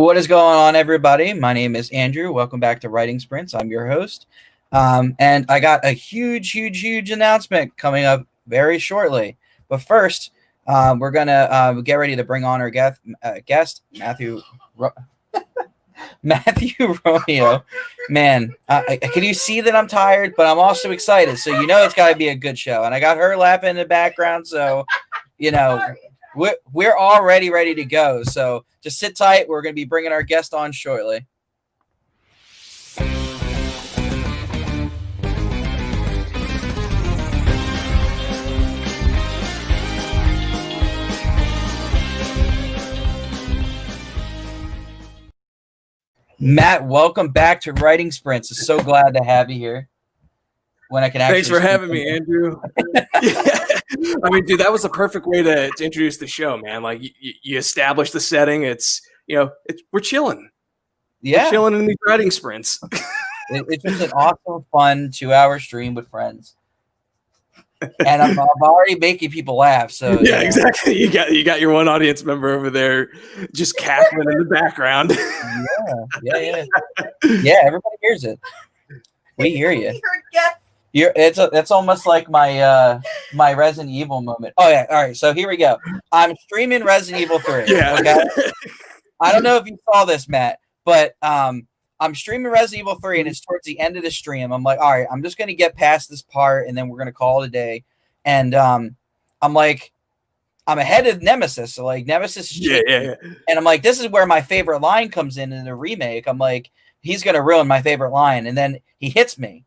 What is going on, everybody? My name is Andrew. Welcome back to Writing Sprints. I'm your host. And I got a huge announcement coming up very shortly. But first, we're going to get ready to bring on our guest Matthew Romeo. Man, can you see that I'm tired? But I'm also excited. So you know it's got to be a good show. And I got her laughing in the background. So, we're already ready to go. So just sit tight. We're going to be bringing our guest on shortly. Matt, welcome back to Writing Sprints. I'm so glad to have you here. When I can actually Thanks for having me, Andrew. Yeah. I mean, dude, that was the perfect way to introduce the show, man. Like you establish the setting. We're chilling. Yeah, we're chilling in these writing sprints. It's just an awesome, fun 2-hour stream with friends, and I'm already making people laugh. So yeah, exactly. You got your one audience member over there just cackling in the background. Yeah. Everybody hears it. We hear you. It's almost like my my Resident Evil moment. Oh yeah, all right. So here we go. I'm streaming Resident Evil 3. Yeah. Okay. I don't know if you saw this, Matt, but I'm streaming Resident Evil 3, and it's towards the end of the stream. I'm like, all right, I'm just gonna get past this part, and then we're gonna call it a day. And I'm ahead of Nemesis, so like Nemesis is yeah. And I'm like, this is where my favorite line comes in the remake. I'm like, he's gonna ruin my favorite line, and then he hits me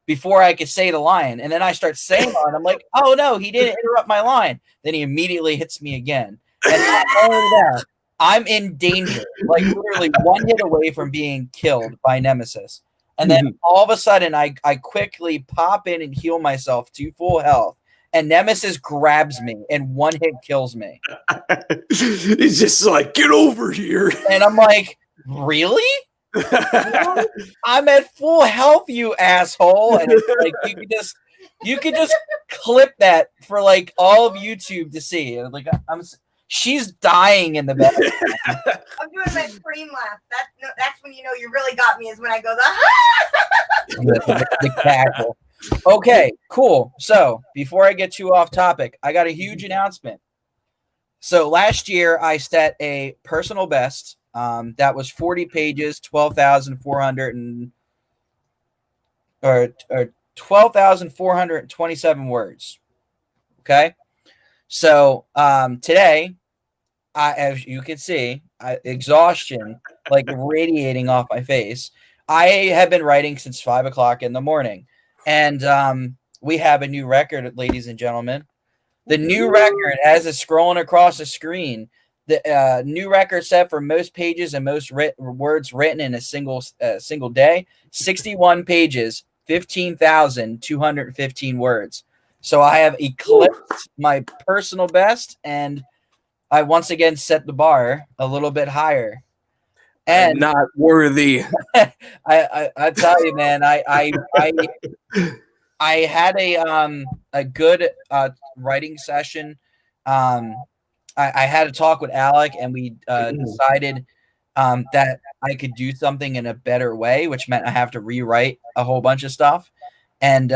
before I could say the line. And then I start saying it. I'm like, oh no, he didn't interrupt my line. Then he immediately hits me again. And not only that, I'm in danger, like literally one hit away from being killed by Nemesis. And then all of a sudden I quickly pop in and heal myself to full health. And Nemesis grabs me and one hit kills me. He's just like, get over here. And I'm like, really? I'm at full health, you asshole. And it's like you could just clip that for like all of YouTube to see. Like she's dying in the back. I'm doing my scream laugh. That's when you know you really got me, is when I go the cackle. Okay, cool. So before I get too off topic, I got a huge announcement. So last year I set a personal best. That was 40 pages, 12,427 words. Okay. So, today, as you can see, exhaustion, like radiating off my face. I have been writing since 5 o'clock in the morning, and, we have a new record, ladies and gentlemen. The new record, as it's scrolling across the screen, the new record set for most pages and most words written in a single day, 61 pages, 15,215 words. So I have eclipsed my personal best, and I once again set the bar a little bit higher. And I'm not worthy. I tell you, man, I had a good writing session. I had a talk with Alec, and we decided that I could do something in a better way, which meant I have to rewrite a whole bunch of stuff. And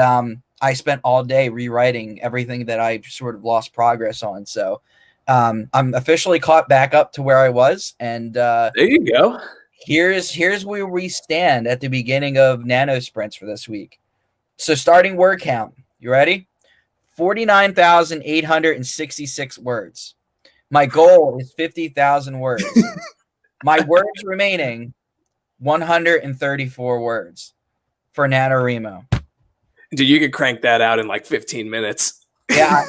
I spent all day rewriting everything that I sort of lost progress on. So I'm officially caught back up to where I was. And there you go. Here's where we stand at the beginning of nano sprints for this week. So starting word count. You ready? 49,866 words. My goal is 50,000 words. My words remaining, 134 words for NaNoWriMo. Dude, you could crank that out in like 15 minutes. Yeah,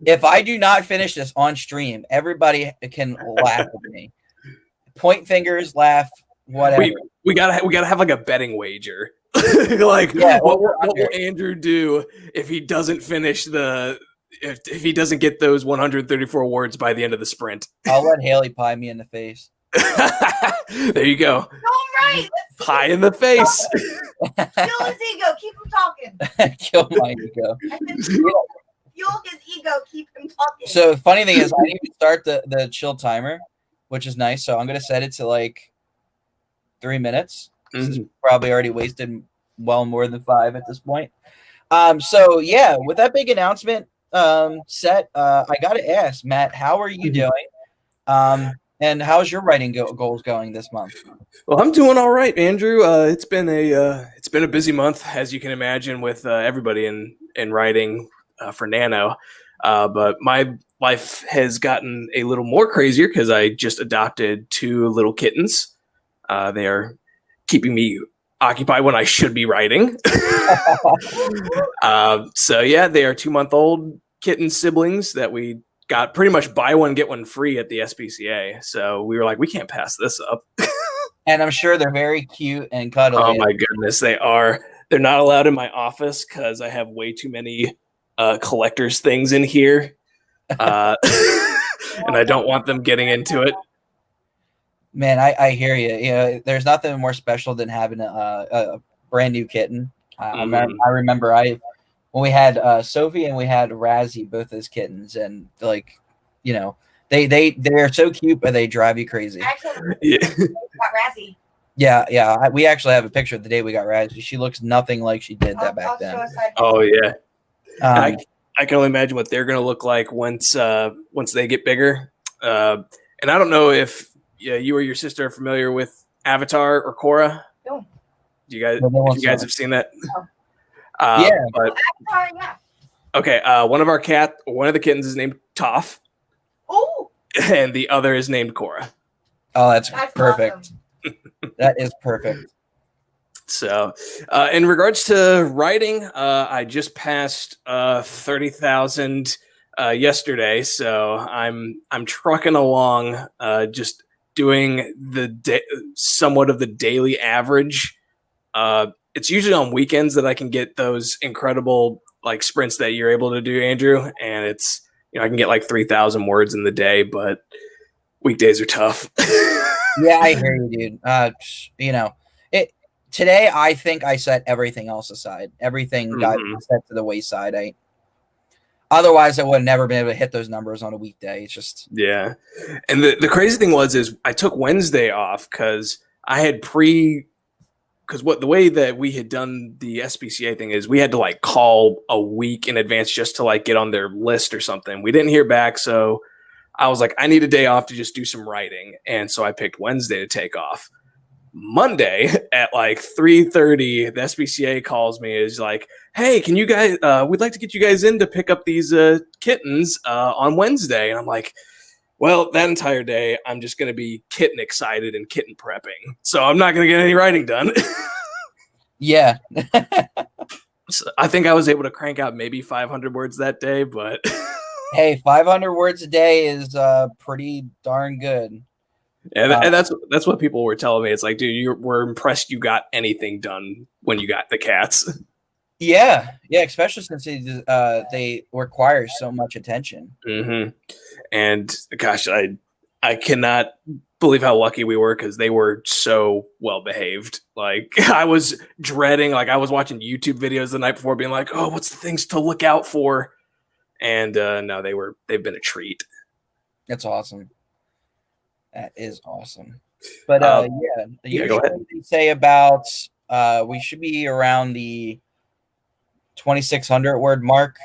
if I do not finish this on stream, everybody can laugh at me. Point fingers, laugh, whatever. We gotta have like a betting wager. Like, yeah, what will Andrew do if he doesn't finish if he doesn't get those 134 words by the end of the sprint? I'll let Haley pie me in the face. There you go. All right. Pie in the face. Kill his ego. Keep him talking. Kill my ego. Fuel his ego. Keep him talking. So the funny thing is, I didn't even start the chill timer. which is nice. So I'm gonna set it to like 3 minutes. This is probably already wasted well more than 5 at this point. So yeah, with that big announcement set, I gotta ask Matt, how are you doing? And how's your writing goals going this month? Well, I'm doing all right, Andrew. It's been a busy month, as you can imagine, with everybody in writing for Nano. But my life has gotten a little more crazier because I just adopted 2 little kittens. They are keeping me occupied when I should be writing. So yeah, they are 2-month-old kitten siblings that we got pretty much buy one get one free at the SPCA. So we were like, we can't pass this up. And I'm sure they're very cute and cuddly. Oh my goodness, they are. They're not allowed in my office because I have way too many collector's things in here, and I don't want them getting into it. Man, I hear you. You know, there's nothing more special than having a brand new kitten. I remember when we had Sophie and we had Razzie, both as kittens, and like, you know, they're so cute, but they drive you crazy. Actually, Yeah. got Razzie. Yeah. We actually have a picture of the day we got Razzie. She looks nothing like she did that back then. Oh yeah. I can only imagine what they're going to look like once they get bigger. And I don't know if you or your sister are familiar with Avatar or Korra. No. Do you guys? If you guys have seen that? No. Yeah. But, Yeah. okay. One of the kittens is named Toph, Oh. and the other is named Korra. Oh, that's perfect. Awesome. That is perfect. So, in regards to writing, I just passed 30,000 yesterday, so I'm trucking along, just doing somewhat of the daily average. It's usually on weekends that I can get those incredible like sprints that you're able to do, Andrew, and it's I can get like 3,000 words in the day, but weekdays are tough. Yeah, I hear you, dude. Today I think I set everything else aside. Everything got set to the wayside. Otherwise I would have never been able to hit those numbers on a weekday. It's just yeah. And the crazy thing is I took Wednesday off because I had the way that we had done the SPCA thing is we had to like call a week in advance just to like get on their list or something. We didn't hear back, so I was like, I need a day off to just do some writing, and so I picked Wednesday to take off. Monday at like 3:30, the SPCA calls me, is like, hey, can you guys we'd like to get you guys in to pick up these kittens on Wednesday. And I'm like, well, that entire day I'm just gonna be kitten excited and kitten prepping, so I'm not gonna get any writing done. yeah. So I think I was able to crank out maybe 500 words that day, but hey, 500 words a day is pretty darn good. And that's what people were telling me. It's like, dude, we're impressed you got anything done when you got the cats. Yeah, especially since they require so much attention. Mm-hmm. And gosh, I cannot believe how lucky we were because they were so well behaved. Like I was dreading, like I was watching YouTube videos the night before, being like, oh, what's the things to look out for? And no, they've been a treat. That's awesome. That is awesome. But usually they say about we should be around the 2,600 word mark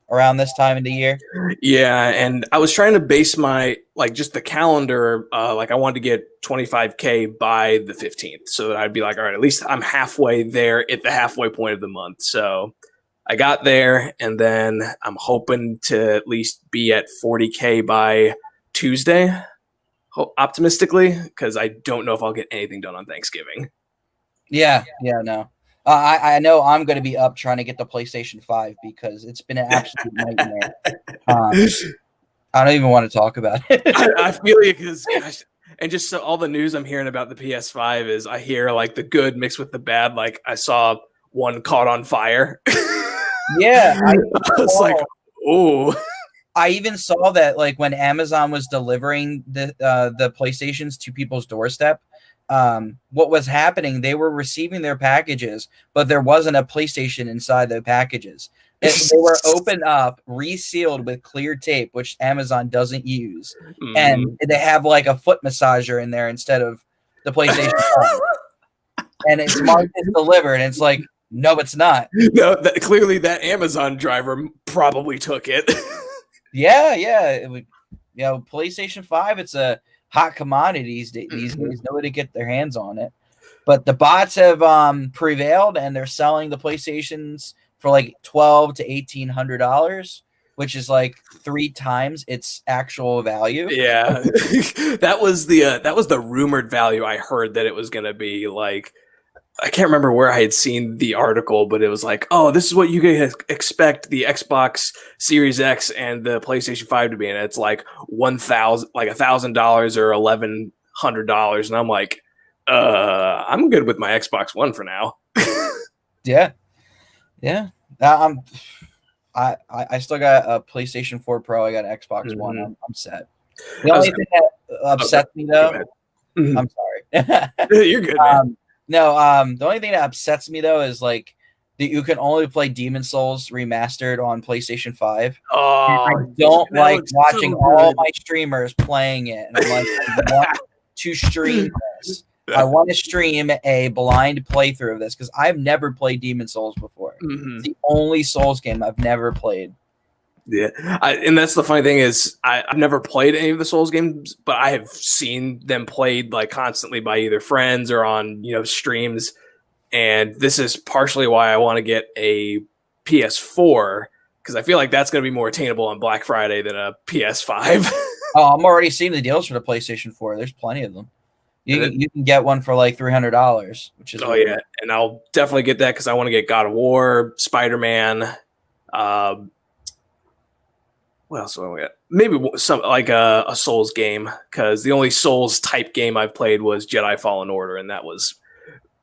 around this time of the year. Yeah, and I was trying to base my just the calendar. I wanted to get 25K by the 15th, so that I'd be like, all right, at least I'm halfway there at the halfway point of the month. So I got there, and then I'm hoping to at least be at 40K by Tuesday. Optimistically, because I don't know if I'll get anything done on Thanksgiving. Yeah, no. I know I'm going to be up trying to get the PlayStation 5 because it's been an absolute nightmare. I don't even want to talk about it. I feel you because, gosh, and just all the news I'm hearing about the PS5 is I hear like the good mixed with the bad. Like I saw one caught on fire. Yeah, I was like, oh. I even saw that like when Amazon was delivering the PlayStations to people's doorstep, what was happening, they were receiving their packages, but there wasn't a PlayStation inside the packages. They were opened up, resealed with clear tape, which Amazon doesn't use, and they have like a foot massager in there instead of the PlayStation 5. And it's marked as delivered, and it's like, no, it's not. No, clearly that Amazon driver probably took it. Yeah. PlayStation 5, it's a hot commodity these days. Nobody get their hands on it. But the bots have prevailed, and they're selling the PlayStations for like $1,200 to $1,800, which is like 3 times its actual value. Yeah, that was the rumored value. I heard that it was going to be like, I can't remember where I had seen the article, but it was like, oh, this is what you guys expect the Xbox Series X and the PlayStation 5 to be, and it's like $1,000 or $1,100, and I'm like, I'm good with my Xbox One for now. Yeah. I still got a PlayStation 4 Pro. I got an Xbox One. I'm set. The only thing that upsets me, though, I'm sorry. You're good, man. The only thing that upsets me, though, is like that you can only play Demon Souls remastered on PlayStation 5. I don't like watching all my streamers playing it. And I'm like, I want to stream this. I want to stream a blind playthrough of this because I've never played Demon Souls before. It's the only Souls game I've never played. Yeah, and that's the funny thing is I've never played any of the Souls games, but I have seen them played like constantly by either friends or on streams. And this is partially why I want to get a PS4 because I feel like that's going to be more attainable on Black Friday than a PS5. Oh, I'm already seeing the deals for the PlayStation 4. There's plenty of them. You can get one for like $300, which is yeah, and I'll definitely get that because I want to get God of War, Spider-Man. What else do I get? Maybe some like a Souls game because the only Souls type game I've played was Jedi Fallen Order, and that was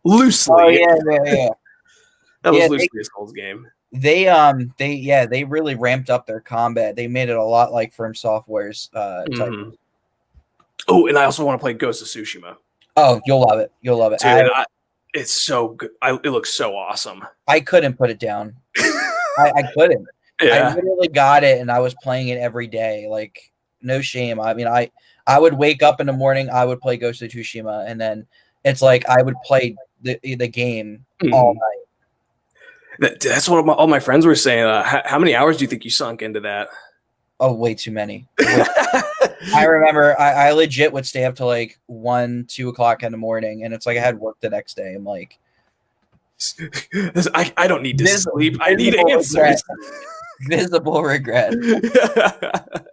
loosely. Oh yeah. That was loosely a Souls game. They really ramped up their combat. They made it a lot like From Software's type. Oh, and I also want to play Ghost of Tsushima. Oh, you'll love it. Dude, it's so good. It looks so awesome. I couldn't put it down. I couldn't. Yeah. I literally got it, and I was playing it every day. Like, no shame. I mean, I would wake up in the morning, I would play Ghost of Tsushima, and then it's like I would play the game all night. That's what all my friends were saying. How many hours do you think you sunk into that? Oh, way too many. I remember I legit would stay up till like 1, 2 o'clock in the morning, and it's like I had work the next day. I'm like, I don't need to sleep. I need answers. Visible regret.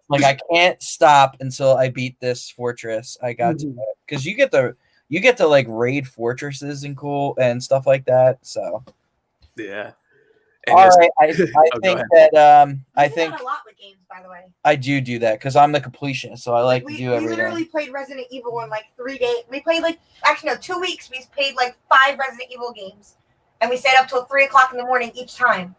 Like I can't stop until I beat this fortress. I got to because you get to like raid fortresses and cool and stuff like that. So yeah. All right, I think that I think a lot with games, by the way. I do that because I'm the completionist, so I like to do everything. We literally played Resident Evil in like 3 days. We played 2 weeks. We played like 5 Resident Evil games, and we stayed up till 3 o'clock in the morning each time.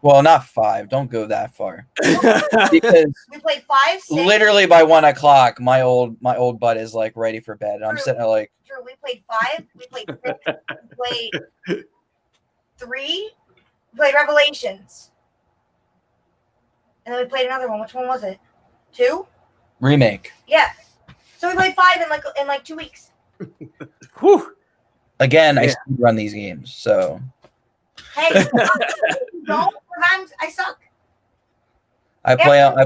Well, not 5. Don't go that far. Because we played 5. 6. Literally by 1 o'clock, my old butt is like ready for bed. And I'm sitting there like. True. We played 5. We played 6. We played 3. We played Revelations, and then we played another one. Which one was it? 2. Remake. Yeah. So we played 5 in like 2 weeks. Whew. Again, I run these games, so. Hey, don't. I suck. I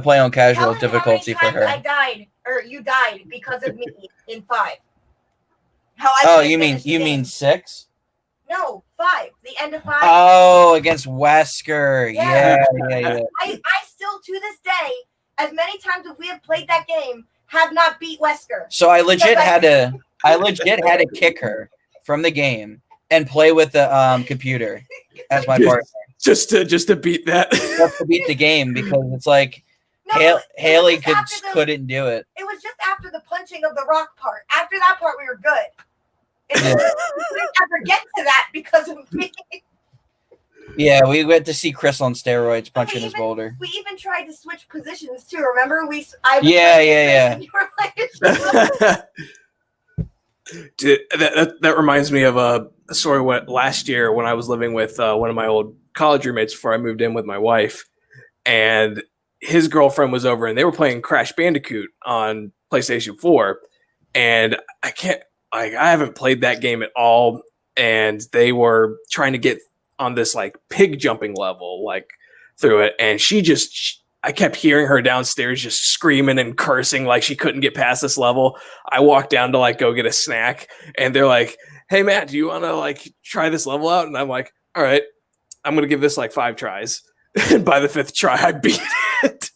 play on casual difficulty for her. I died, or you died because of me in 5. You mean 6? No, 5. The end of 5. Oh, against Wesker. Yeah. I still, to this day, as many times as we have played that game, have not beat Wesker. So I legit had to kick her from the game and play with the computer as my partner. Just to beat that. Just to beat the game because it's like Haley couldn't do it. It was just after the punching of the rock part. After that part, we were good. We didn't ever get to that because of me. Yeah, we went to see Chris on steroids punching his boulder. We even tried to switch positions too. Remember, Yeah. You were like, Dude, that reminds me of a story what last year when I was living with one of my old college roommates before I moved in with my wife, and his girlfriend was over, and they were playing Crash Bandicoot on PlayStation 4, and I haven't played that game at all, and they were trying to get on this like pig jumping level, like through it, and I kept hearing her downstairs just screaming and cursing like she couldn't get past this level. I walked down to like go get a snack, and they're like, "Hey Matt, do you want to like try this level out?" And I'm like, "All right, I'm gonna give this like 5 tries." And by the 5th try, I beat it.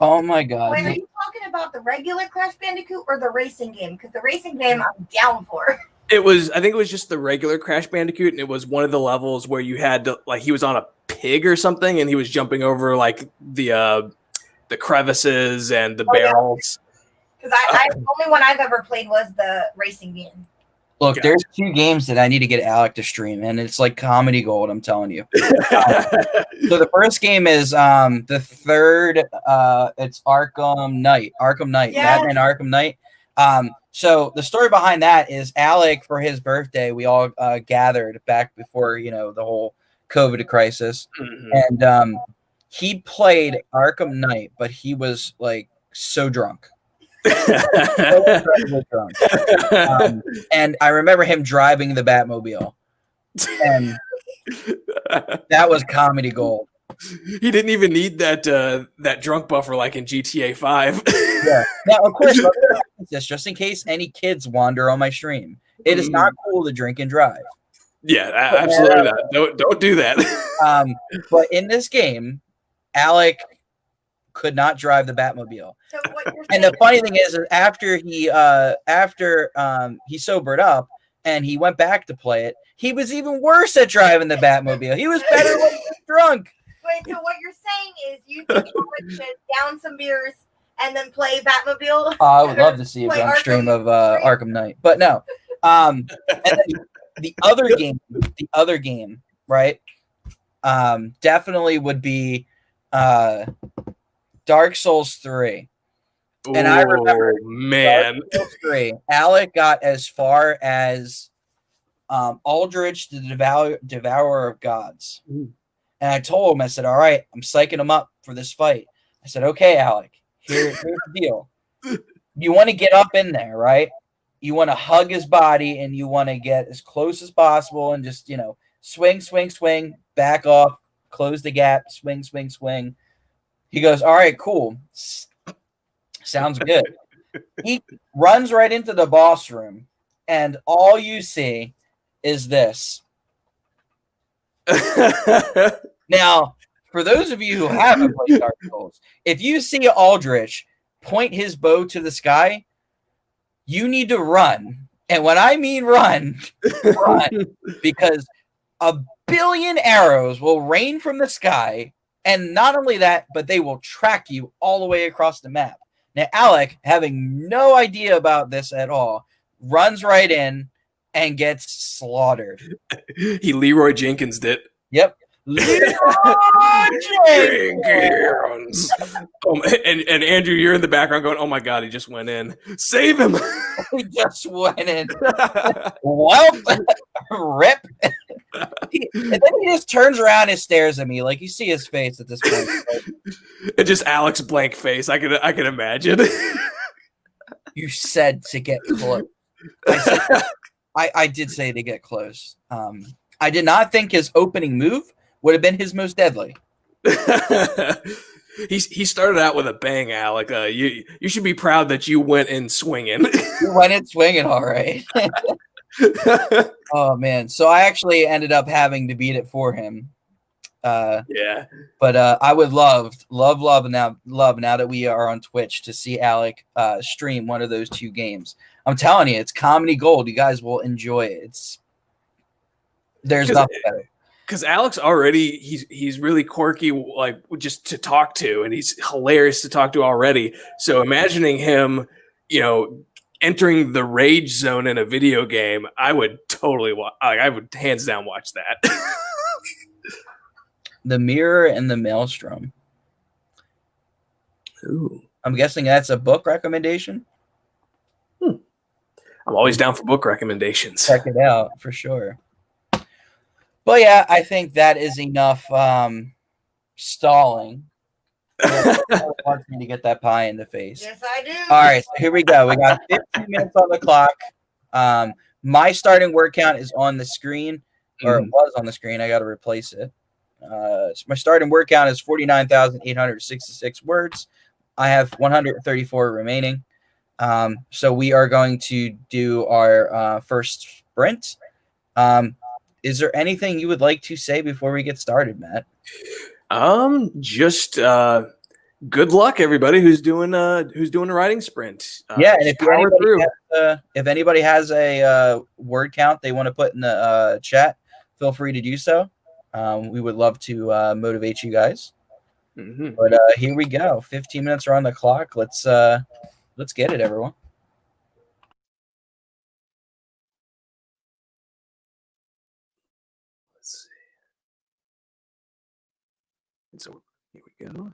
Oh my god! Wait, are you talking about the regular Crash Bandicoot or the racing game? Because the racing game I'm down for. I think it was just the regular Crash Bandicoot, and it was one of the levels where you had to like he was on a pig or something, and he was jumping over like the crevices and the barrels. Because the only one I've ever played was the racing game. Look, there's 2 games that I need to get Alec to stream, and it's like comedy gold. I'm telling you. So the first game is the third. It's Arkham Knight, Yes. Batman Arkham Knight. So the story behind that is Alec, for his birthday, we all gathered back before the whole COVID crisis, and he played Arkham Knight, but he was like so drunk. And I remember him driving the Batmobile, and that was comedy gold. He didn't even need that drunk buffer like in GTA 5. Yeah. Now, of course, just in case any kids wander on my stream, it is not cool to drink and drive. Yeah, absolutely not. Don't do that. But in this game, Alec could not drive the Batmobile. So what you're And the funny thing is after he sobered up and he went back to play it, he was even worse at driving the Batmobile. He was better when he was drunk. Wait, so what you're saying is you think Alec should down some beers and then play Batmobile? I would love to see a Play drunk Arkham stream of Street? Arkham Knight, but no. And then the other game, right? Definitely would be Dark Souls 3. And I remember man. Dark Souls 3, Alec got as far as Aldrich, the Devourer of Gods. And I told him, I said, all right, I'm psyching him up for this fight. I said, okay, Alec, here's the deal. You want to get up in there, right? You want to hug his body and you want to get as close as possible and just, swing, swing, swing, back off, close the gap, swing, swing, swing. He goes, all right, cool. Sounds good. He runs right into the boss room, and all you see is this. Now, for those of you who haven't played Dark Souls, if you see Aldrich point his bow to the sky, you need to run. And when I mean run, because a billion arrows will rain from the sky. And not only that, but they will track you all the way across the map. Now, Alec, having no idea about this at all, runs right in and gets slaughtered. He Leroy Jenkins did. Yep. Leroy Jenkins. And Andrew, you're in the background going, oh my God, he just went in. Save him. He just went in. Well, rip. And then he just turns around and stares at me like you see his face at this point. It's just Alec's blank face. I can imagine. You said to get close. I did say to get close. I did not think his opening move would have been his most deadly. He started out with a bang, Alec. You should be proud that you went in swinging. You went in swinging, all right. Oh man! So I actually ended up having to beat it for him. Yeah. But I would love now that we are on Twitch to see Alec stream one of those 2 games. I'm telling you, it's comedy gold. You guys will enjoy it. There's nothing better. Because Alex already, he's really quirky, like just to talk to, and he's hilarious to talk to already. So imagining him, entering the rage zone in a video game, I would totally I would hands down watch that. The Mirror and the Maelstrom. Ooh. I'm guessing that's a book recommendation. I'm always down for book recommendations. Check it out for sure. But yeah, I think that is enough stalling. Wants me to get that pie in the face. Yes, I do. All right, so here we go. We got 15 minutes on the clock. My starting word count is on the screen, or it was on the screen. I got to replace it. So my starting word count is 49,866 words. I have 134 remaining. So we are going to do our first sprint. Is there anything you would like to say before we get started, Matt? Just good luck, everybody who's doing a writing sprint. Yeah, and if anybody has a word count they want to put in the chat, feel free to do so. We would love to motivate you guys. But here we go. 15 minutes are on the clock. Let's get it, everyone. Let's see. So here we go.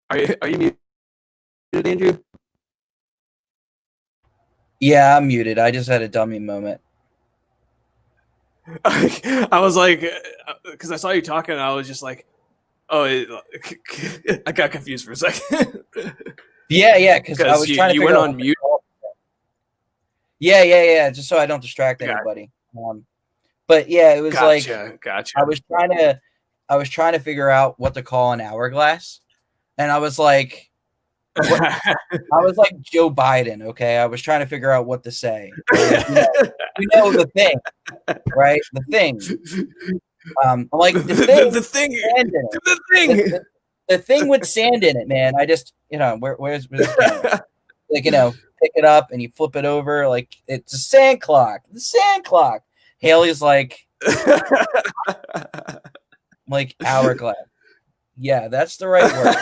Are you muted, Andrew? Yeah, I'm muted. I just had a dummy moment. I was like, because I saw you talking, and I was just like, Oh, I got confused for a second. Yeah, because I was you, trying to you figure went out on mute. Yeah, just so I don't distract Got- anybody. But yeah, it was like Gotcha. I was trying to figure out what to call an hourglass, and I was like, I was like Joe Biden. Okay, I was trying to figure out what to say. Like, you know the thing, right? The thing. I'm like the thing. The thing. Sand in it. The thing. The thing with sand in it, man. I just where's this camera? Like pick it up and you flip it over like it's a sand clock. The sand clock. Haley's like hourglass. Yeah, that's the right word.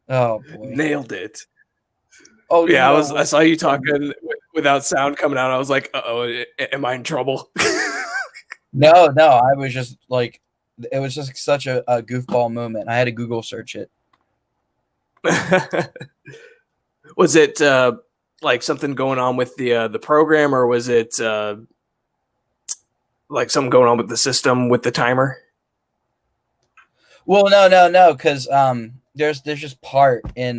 Oh boy, Nailed it. Oh yeah, no. I saw you talking without sound coming out. I was like, "Uh-oh, am I in trouble?" No, I was just like, it was just such a goofball moment. I had to Google search it. Was it like something going on with the program, or was it like something going on with the system with the timer? Well, no, because there's just part in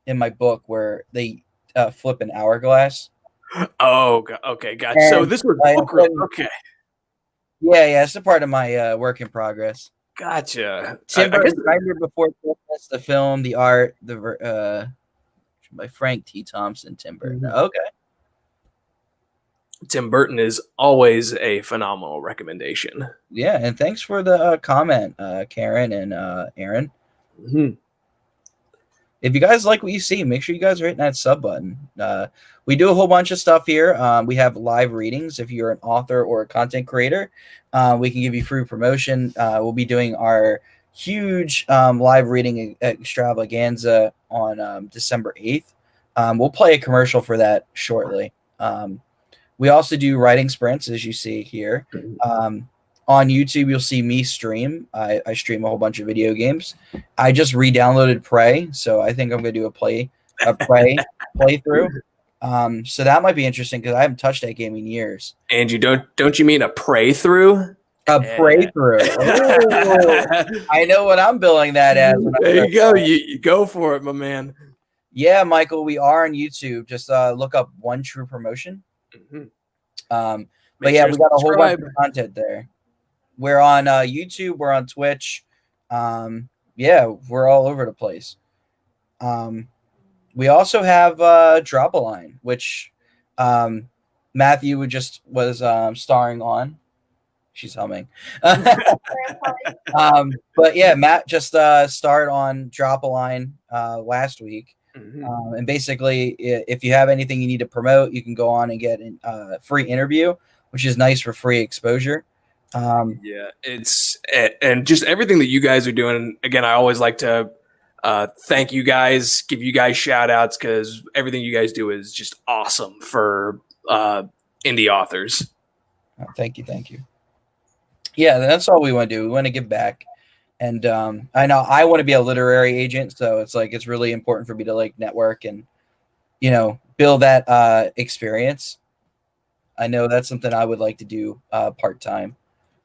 my book where they flip an hourglass. Oh, okay, gotcha. And so this was okay. Yeah, it's a part of my work in progress. Gotcha. Timber, Nightmare Before Christmas, the film, the art, by Frank T. Thompson. Tim Burton. Mm-hmm. Okay. Tim Burton is always a phenomenal recommendation. Yeah, and thanks for the comment, Karen and Aaron. Mm-hmm. If you guys like what you see, make sure you guys are hitting that sub button. We do a whole bunch of stuff here. We have live readings. If you're an author or a content creator, we can give you free promotion. We'll be doing our huge live reading extravaganza on December 8th. We'll play a commercial for that shortly. We also do writing sprints, as you see here. On YouTube, you'll see me stream. I stream a whole bunch of video games. I just re-downloaded Prey, so I think I'm going to do a Prey playthrough. So that might be interesting because I haven't touched that game in years. And you don't you mean a pray through? A pray through. I know what I'm billing that as. There you go. You go for it, my man. Yeah, Michael, we are on YouTube. Just look up One True Promotion. Mm-hmm. But yeah, we got a whole bunch of content there. We're on YouTube. We're on Twitch. Yeah, we're all over the place. We also have Drop a Line, which Matthew was starring on. She's humming. But yeah, Matt just starred on Drop a Line last week. Mm-hmm. And basically, if you have anything you need to promote, you can go on and get a free interview, which is nice for free exposure. Yeah, it's and just everything that you guys are doing. Again, I always like to thank you guys, give you guys shout outs because everything you guys do is just awesome for indie authors. Oh, thank you. Yeah, that's all we want to do. We want to give back. And I know I want to be a literary agent, so it's really important for me to network and build that experience. I know that's something I would like to do part-time.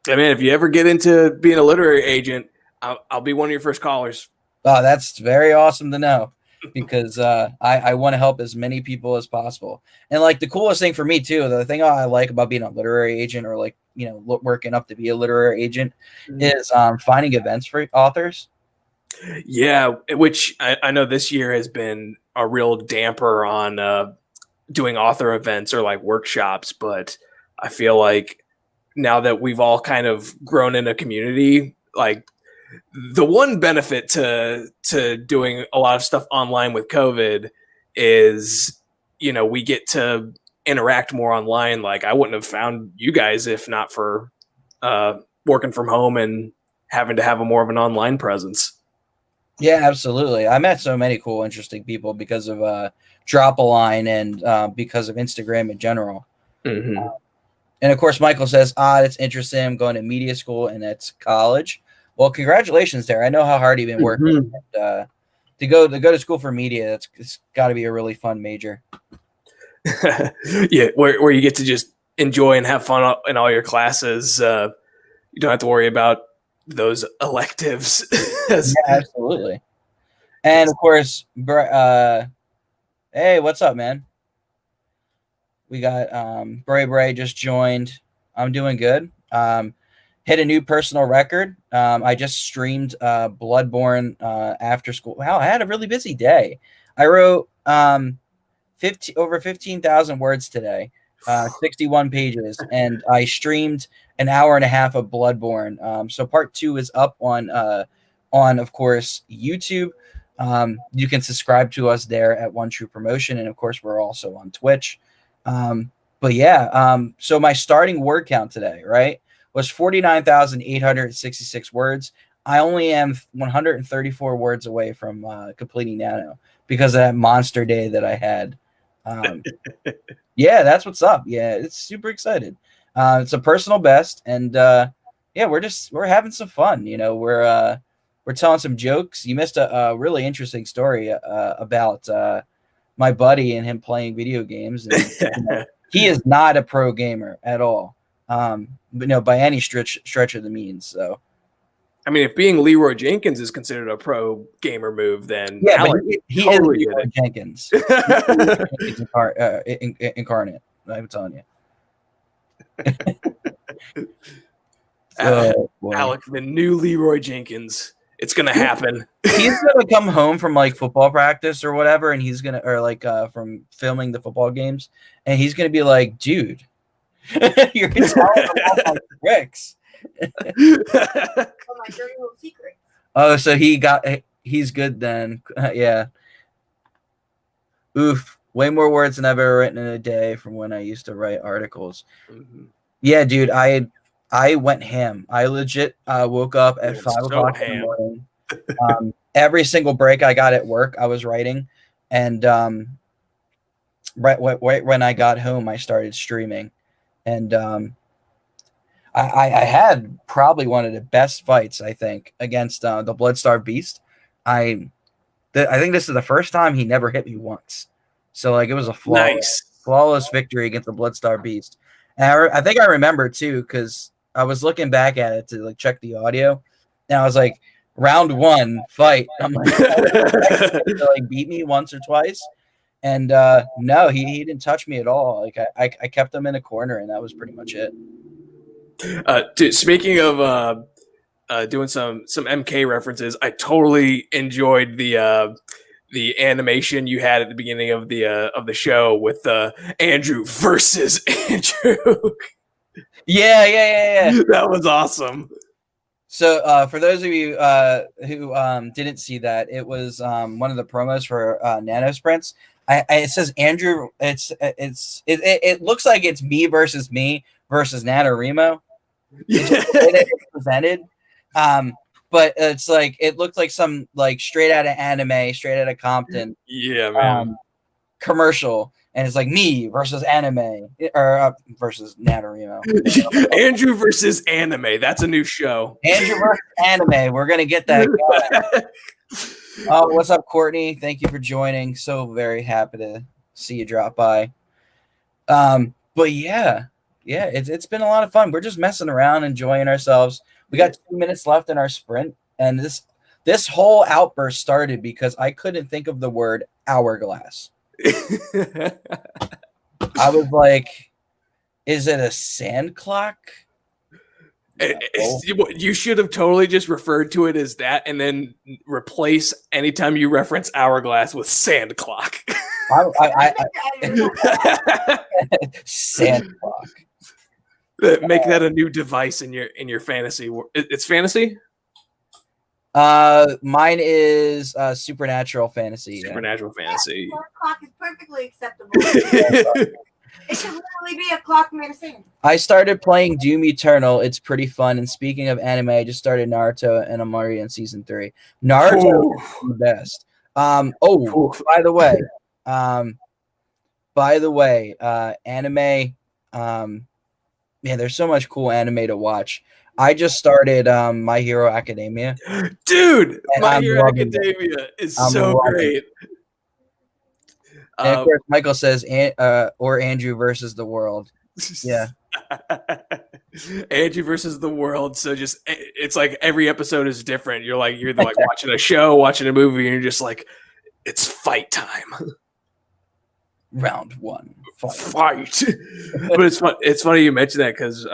I mean, if you ever get into being a literary agent, I'll be one of your first callers. Oh, that's very awesome to know because I want to help as many people as possible. And the coolest thing for me too, the thing I like about being a literary agent or working up to be a literary agent is finding events for authors. Yeah, which I know this year has been a real damper on doing author events or workshops, but I feel like now that we've all kind of grown in a community, the one benefit to doing a lot of stuff online with COVID is, we get to interact more online. I wouldn't have found you guys if not for working from home and having to have more of an online presence. Yeah, absolutely. I met so many cool, interesting people because of Drop a Line and because of Instagram in general. Mm-hmm. And of course, Michael says, that's interesting. I'm going to media school and that's college. Well, congratulations there. I know how hard you've been working. Mm-hmm. And, to go to school for media, it's got to be a really fun major. Yeah, where you get to just enjoy and have fun in all your classes. You don't have to worry about those electives. Yeah, absolutely. And of course, hey, what's up, man? We got Bray just joined. I'm doing good. Hit a new personal record. I just streamed Bloodborne after school. Wow, I had a really busy day. I wrote over 15,000 words today, 61 pages, and I streamed an hour and a half of Bloodborne. So part 2 is up on of course YouTube. You can subscribe to us there at One True Promotion, and of course we're also on Twitch. But yeah, so my starting word count today, right, was 49,866 words. I only am 134 words away from completing Nano because of that monster day that I had. Yeah, that's what's up. Yeah, it's super excited. It's a personal best, and yeah, we're having some fun. You know, we're telling some jokes. You missed a really interesting story about my buddy and him playing video games. And, you know, he is not a pro gamer at all, but no, by any stretch of the means. So, I mean, if being Leroy Jenkins is considered a pro gamer move, then yeah, Alec but he totally is did Leroy it. Jenkins. He's incarnate. I'm telling you. Alec, the new Leroy Jenkins. It's gonna happen. He's gonna come home from like football practice or whatever, and he's gonna from filming the football games, and he's gonna be like, "Dude, you're telling them all my tricks." Oh, my dirty little secret. Oh, so he's good then. Yeah. Oof. Way more words than I've ever written in a day from when I used to write articles. Mm-hmm. Yeah, dude. I went ham. I legit woke up at 5 o'clock in the morning. Every single break I got at work, I was writing, and right when I got home, I started streaming, and I had probably one of the best fights, I think, against the Bloodstarved Beast. I think this is the first time he never hit me once, so like it was a flawless victory against the Bloodstarved Beast. And I think I remember too because I was looking back at it to like check the audio, and I was like, round 1 fight. I'm like, to like beat me once or twice, and no, he didn't touch me at all. Like I kept him in a corner, and that was pretty much it. Dude, speaking of doing some MK references, I totally enjoyed the animation you had at the beginning of the show with Andrew versus Andrew. Yeah. That was awesome. So for those of you who didn't see that, it was one of the promos for Nano Sprints. It says Andrew. It looks like it's me versus nanowrimo. It's presented, but it's like it looked like some like straight out of anime, straight out of Compton. Yeah, man. Commercial, and it's like me versus anime or versus nanowrimo. Andrew versus anime. That's a new show. Andrew versus anime. We're gonna get that guy. Oh, what's up, Courtney? Thank you for joining. So very happy to see you drop by. But yeah, it's been a lot of fun. We're just messing around, enjoying ourselves. We got 2 minutes left in our sprint, and this whole outburst started because I couldn't think of the word hourglass. I was like, is it a sand clock? You should have totally just referred to it as that and then replace anytime you reference hourglass with sand clock. Sand clock. Make that a new device in your fantasy. It's fantasy? Mine is supernatural fantasy. Supernatural fantasy. Clock is perfectly acceptable. It should literally be a clock made of sand. I started playing Doom Eternal. It's pretty fun. And speaking of anime, I just started Naruto and Amari in season 3. Naruto is the best. By the way, anime. Man, there's so much cool anime to watch. I just started My Hero Academia. Dude, My Hero Academia is so great. And of course, Michael says, or Andrew versus the world. Yeah. Angie versus the world. So just it's like every episode is different. You're either like watching a show, watching a movie, and you're just like, it's fight time. Round one, Fight. But it's funny you mentioned that because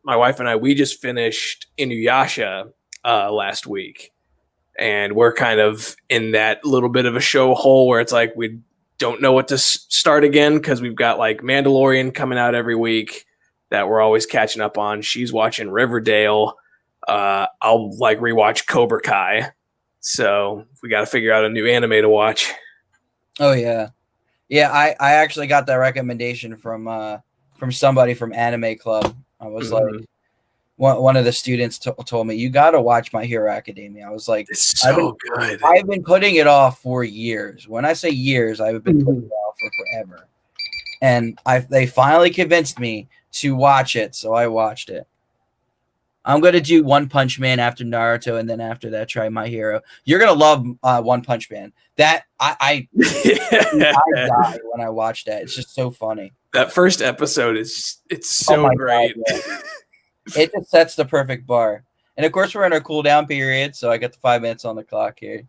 my wife and I, we just finished Inuyasha last week, and we're kind of in that little bit of a show hole where it's like we don't know what to start again because we've got like Mandalorian coming out every week that we're always catching up on. She's watching Riverdale. I'll like rewatch Cobra Kai. So we got to figure out a new anime to watch. Oh yeah. Yeah, I actually got that recommendation from somebody from Anime Club. I was like, one of the students told me, you got to watch My Hero Academia. I was like, it's so good. I've been putting it off for years. When I say years, I've been putting it off for forever. And they finally convinced me to watch it, so I watched it. I'm going to do One Punch Man after Naruto, and then after that, try My Hero. You're going to love One Punch Man. That I died when I watched that. It's just so funny. That first episode it's so great. God, yeah. It just sets the perfect bar. And of course, we're in our cool down period, so I got the 5 minutes on the clock here.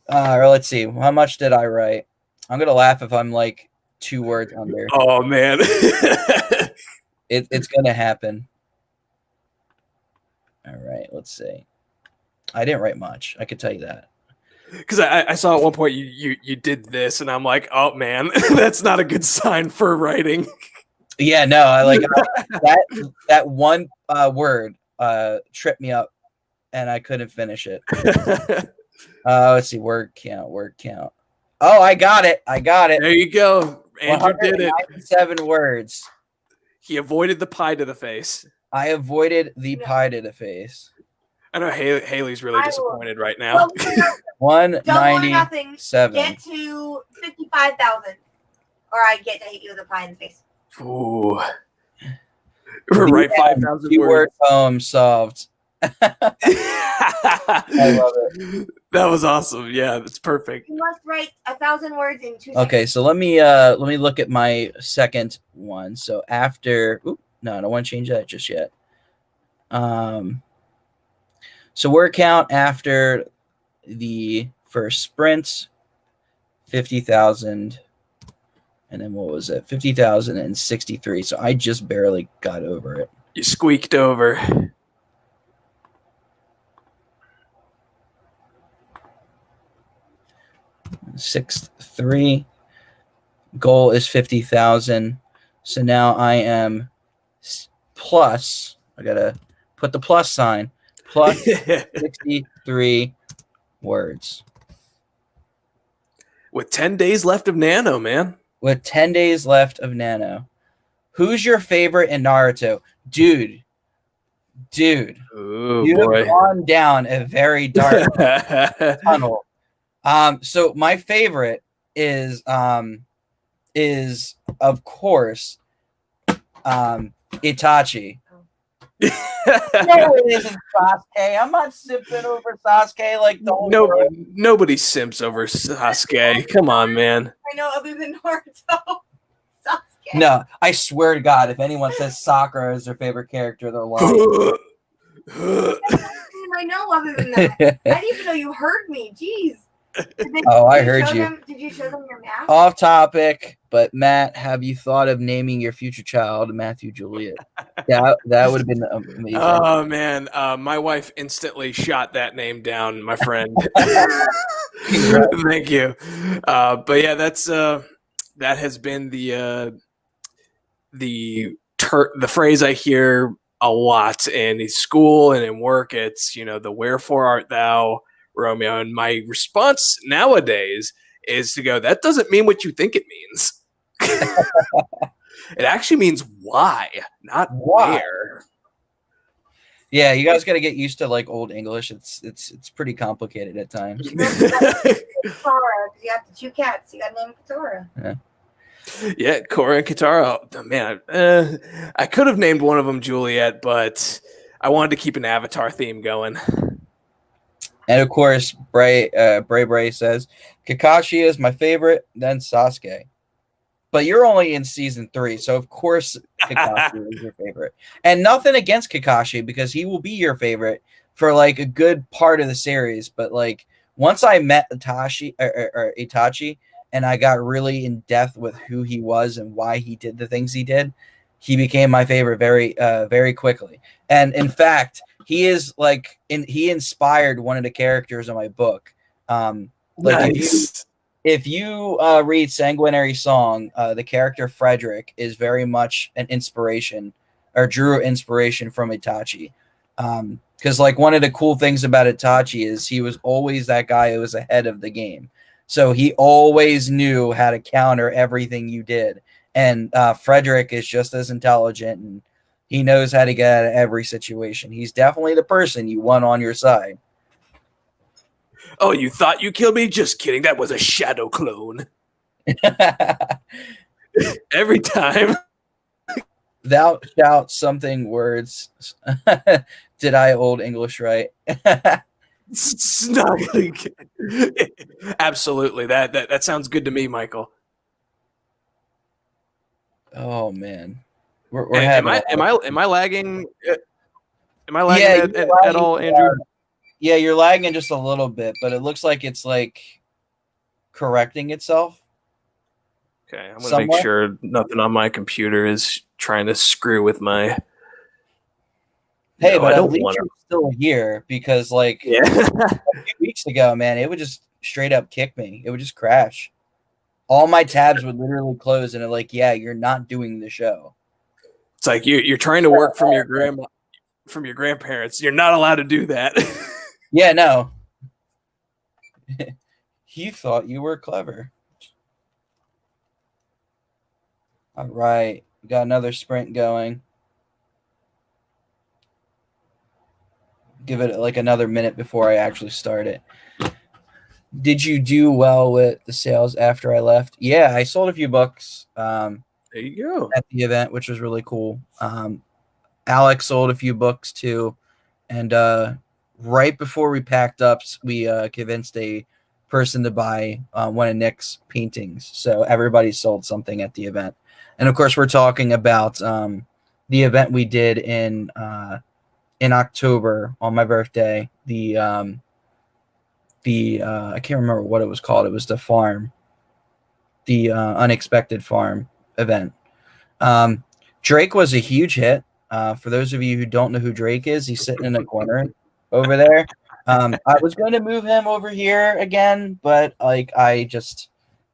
Let's see. How much did I write? I'm going to laugh if I'm like 2 words under. Oh, man. It's going to happen. All right, let's see. I didn't write much. I could tell you that. Because I saw at one point you did this, and I'm like, oh man, that's not a good sign for writing. Yeah, no, I like that one word tripped me up, and I couldn't finish it. Let's see, word count. Oh, I got it. There you go. Andrew did it. 97 words. He avoided the pie to the face. I avoided the pie to the face. I know Haley's really disappointed right now. 197. Get to 55,000, or I get to hit you with a pie in the face. Ooh. Right, 5,000 2-word poem solved. I love it. That was awesome. Yeah, that's perfect. You must write 1,000 words in 2 seconds. Okay, so let me look at my second one. So after, no, I don't want to change that just yet. So word count after the first sprint, 50,000, and then what was it? 50,063. So I just barely got over it. You squeaked over. Sixth 3. Goal is 50,000. So now I am plus. I gotta put the plus sign. Plus 63 words. With 10 days left of Nano, man. With 10 days left of Nano. Who's your favorite in Naruto? Dude. Ooh, you boy. have gone down a very dark tunnel. So my favorite is of course Itachi. No, it isn't Sasuke. I'm not simping over Sasuke like the whole world. Nobody simps over Sasuke. Come on, man. I know other than Naruto. Sasuke. No, I swear to God, if anyone says Sakura is their favorite character, they're lying. I know other than that. I didn't even know you heard me. Jeez. I heard you. Did you show them your math? Off topic, but Matt, have you thought of naming your future child Matthew Juliet? That would have been amazing. Oh man, my wife instantly shot that name down, my friend. Thank you. But yeah, that's that has been the phrase I hear a lot in school and in work. It's the wherefore art thou, Romeo, and my response nowadays is to go, that doesn't mean what you think it means. It actually means why, not where. Yeah, you guys got to get used to like old English. It's pretty complicated at times. Katara, you got the 2 cats. You got to name Katara. Yeah, Cora and Katara. Oh, man, I could have named one of them Juliet, but I wanted to keep an Avatar theme going. And of course, Bray says Kakashi is my favorite, then Sasuke. but you're only in season 3, so of course Kakashi is your favorite. And nothing against Kakashi, because he will be your favorite for like a good part of the series. But like once I met Itachi, and I got really in depth with who he was and why he did the things he did, he became my favorite very quickly. And in fact, he is like he inspired one of the characters in my book. Like Nice. if you read Sanguinary Song, the character Frederick is very much an inspiration, or drew inspiration from Itachi. Because like one of the cool things about Itachi is he was always that guy who was ahead of the game. So he always knew how to counter everything you did. And Frederick is just as intelligent, and he knows how to get out of every situation. He's definitely the person you want on your side. Oh, you thought you killed me? Just kidding. That was a shadow clone. Every time. Thou shalt something words. Did I old English right? Snuggling. Absolutely. That sounds good to me, Michael. Oh man, we're am having. am I lagging? Am I lagging at all, Andrew? Yeah, you're lagging just a little bit, but it looks like it's like correcting itself. Okay, I'm gonna make sure nothing on my computer is trying to screw with my. Hey, but at least you're still here, because like a few weeks ago, man, it would just straight up kick me. It would just crash. All my tabs would literally close, and it's like, yeah, you're not doing the show. It's like you're trying to work from your grandparents. You're not allowed to do that. Yeah, no. He thought you were clever. All right, we got another sprint going. Give it like another minute before I actually start it. Did you do well with the sales after I left? Yeah, I sold a few books. There you go. At the event, which was really cool. Alex sold a few books too, and right before we packed up, we convinced a person to buy one of Nick's paintings. So everybody sold something at the event, and of course, we're talking about the event we did in October on my birthday. I can't remember what it was called. It was the farm, the Unexpected Farm event. Drake was a huge hit. For those of you who don't know who Drake is, he's sitting in a corner over there. I was going to move him over here again, but like I just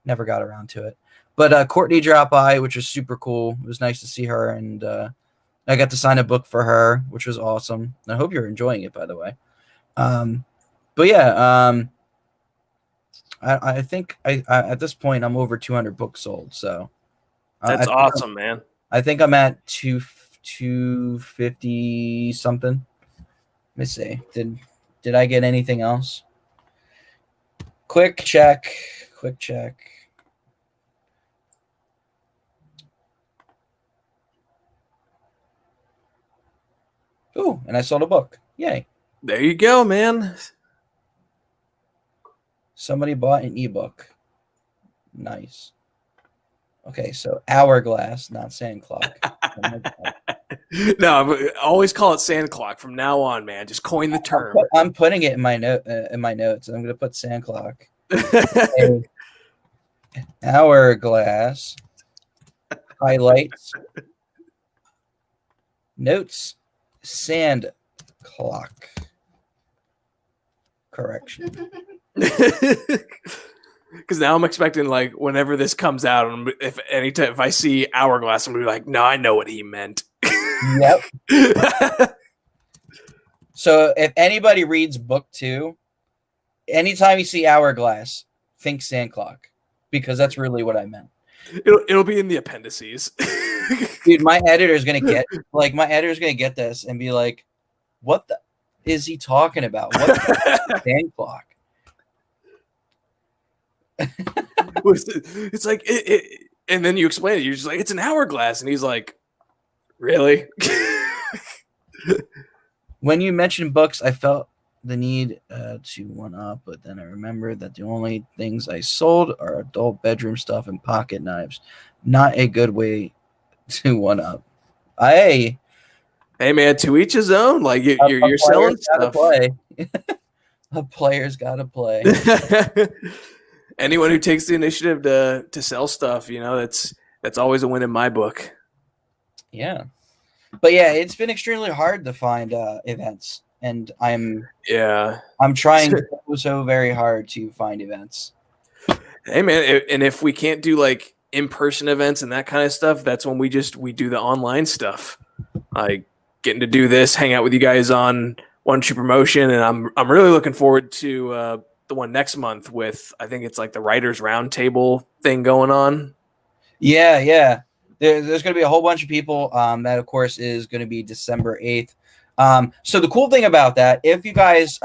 never got around to it. But Courtney dropped by, which was super cool. It was nice to see her, and I got to sign a book for her, which was awesome. I hope you're enjoying it, by the way. But yeah, I think I at this point I'm over 200 books sold. So that's awesome, man. I think I'm at 250 something. Let me see. Did I get anything else? Quick check. Ooh, and I sold a book. Yay. There you go, man. Somebody bought an ebook. Nice. Okay, so hourglass, not sand clock. No, always call it sand clock from now on, man. Just coin the term. I'm putting it in my notes. I'm going to put sand clock. Hourglass. Highlights. Notes. Sand clock. Correction. Because now I'm expecting, like, whenever this comes out, if I see hourglass, I'm gonna be like, no, I know what he meant. Yep. So if anybody reads book 2, anytime you see hourglass, think sand clock, because that's really what I meant. It'll be in the appendices. Dude, my editor's gonna get this and be like, what the is he talking about? What the sand clock? It's like and then you explain it. You're just like, it's an hourglass, and he's like, really? When you mentioned books, I felt the need to one up, but then I remembered that the only things I sold are adult bedroom stuff and pocket knives. Not a good way to one up. Hey, man, to each his own. Like you're selling stuff. Play. A player's got to play. Anyone who takes the initiative to sell stuff, you know, that's always a win in my book. Yeah, but yeah, it's been extremely hard to find events, and I'm trying so very hard to find events. Hey man, and if we can't do like in-person events and that kind of stuff, that's when we do the online stuff. Like getting to do this, hang out with you guys on One True Promotion, and I'm really looking forward to the one next month with, I think it's like the Writers Roundtable thing going on. Yeah. There's going to be a whole bunch of people. That, of course, is going to be December 8th. So the cool thing about that, if you guys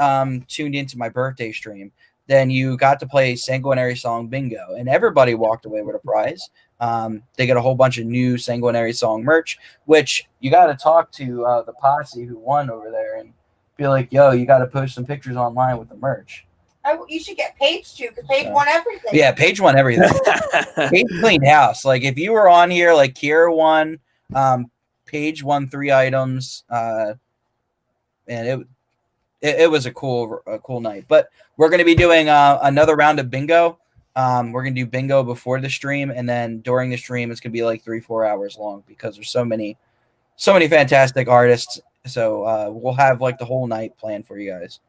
tuned into my birthday stream, then you got to play Sanguinary Song Bingo, and everybody walked away with a prize. They get a whole bunch of new Sanguinary Song merch, which you got to talk to the posse who won over there and be like, yo, you got to post some pictures online with the merch. You should get Paige too, because Paige won everything. Yeah, Paige won everything. Paige cleaned house. Like if you were on here, like Kira won, Paige won 3 items, and it was a cool night. But we're going to be doing another round of bingo. We're going to do bingo before the stream, and then during the stream, it's going to be like 3-4 hours long because there's so many fantastic artists. So we'll have like the whole night planned for you guys.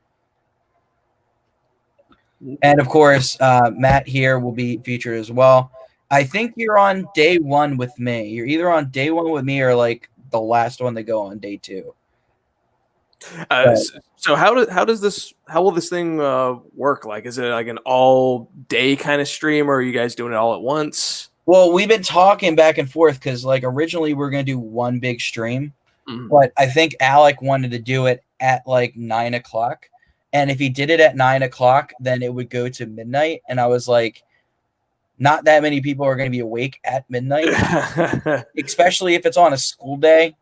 And of course, Matt here will be featured as well. I think you're on day 1 with me. You're either on day 1 with me or like the last one to go on day 2. So how will this thing work? Like, is it like an all day kind of stream, or are you guys doing it all at once? Well, we've been talking back and forth because like originally we were going to do one big stream, but I think Alec wanted to do it at like 9 o'clock. And if he did it at 9 o'clock, then it would go to midnight. And I was like, not that many people are going to be awake at midnight, especially if it's on a school day.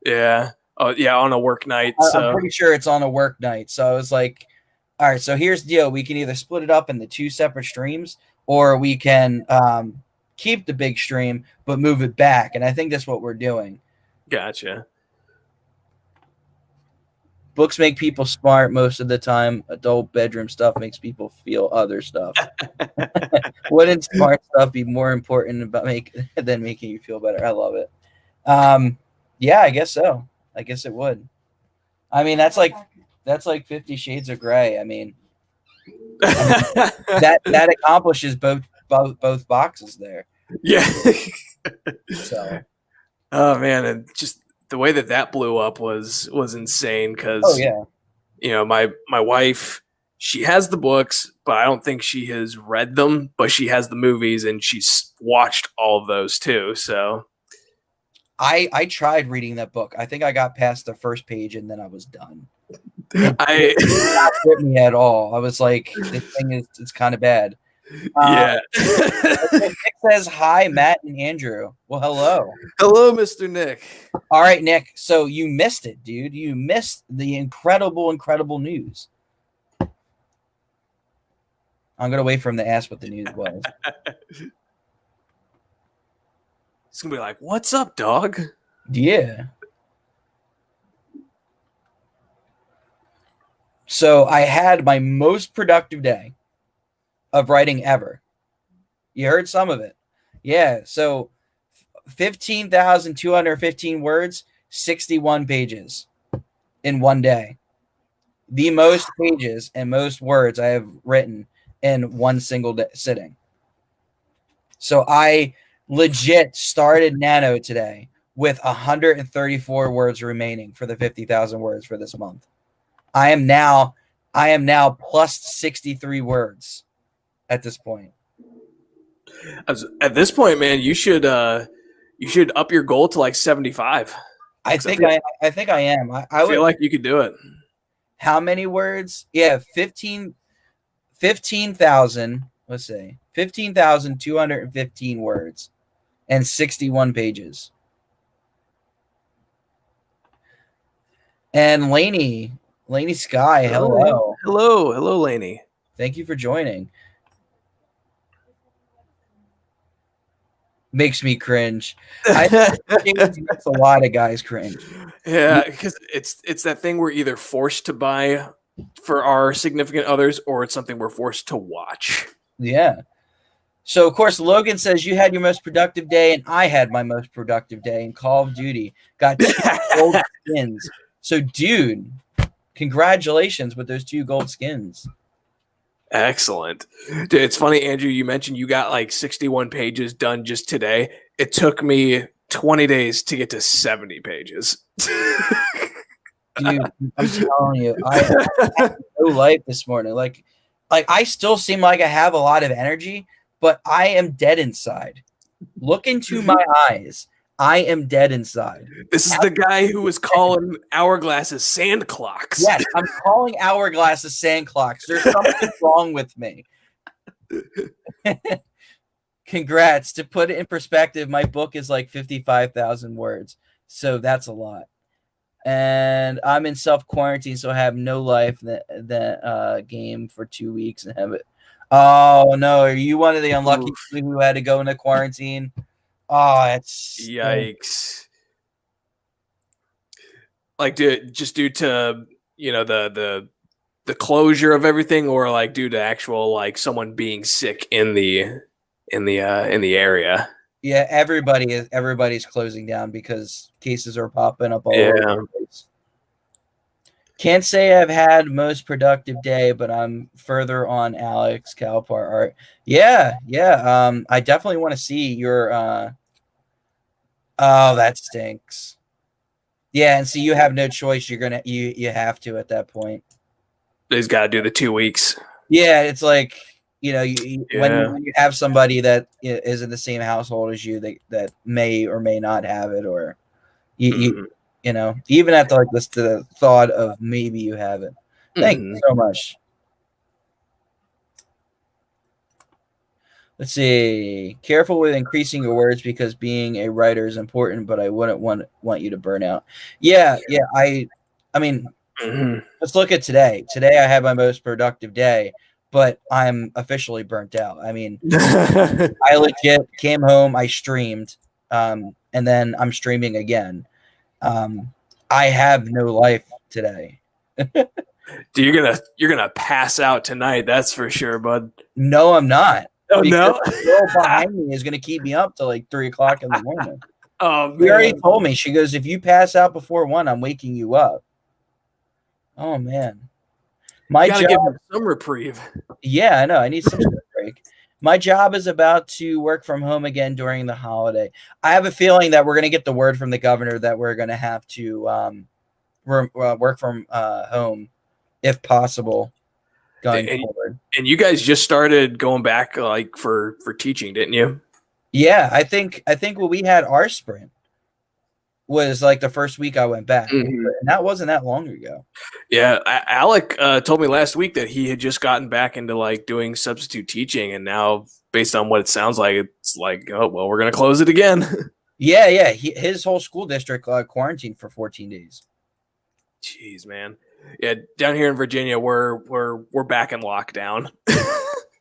Yeah. Oh, yeah, on a work night. I'm pretty sure it's on a work night. So I was like, all right, so here's the deal. We can either split it up into 2 separate streams, or we can keep the big stream but move it back. And I think that's what we're doing. Gotcha. Books make people smart most of the time. Adult bedroom stuff makes people feel other stuff. Wouldn't smart stuff be more important than making you feel better? I love it. Yeah, I guess so. I guess it would. I mean, that's like 50 Shades of Grey. I mean, that accomplishes both boxes there. Yeah. So. Oh man, and just the way that blew up was insane because you know, my wife, she has the books, but I don't think she has read them, but she has the movies and she's watched all of those too. So I tried reading that book. I think I got past the first page and then I was done. It did not fit me at all. I was like, this thing it's kind of bad. Yeah. Nick says hi, Matt and Andrew. Well, hello, Mr. Nick. All right, Nick. So you missed it, dude. You missed the incredible news. I'm gonna wait for him to ask what the news was. He's gonna be like, "What's up, dog?" Yeah. So I had my most productive day of writing ever. You heard some of it. Yeah. So 15,215 words, 61 pages in one day. The most pages and most words I have written in one single sitting. So I legit started Nano today with 134 words remaining for the 50,000 words for this month. I am now plus 63 words at this point. At this point, man, you should up your goal to like 75. I think I am. I feel like you could do it. How many words? Yeah, 15,000. Let's say 15,215 words and 61 pages. And Lainey Sky, hello. Hello, Lainey. Thank you for joining. makes me cringe. I think it makes a lot of guys cringe. Yeah, because it's that thing we're either forced to buy for our significant others, or it's something we're forced to watch. Yeah. So of course Logan says you had your most productive day, and I had my most productive day in Call of Duty. Got 2 gold skins. So dude, congratulations with those 2 gold skins. Excellent. Dude, it's funny, Andrew, you mentioned you got like 61 pages done just today. It took me 20 days to get to 70 pages. Dude, I'm telling you, I had no life this morning. Like I still seem like I have a lot of energy, but I am dead inside. Look into my eyes. I am dead inside. This is the guy who was calling hourglasses sand clocks. Yes, I'm calling hourglasses sand clocks. There's something wrong with me. Congrats. To put it in perspective, my book is like 55,000 words. So that's a lot. And I'm in self-quarantine, so I have no life that game for 2 weeks and have it. Oh, no. Are you one of the unlucky people who had to go into quarantine? Oh, that's yikes. Like just due to, you know, the closure of everything, or like due to actual like someone being sick in the area. Yeah, everybody's closing down because cases are popping up all over the place. Can't say I've had most productive day, but I'm further on Alex Calpar art. Yeah. I definitely want to see your oh, that stinks. Yeah, and so you have no choice. You have to at that point. He's got to do the 2 weeks. Yeah, it's like, you know, when you have somebody that is in the same household as you that may or may not have it, or you know, even at the thought of maybe you have it. Thank you so much. Let's see. Careful with increasing your words because being a writer is important, but I wouldn't want you to burn out. Yeah. I mean, let's look at today. Today I had my most productive day, but I'm officially burnt out. I mean, I legit came home, I streamed, and then I'm streaming again. I have no life today. Dude, you're gonna pass out tonight. That's for sure, bud. No, I'm not. Oh no! The girl behind me is gonna keep me up till like 3 o'clock in the morning. Oh, she already told me. She goes, if you pass out before 1, I'm waking you up. Oh man, my job. Give him some reprieve. Yeah, I know. I need some break. My job is about to work from home again during the holiday. I have a feeling that we're going to get the word from the governor that we're going to have to work from home if possible going forward. And you guys just started going back like for teaching, didn't you? Yeah, I think when we had our sprint was like the first week I went back, and that wasn't that long ago. Yeah, Alec told me last week that he had just gotten back into like doing substitute teaching, and now based on what it sounds like, it's like, oh well, we're gonna close it again. Yeah. His whole school district quarantined for 14 days. Jeez, man. Yeah, down here in Virginia, we're back in lockdown.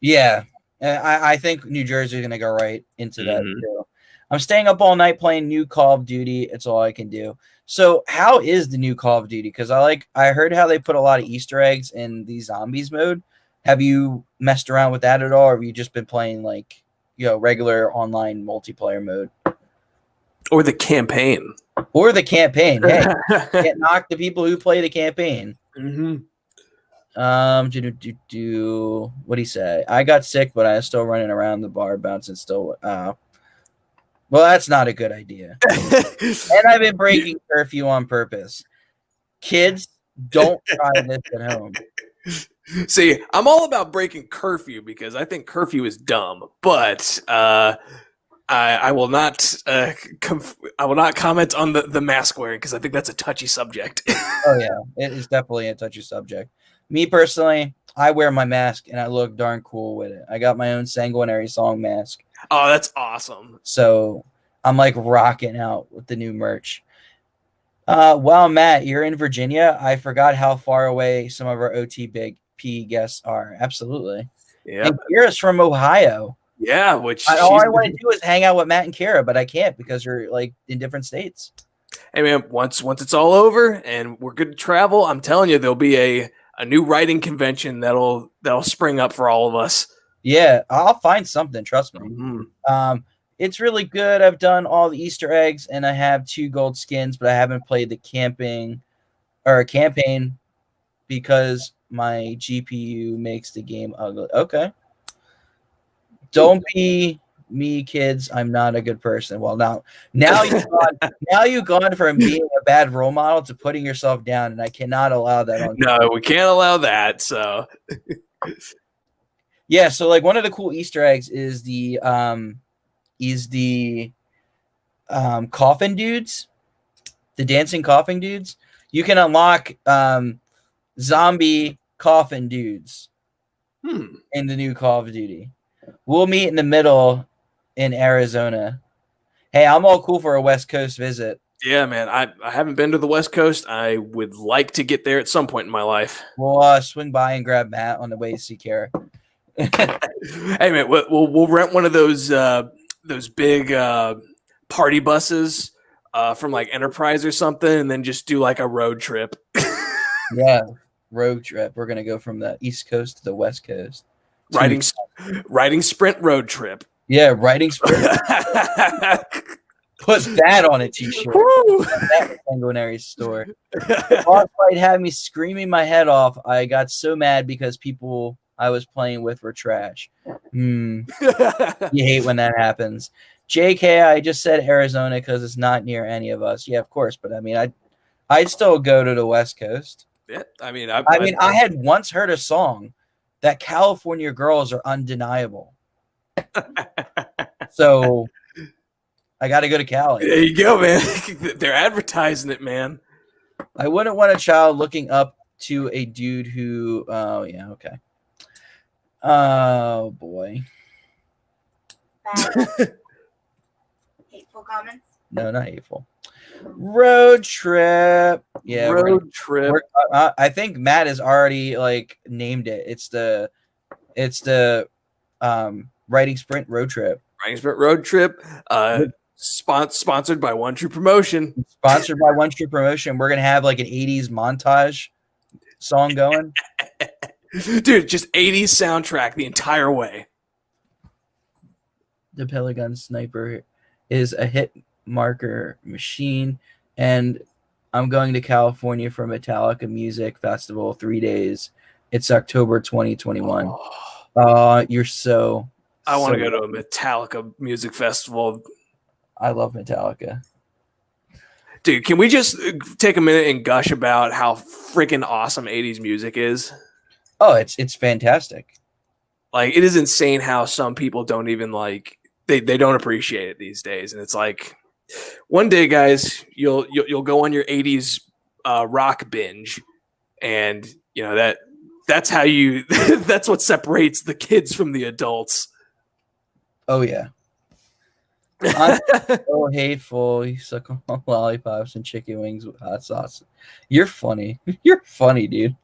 Yeah, I think New Jersey is gonna go right into that too. I'm staying up all night playing new Call of Duty. It's all I can do. So how is the new Call of Duty? Because I heard how they put a lot of Easter eggs in the zombies mode. Have you messed around with that at all, or have you just been playing like, you know, regular online multiplayer mode? Or the campaign. Hey, can't knock the people who play the campaign. What do you say? I got sick, but I'm still running around the bar bouncing still. Well, that's not a good idea. And I've been breaking curfew on purpose. Kids, don't try this at home. See, I'm all about breaking curfew because I think curfew is dumb, but I will not comment on the mask wearing because I think that's a touchy subject. Oh yeah, it is definitely a touchy subject. Me personally, I wear my mask and I look darn cool with it. I got my own Sanguinary Song mask. Oh, that's awesome. So I'm like rocking out with the new merch. Well, Matt, you're in Virginia. I forgot how far away some of our OT Big P guests are. Absolutely. Yeah. And Kira's from Ohio. Yeah, which all I want to do is hang out with Matt and Kara, but I can't because you're like in different states. Hey man, once it's all over and we're good to travel, I'm telling you, there'll be a new writing convention that'll spring up for all of us. Yeah, I'll find something. Trust me. Mm-hmm. It's really good. I've done all the Easter eggs, and I have 2 gold skins, but I haven't played the campaign because my GPU makes the game ugly. Okay. Don't be me, kids. I'm not a good person. Well, now you've gone from being a bad role model to putting yourself down, and I cannot allow that on. No, we can't allow that. So yeah, so like one of the cool Easter eggs is the coffin dudes, the dancing coffin dudes. You can unlock zombie coffin dudes in the new Call of Duty. We'll meet in the middle in Arizona. Hey, I'm all cool for a West Coast visit. Yeah, man. I haven't been to the West Coast. I would like to get there at some point in my life. We'll swing by and grab Matt on the way to see Kara. Hey, man, we'll rent one of those big party buses from like Enterprise or something, and then just do like a road trip. Yeah, road trip. We're gonna go from the East Coast to the West Coast. Riding sprint road trip. Yeah, riding sprint. Put that on a t-shirt. That Sanguinary store. Boss fight had me screaming my head off. I got so mad because people I was playing with were trash. You hate when that happens. JK, I just said Arizona because it's not near any of us. Yeah, of course, but I mean, I'd still go to the West Coast. Yeah, I mean, I had once heard a song that California girls are undeniable. So I got to go to Cali. There you go, man. They're advertising it, man. I wouldn't want a child looking up to a dude who. Oh yeah, okay. Oh boy. Hateful comments? No, not hateful. Road trip. Yeah, road trip. I think Matt has already like named it. It's the Writing Sprint road trip. Writing Sprint road trip. Sponsored by One True Promotion. Sponsored by One True Promotion. We're gonna have like an 80s montage song going. Dude, just 80s soundtrack the entire way. The Pelican Sniper is a hit marker machine, and I'm going to California for Metallica Music Festival 3 days. It's October 2021. You're so. I want to go to a Metallica music festival. I love Metallica. Dude, can we just take a minute and gush about how freaking awesome 80s music is? Oh, it's fantastic. Like, it is insane how some people don't even like they don't appreciate it these days. And it's like, one day, guys, you'll go on your 80s rock binge, and you know that's how you that's what separates the kids from the adults. Oh yeah. I'm so hateful. You suck on lollipops and chicken wings with hot sauce. You're funny. You're funny, dude.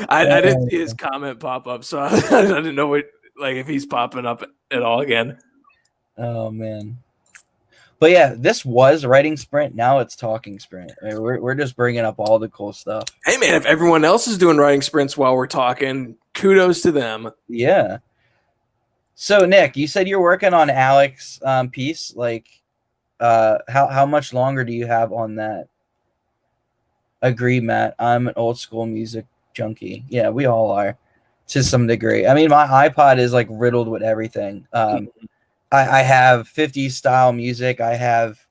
I didn't see his comment pop up, so I didn't know if he's popping up at all again. Oh man. But yeah, this was Writing Sprint. Now it's Talking Sprint. I mean, we're just bringing up all the cool stuff. Hey man, if everyone else is doing writing sprints while we're talking, kudos to them. Yeah. So Nick, you said you're working on Alex's piece. Like, how much longer do you have on that? Agree, Matt. I'm an old school music junkie. Yeah, we all are, to some degree. I mean, my iPod is like riddled with everything. I have 50s style music. I have,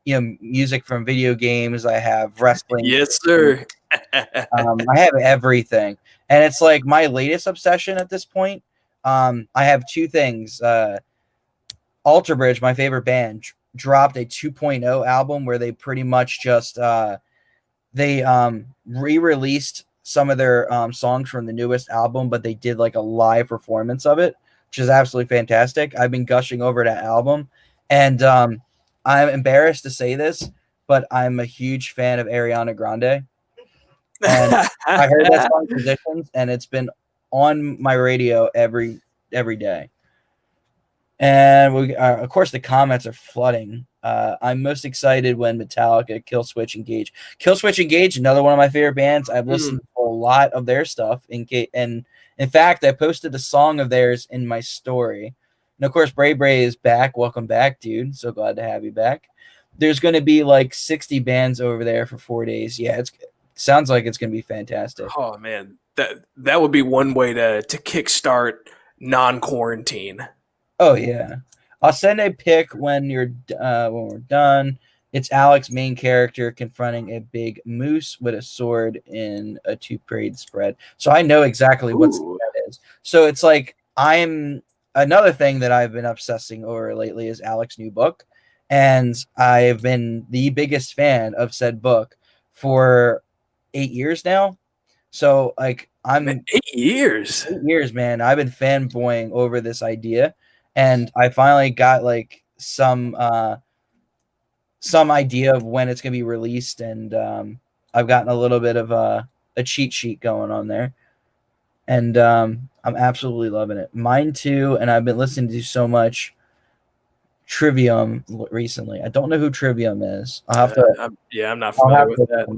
music from video games. I have wrestling. Yes, sir. I have everything, and it's like my latest obsession at this point. I have 2 things. Alter Bridge, my favorite band, dropped a 2.0 album where they pretty much just re-released some of their songs from the newest album, but they did like a live performance of it, which is absolutely fantastic. I've been gushing over that album, and I'm embarrassed to say this, but I'm a huge fan of Ariana Grande. And I heard that song Positions, and it's been on my radio every every day. And we, of course, the comments are flooding. I'm most excited when Metallica, Killswitch Engage. Killswitch Engage, another one of my favorite bands. I've listened to a lot of their stuff. And in fact, I posted a song of theirs in my story. And of course, Bray Bray is back. Welcome back, dude. So glad to have you back. There's going to be like 60 bands over there for 4 days. Yeah, it sounds like it's going to be fantastic. Oh man, that would be one way to kickstart non-quarantine. Oh yeah, I'll send a pic when we're done. It's Alex, main character, confronting a big moose with a sword in a 2-parade spread. So I know exactly what that is. So it's like another thing that I've been obsessing over lately is Alex's new book, and I've been the biggest fan of said book for 8 years now. So like I'm 8 years. 8 years, man. I've been fanboying over this idea. And I finally got like some idea of when it's gonna be released, and I've gotten a little bit of a cheat sheet going on there, and I'm absolutely loving it. Mine too, and I've been listening to so much Trivium recently. I don't know who Trivium is. I'll have to. I'm not familiar with that.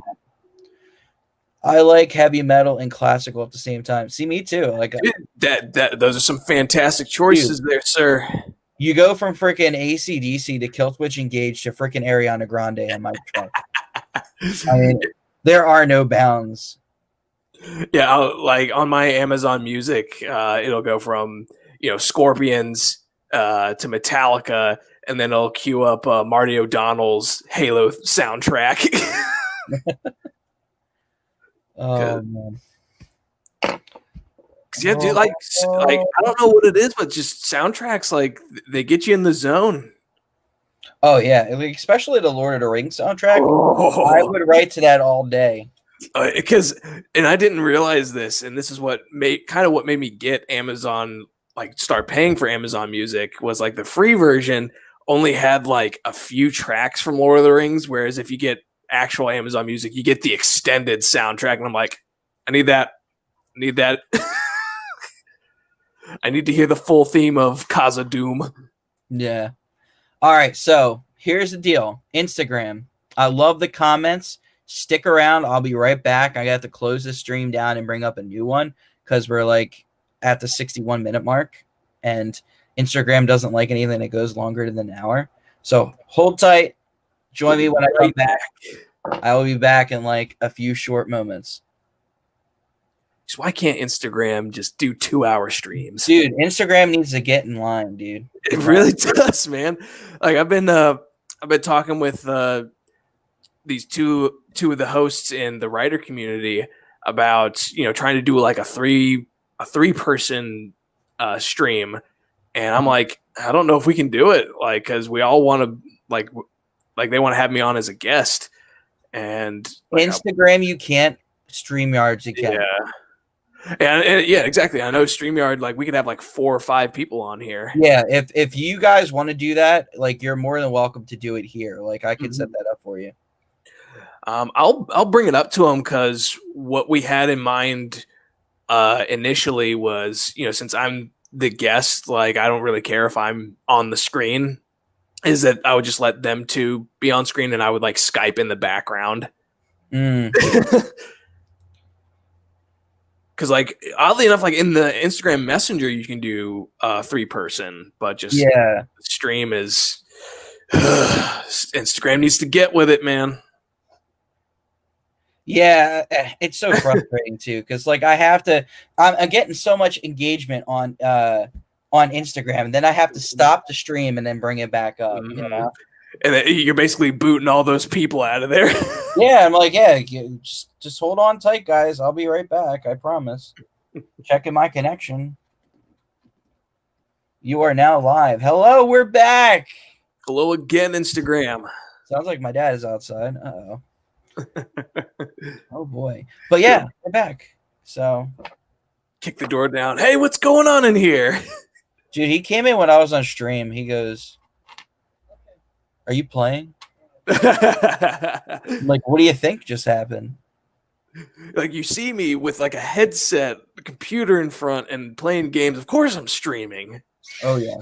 I like heavy metal and classical at the same time. See, me too. Like those are some fantastic choices there, sir. You go from freaking AC/DC to Killswitch Engage to freaking Ariana Grande in my truck. I mean, there are no bounds. Yeah, like on my Amazon Music, it'll go from Scorpions to Metallica, and then it'll queue up Marty O'Donnell's Halo soundtrack. Oh man. Yeah, dude, like I don't know what it is, but just soundtracks, like they get you in the zone. Oh yeah, especially the Lord of the Rings soundtrack. Oh. I would write to that all day. And I didn't realize this, and this is what made me get Amazon, like start paying for Amazon Music, was like the free version only had like a few tracks from Lord of the Rings, whereas if you get actual Amazon Music, you get the extended soundtrack, and I'm like, I need that. I need to hear the full theme of Khazad-dûm. Yeah. All right, so here's the deal. Instagram. I love the comments. Stick around. I'll be right back. I got to close the stream down and bring up a new one because we're like at the 61-minute mark, and Instagram doesn't like anything that goes longer than an hour. So hold tight. Join me when I come back. I will be back in like a few short moments. So why can't Instagram just do 2-hour streams? Dude, Instagram needs to get in line, dude. It really does, man. Like I've been talking with these two of the hosts in the writer community about trying to do like a three person stream, and I'm like, I don't know if we can do it, like because we all want to like they want to have me on as a guest, and like, Instagram you can't, StreamYards you can. Yeah. And yeah, exactly. I know StreamYard, like we could have like 4 or 5 people on here. Yeah, if you guys want to do that, like you're more than welcome to do it here. Like I could set that up for you. I'll bring it up to them because what we had in mind initially was, since I'm the guest, like I don't really care if I'm on the screen, is that I would just let them two be on screen and I would like Skype in the background. Because, like, oddly enough, like in the Instagram Messenger, you can do 3-person, but just the stream is Instagram needs to get with it, man. Yeah, it's so frustrating too, because like I'm getting so much engagement on Instagram, and then I have to stop the stream and then bring it back up. Mm-hmm. And then you're basically booting all those people out of there. Yeah, I'm like, yeah, just hold on tight, guys. I'll be right back. I promise. Checking my connection. You are now live. Hello, we're back. Hello again, Instagram. Sounds like my dad is outside. Uh-oh. Oh, boy. But yeah, we're back. So. Kick the door down. Hey, what's going on in here? Dude, he came in when I was on stream. He goes, are you playing? Like, what do you think just happened? Like you see me with like a headset, a computer in front, and playing games. Of course, I'm streaming. Oh yeah.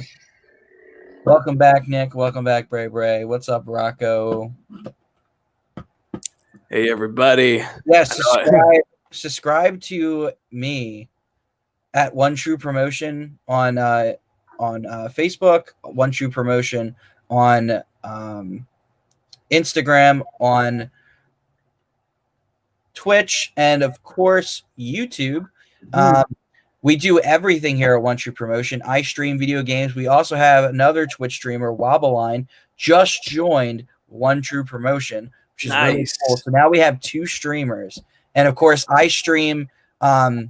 Welcome back, Nick. Welcome back, Bray Bray. What's up, Rocco? Hey, everybody. Yes, subscribe to me at One True Promotion on Facebook, One True Promotion on Instagram, on Twitch, and of course YouTube. We do everything here at One True Promotion. I stream video games. We also have another Twitch streamer, Wobbleline, just joined One True Promotion, which is really cool. So now we have 2 streamers. And of course, I stream a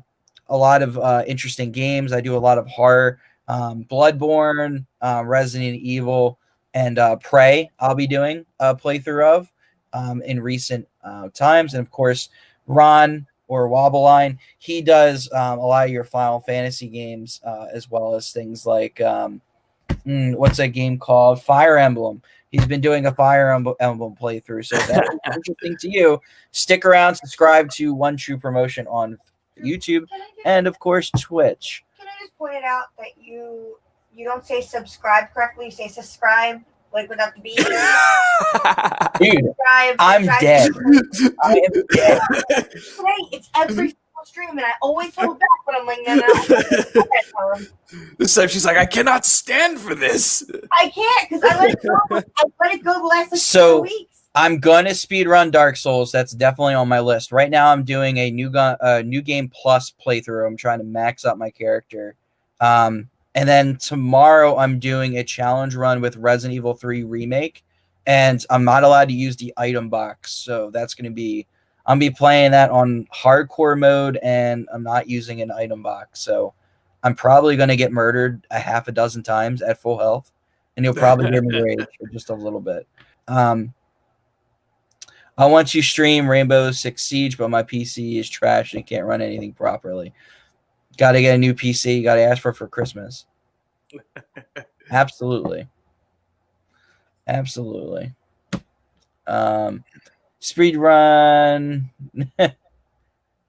lot of interesting games. I do a lot of horror, Bloodborne, Resident Evil, and Prey. I'll be doing a playthrough of in recent times. And of course, Ron or Wobbleline, he does a lot of your Final Fantasy games, as well as things like what's that game called? Fire Emblem. He's been doing a Fire Emblem playthrough. So if that's interesting to you, stick around, subscribe to One True Promotion on YouTube, and of course Twitch. Can I just point it out that you don't say subscribe correctly, you say subscribe, like without the B. Dude, I'm dead. I am dead. Today, it's every single stream, and I always hold back when I'm like, no. This time she's like, I cannot stand for this. I can't, because I let it go. I let it go the last like 4 weeks. I'm gonna speedrun Dark Souls. That's definitely on my list. Right now, I'm doing a new game plus playthrough. I'm trying to max up my character. And then tomorrow, I'm doing a challenge run with Resident Evil 3 Remake, and I'm not allowed to use the item box. So that's gonna be, I'm be playing that on hardcore mode, and I'm not using an item box. So I'm probably gonna get murdered a half a dozen times at full health, and you'll probably hear me rage for just a little bit. I want to stream Rainbow Six Siege, but my PC is trash and can't run anything properly. Got to get a new PC. Got to ask for Christmas. Absolutely. Absolutely. Speed run.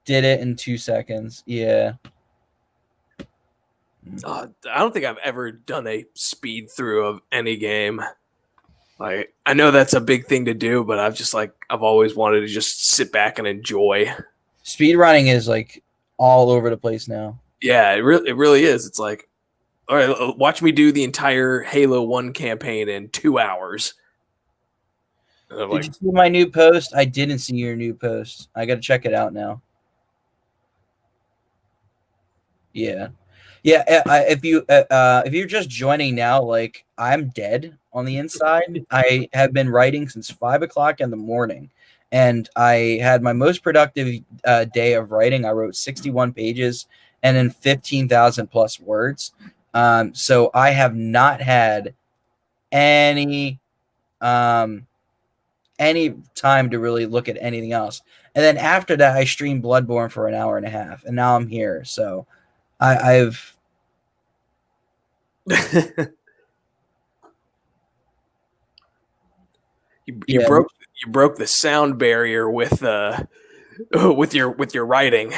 Did it in 2 seconds. Yeah. I don't think I've ever done a speed through of any game. Like, I know that's a big thing to do, but I've always wanted to just sit back and enjoy. Speed running is like all over the place now. Yeah, it really is. It's like, all right, watch me do the entire Halo 1 campaign in 2 hours. Did you see my new post? I didn't see your new post. I got to check it out now. Yeah. Yeah, if you're just joining now, like, I'm dead on the inside. I have been writing since 5 o'clock in the morning, and I had my most productive day of writing. I wrote 61 pages and then 15,000 plus words. So I have not had any time to really look at anything else. And then after that, I streamed Bloodborne for an hour and a half, and now I'm here. So I've you broke the sound barrier with your writing.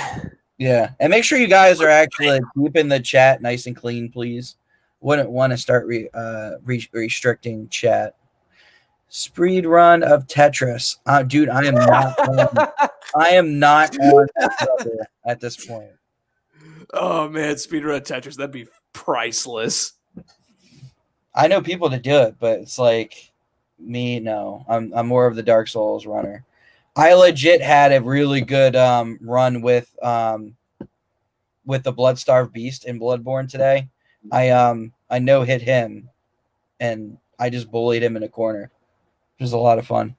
Yeah, and make sure you guys are actually keeping the chat nice and clean, please. Wouldn't want to start restricting chat. Speed run of Tetris, dude. I am not. I am not on at this point. Oh man, speedrun Tetris, that'd be priceless. I know people to do it, but it's like me, no. I'm more of the Dark Souls runner. I legit had a really good run with the Bloodstarved Beast in Bloodborne today. I no hit him, and I just bullied him in a corner. It was a lot of fun.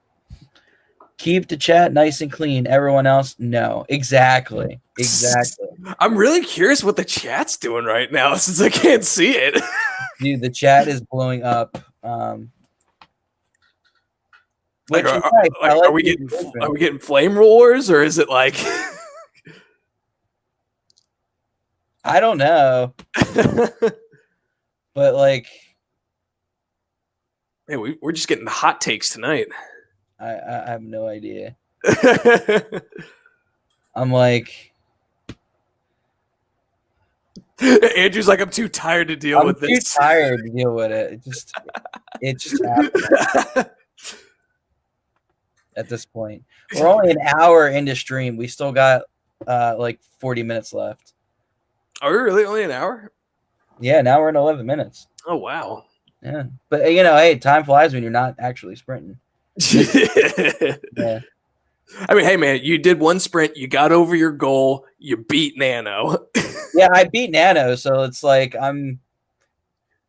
Keep the chat nice and clean. Everyone else, no. Exactly. I'm really curious what the chat's doing right now since I can't see it. Dude, the chat is blowing up. Are we getting flame roars, or is it like? I don't know, but like, hey, we're just getting the hot takes tonight. I have no idea. I'm like, Andrew's like, I'm too tired to deal I'm with too this. tired to deal with it. It just happened at this point. We're only an hour into stream. We still got like 40 minutes left. Are we really only an hour? Yeah, now we're in 11 minutes. Oh, wow. Yeah, but hey, time flies when you're not actually sprinting. Yeah. I mean, hey, man, you did one sprint. You got over your goal. You beat Nano. Yeah, I beat Nano, so it's like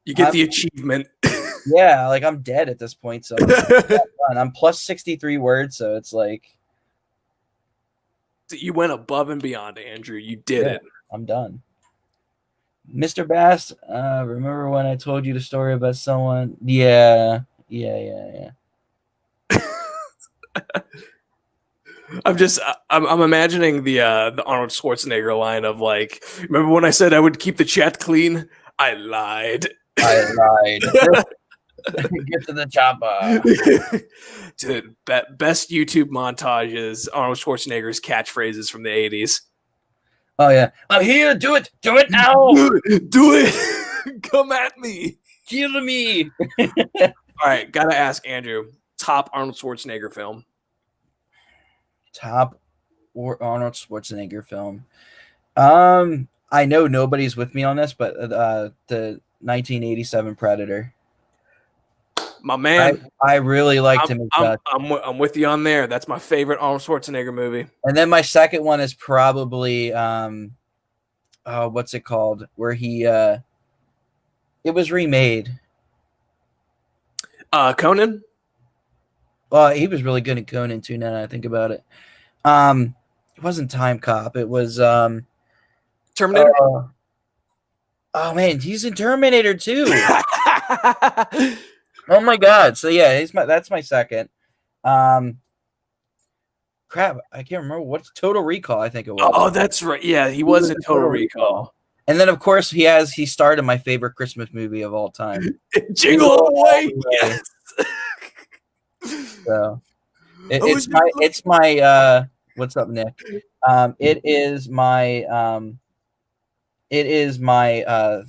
You get the achievement. Yeah, like I'm dead at this point, so I'm plus 63 words, so it's like you went above and beyond, Andrew. You did it. I'm done. Mr. Bass, remember when I told you the story about someone? Yeah. I'm imagining the Arnold Schwarzenegger line of like, remember when I said I would keep the chat clean? I lied. Get to the chopper. Dude, best YouTube montages, Arnold Schwarzenegger's catchphrases from the 80s. Oh yeah, I'm here. Do it now. Do it. Come at me. Kill me. All right, gotta ask Andrew. Top Arnold Schwarzenegger film. Top Arnold Schwarzenegger film. I know nobody's with me on this, but the 1987 Predator. My man, I really liked him. I'm with you on there. That's my favorite Arnold Schwarzenegger movie. And then my second one is probably what's it called? Where he it was remade. Conan. Well, he was really good at Conan too. Now that I think about it, it wasn't Time Cop. It was Terminator. Oh man, he's in Terminator too. Oh my god! So yeah, that's my second. Crap, I can't remember what's Total Recall. I think it was. Oh, that's right. Yeah, he was in Total Recall. And then of course he starred in my favorite Christmas movie of all time, Jingle All the Way. Yes. So it's my what's up, Nick? It is my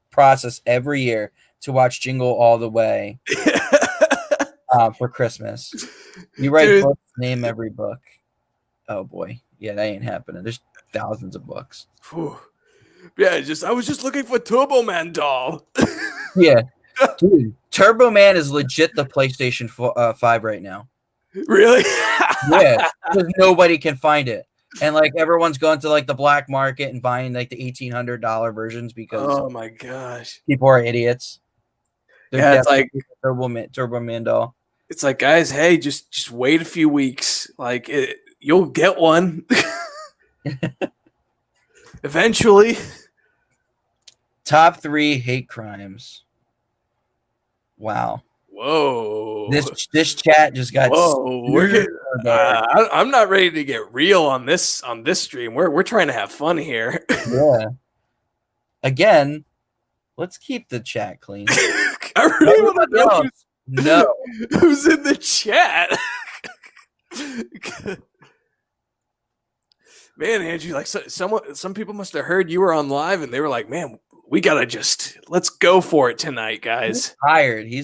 process every year to watch Jingle All the Way for Christmas. You write books, name every book. Oh boy, yeah, that ain't happening. There's thousands of books. Whew. Yeah, I was just looking for Turbo Man doll. Yeah, dude, Turbo Man is legit the PlayStation 5 right now. Really? Yeah, because nobody can find it. And like everyone's going to like the black market and buying like the $1,800 versions because oh my gosh, people are idiots. Yeah, it's like Turbo Man doll. It's like, guys, hey, just wait a few weeks. Like you'll get one eventually. Top 3 hate crimes. Wow. Whoa. This chat just got. Whoa. I'm not ready to get real on this stream. We're trying to have fun here. Yeah. Again, let's keep the chat clean. I really want to know who's in the chat. Man, Andrew, like some people must have heard you were on live and they were like, man, we gotta let's go for it tonight, guys. He's tired. He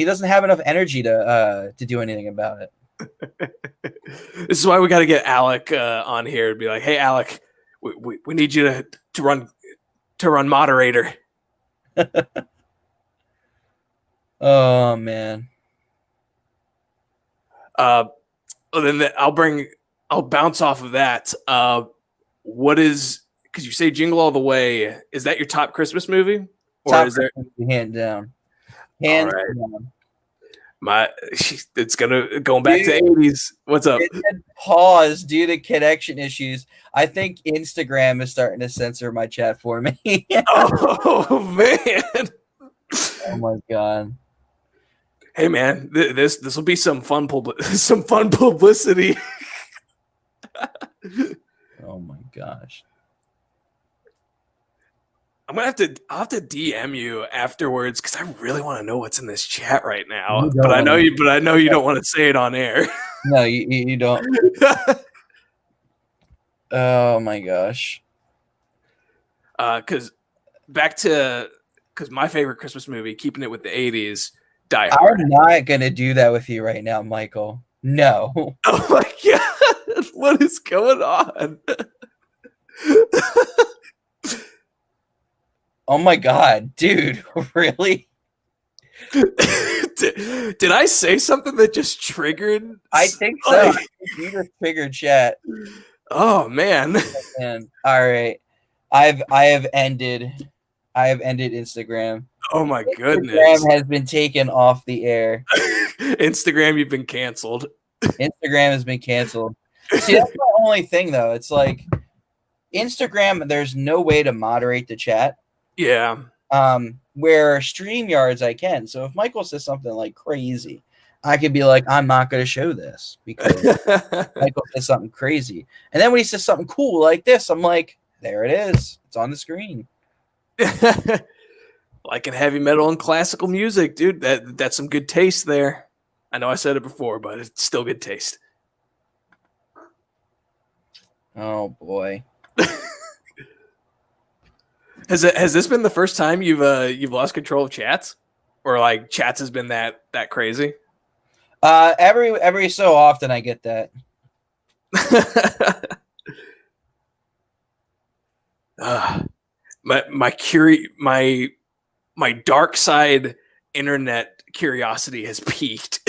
doesn't have enough energy to do anything about it. This is why we got to get Alec on here and be like, hey, Alec, we need you to run moderator. Oh man. Then I'll bounce off of that. What is, because you say Jingle All the Way, is that your top Christmas movie? Or top is there hand down? Hands down. It's going back to 80s. What's up? Pause due to connection issues. I think Instagram is starting to censor my chat for me. Oh man. Oh my god. Hey man, this will be some fun publicity. Oh my gosh. I'll have to DM you afterwards because I really want to know what's in this chat right now. But I know you don't want to say it on air. No, you don't. Oh my gosh. Because my favorite Christmas movie, keeping it with the 80s, Die Hard. I'm not gonna do that with you right now, Michael. No. Oh my god, what is going on? Oh my god, dude, really? Did I say something that just triggered? I think so. You just triggered chat. Oh man. And all right. I have ended Instagram. Oh my goodness. Instagram has been taken off the air. Instagram, you've been canceled. Instagram has been canceled. See, that's the only thing though. It's like Instagram, there's no way to moderate the chat. Yeah. Where StreamYards I can. So if Michael says something like crazy, I could be like, I'm not going to show this because Michael says something crazy. And then when he says something cool like this, I'm like, there it is. It's on the screen. Like in heavy metal and classical music, dude. That's some good taste there. I know I said it before, but it's still good taste. Oh boy. Has this been the first time you've lost control of chats, or like chats has been that crazy? Every so often I get that. My dark side internet curiosity has peaked.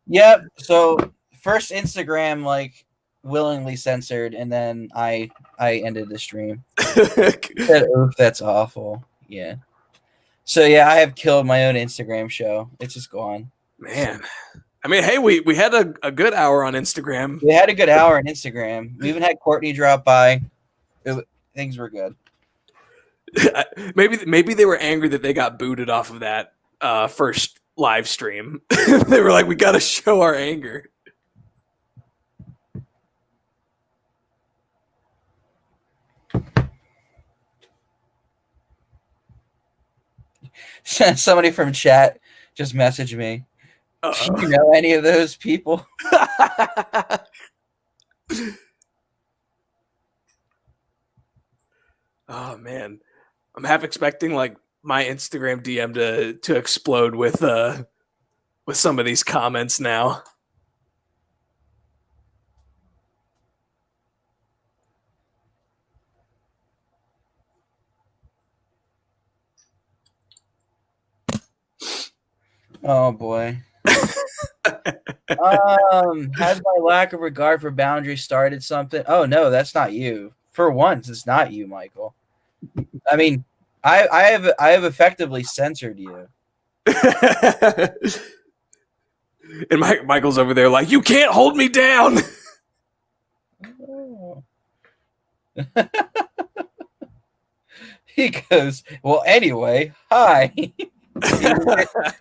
Yep. So first Instagram like willingly censored, and then I ended the stream. Said, oof, that's awful. Yeah. So yeah, I have killed my own Instagram show. It's just gone. Man. I mean, hey, we had a good hour on Instagram. We had a good hour on Instagram. We even had Courtney drop by. Things were good. Maybe they were angry that they got booted off of that first live stream. They were like, we got to show our anger. Somebody from chat just messaged me. Do you know any of those people? Oh man, I'm half expecting like my Instagram DM to explode with some of these comments now. Oh boy. Has my lack of regard for boundaries started something? Oh no, that's not you. For once, it's not you, Michael. I mean, I have effectively censored you. And Michael's over there like, you can't hold me down. Oh. He goes, well, anyway, hi. He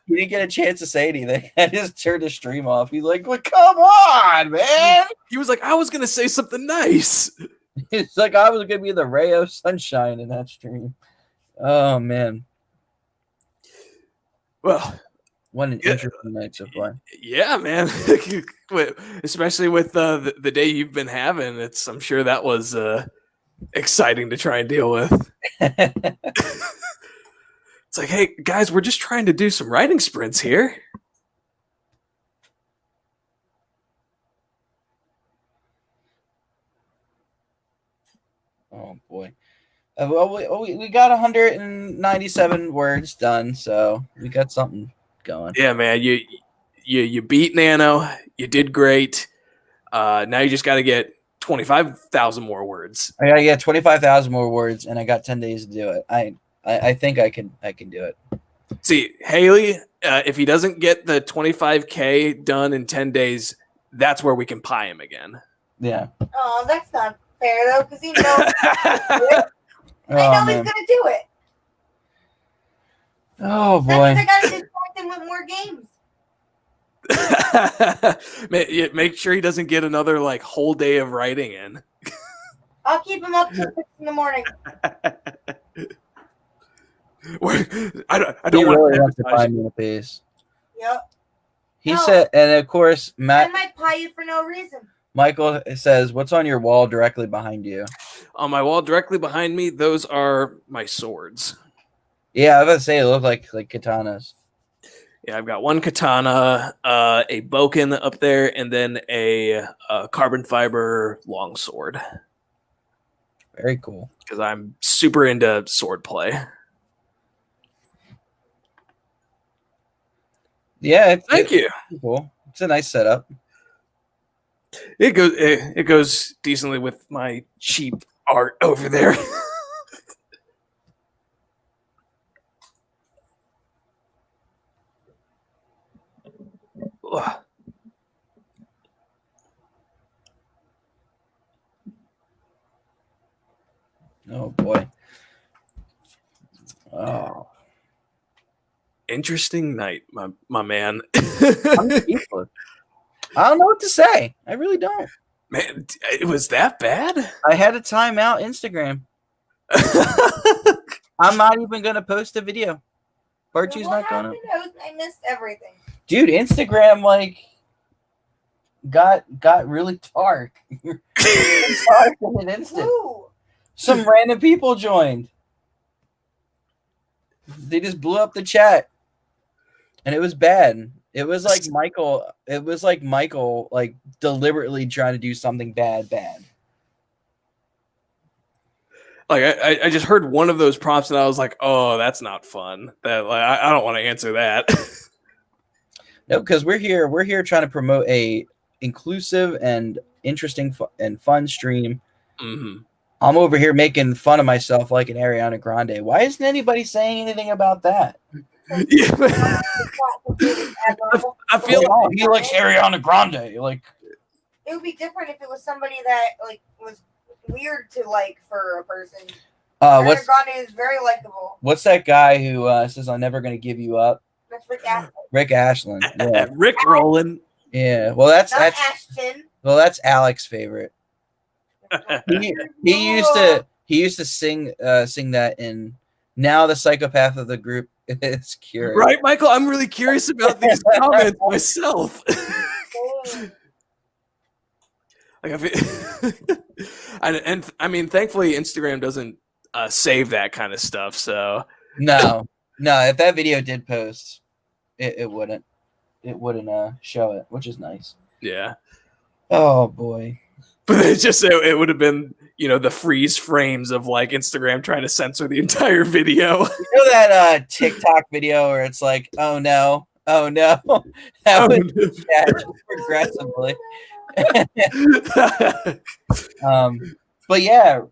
didn't get a chance to say anything. I just turned the stream off. He's like, well, come on, man. He was like, I was going to say something nice. It's like I was going to be the ray of sunshine in that stream. Oh, man. Well, what an interesting night so far. Yeah, man. Especially with the day you've been having. I'm sure that was exciting to try and deal with. It's like, hey, guys, we're just trying to do some writing sprints here. Oh, boy. Well, we got 197 words done, so we got something going. Yeah, man. You beat Nano. You did great. Now you just got to get 25,000 more words. I got to get 25,000 more words, and I got 10 days to do it. I think I can do it. See, Haley, if he doesn't get the 25K done in 10 days, that's where we can pie him again. Yeah. Oh, that's not fair though, because he knows. I know he's gonna do it. Oh boy! That means I gotta distract him with more games. Make sure he doesn't get another like whole day of writing in. I'll keep him up till 6 in the morning. I don't really want to find me a pace. Yep. He said, and of course, Matt. I might hide it for no reason. Michael says, "What's on your wall directly behind you?" On my wall directly behind me, those are my swords. Yeah, I was about to say it looked like katanas. Yeah, I've got one katana, a bokken up there, and then a carbon fiber longsword. Very cool. Because I'm super into sword play. Yeah, Thank you. Cool. It's a nice setup. It goes decently with my cheap art over there. Oh boy. Oh. Interesting night, my man. I'm speechless. I don't know what to say. I really don't. Man, it was that bad? I had to time out Instagram. I'm not even gonna post a video. Bartu's not gonna. I missed everything. Dude, Instagram like got really dark. Dark in an instant. Ooh. Some random people joined. They just blew up the chat. And it was bad. It was like Michael like deliberately trying to do something bad. Like I just heard one of those prompts and I was like, oh, that's not fun. That like, I don't want to answer that. No, because we're here trying to promote a inclusive and interesting and fun stream. Mm-hmm. I'm over here making fun of myself like an Ariana Grande. Why isn't anybody saying anything about that? Yeah, I feel like he likes Ariana Grande. Like it would be different if it was somebody that like was weird to like for a person. Ariana Grande is very likable. What's that guy who says I'm never gonna give you up? That's Rick Ashley. Rick Ashland. Yeah. Rick Rollin. Yeah. Well, that's Ashton. Well, that's Alex's favorite. He used to sing that in Now the Psychopath of the Group is Curious. Right, Michael? I'm really curious about these comments myself. And I mean, thankfully, Instagram doesn't save that kind of stuff. So no, if that video did post, it wouldn't show it, which is nice. Yeah. Oh boy. But it's just it would have been, the freeze frames of like Instagram trying to censor the entire video. You know that TikTok video where it's like, oh no, that would progressively. But yeah,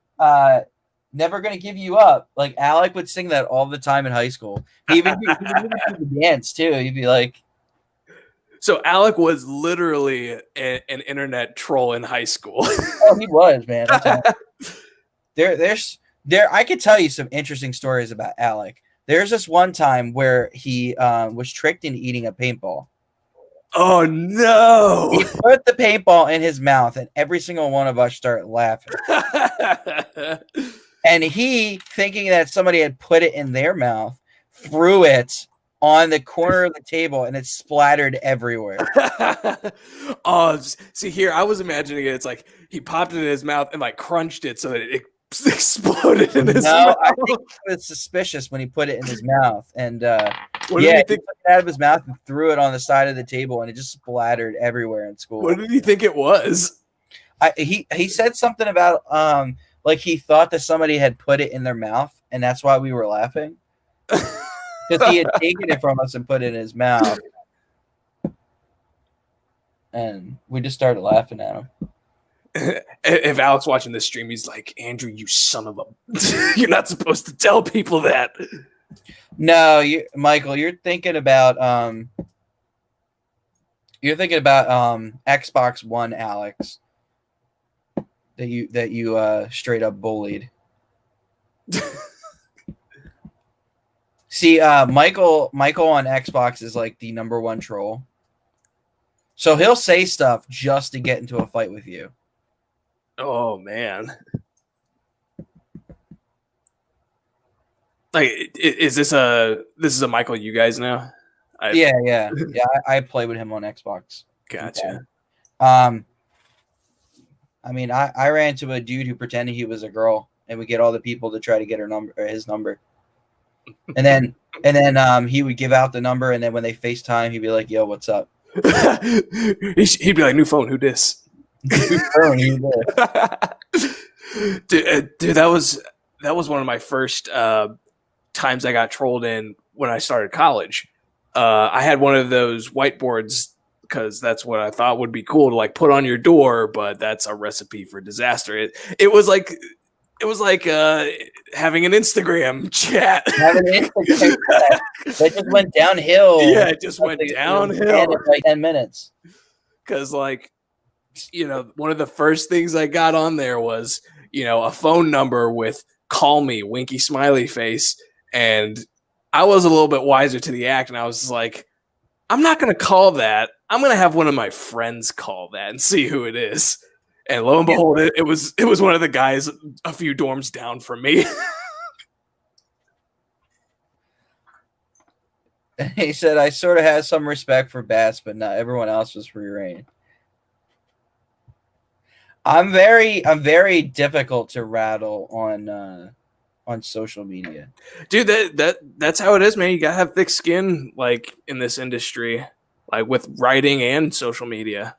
Never Gonna Give You Up. Like Alec would sing that all the time in high school. He even do the dance too. He'd be like. So Alec was literally an internet troll in high school. Oh, he was, man. I could tell you some interesting stories about Alec. There's this one time where he was tricked into eating a paintball. Oh no! He put the paintball in his mouth, and every single one of us started laughing. And he, thinking that somebody had put it in their mouth, threw it on the corner of the table, and it splattered everywhere. Oh, see here, I was imagining it. It's like he popped it in his mouth and like crunched it so that it exploded in his mouth. I think it was suspicious when he put it in his mouth, and he took it out of his mouth and threw it on the side of the table, and it just splattered everywhere in school. What did he think it was? He said something about like he thought that somebody had put it in their mouth, and that's why we were laughing. Because he had taken it from us and put it in his mouth. And we just started laughing at him. If Alex watching this stream, he's like, Andrew, you son of a... You're not supposed to tell people that. No, Michael, you're thinking about Xbox One Alex that you straight up bullied. See, Michael on Xbox is like the number one troll. So he'll say stuff just to get into a fight with you. Oh man. Like, is this a Michael you guys know? Yeah. I play with him on Xbox. Gotcha. Um, I mean, I ran into a dude who pretended he was a girl, and we get all the people to try to get her number or his number, and then he would give out the number, and then when they FaceTime, he'd be like, "Yo, what's up?" He'd be like, "New phone, who dis?" Dude, that was one of my first times I got trolled in when I started college. I had one of those whiteboards because that's what I thought would be cool to like put on your door, but that's a recipe for disaster. It was like having an Instagram chat. Having an Instagram chat that just went downhill. Yeah, it just went downhill in like 10 minutes. Because like, one of the first things I got on there was, a phone number with "call me" winky smiley face, and I was a little bit wiser to the act, and I was like, I'm not going to call that. I'm going to have one of my friends call that and see who it is. And lo and behold, it was one of the guys a few dorms down from me. He said, "I sort of had some respect for bats, but not everyone else was free reign." I'm very difficult to rattle on social media. Dude, that's how it is, man. You gotta have thick skin, like in this industry, like with writing and social media.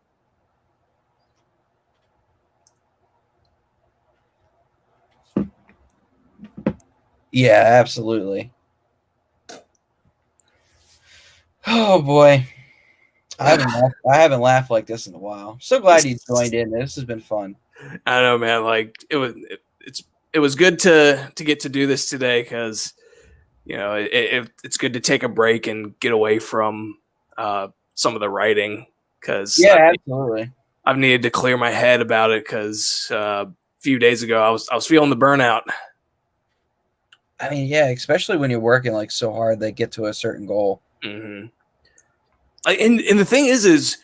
Yeah, absolutely. Oh boy, I haven't laughed like this in a while. I'm so glad you joined in. This has been fun. I don't know, man. Like it was good to get to do this today because it's good to take a break and get away from some of the writing because absolutely. I've needed to clear my head about it because a few days ago I was feeling the burnout. I mean, yeah, especially when you're working like so hard to get to a certain goal. Mm-hmm. And the thing is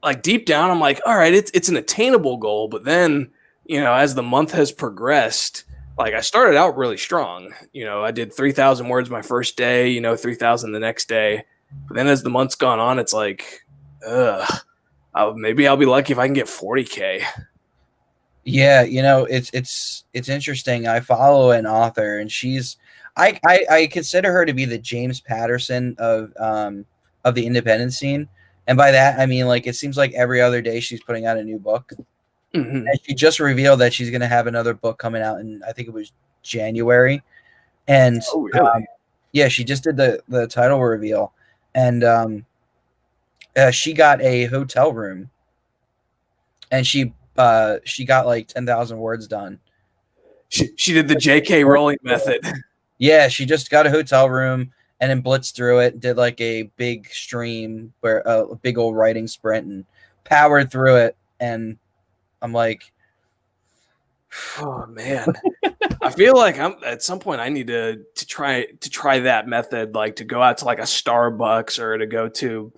like deep down, I'm like, all right, it's an attainable goal. But then, as the month has progressed, like I started out really strong. I did 3,000 words my first day, 3,000 the next day. But then as the month's gone on, it's like, maybe I'll be lucky if I can get 40K. Yeah, it's interesting. I follow an author, and I consider her to be the James Patterson of the independent scene. And by that, I mean, like, it seems like every other day she's putting out a new book. Mm-hmm. And she just revealed that she's going to have another book coming out in, I think it was January. And really? yeah, she just did the title reveal. And she got a hotel room. And she got like 10,000 words done. She did the J.K. Rowling method. Yeah, she just got a hotel room and then blitzed through it, did like a big stream where a big old writing sprint and powered through it. And I'm like, oh man, I feel like I'm at some point I need to try that method, like to go out to like a Starbucks or to go to,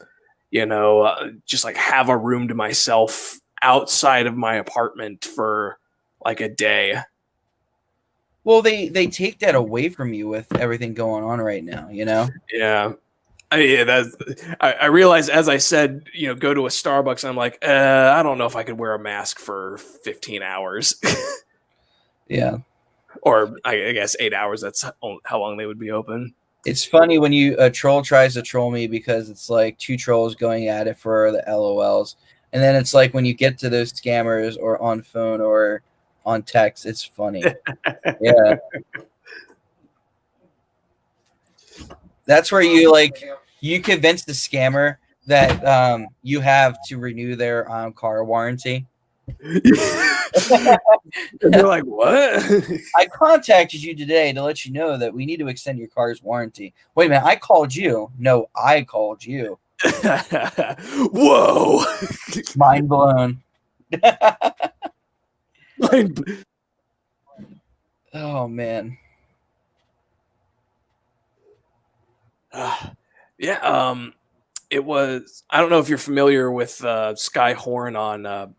just like have a room to myself outside of my apartment for like a day. Well, they take that away from you with everything going on right now, Yeah. I realized as I said, go to a Starbucks, and I'm like, I don't know if I could wear a mask for 15 hours. Yeah. Or I guess 8 hours. That's how long they would be open. It's funny when a troll tries to troll me because it's like two trolls going at it for the LOLs. And then it's like when you get to those scammers or on phone or on text, it's funny. Yeah. That's where you convince the scammer that you have to renew their car warranty. They're like, what? I contacted you today to let you know that we need to extend your car's warranty. Wait a minute, I called you. No, I called you. Whoa. Mind blown. Oh, man. Yeah. It was. I don't know if you're familiar with Sky Horn on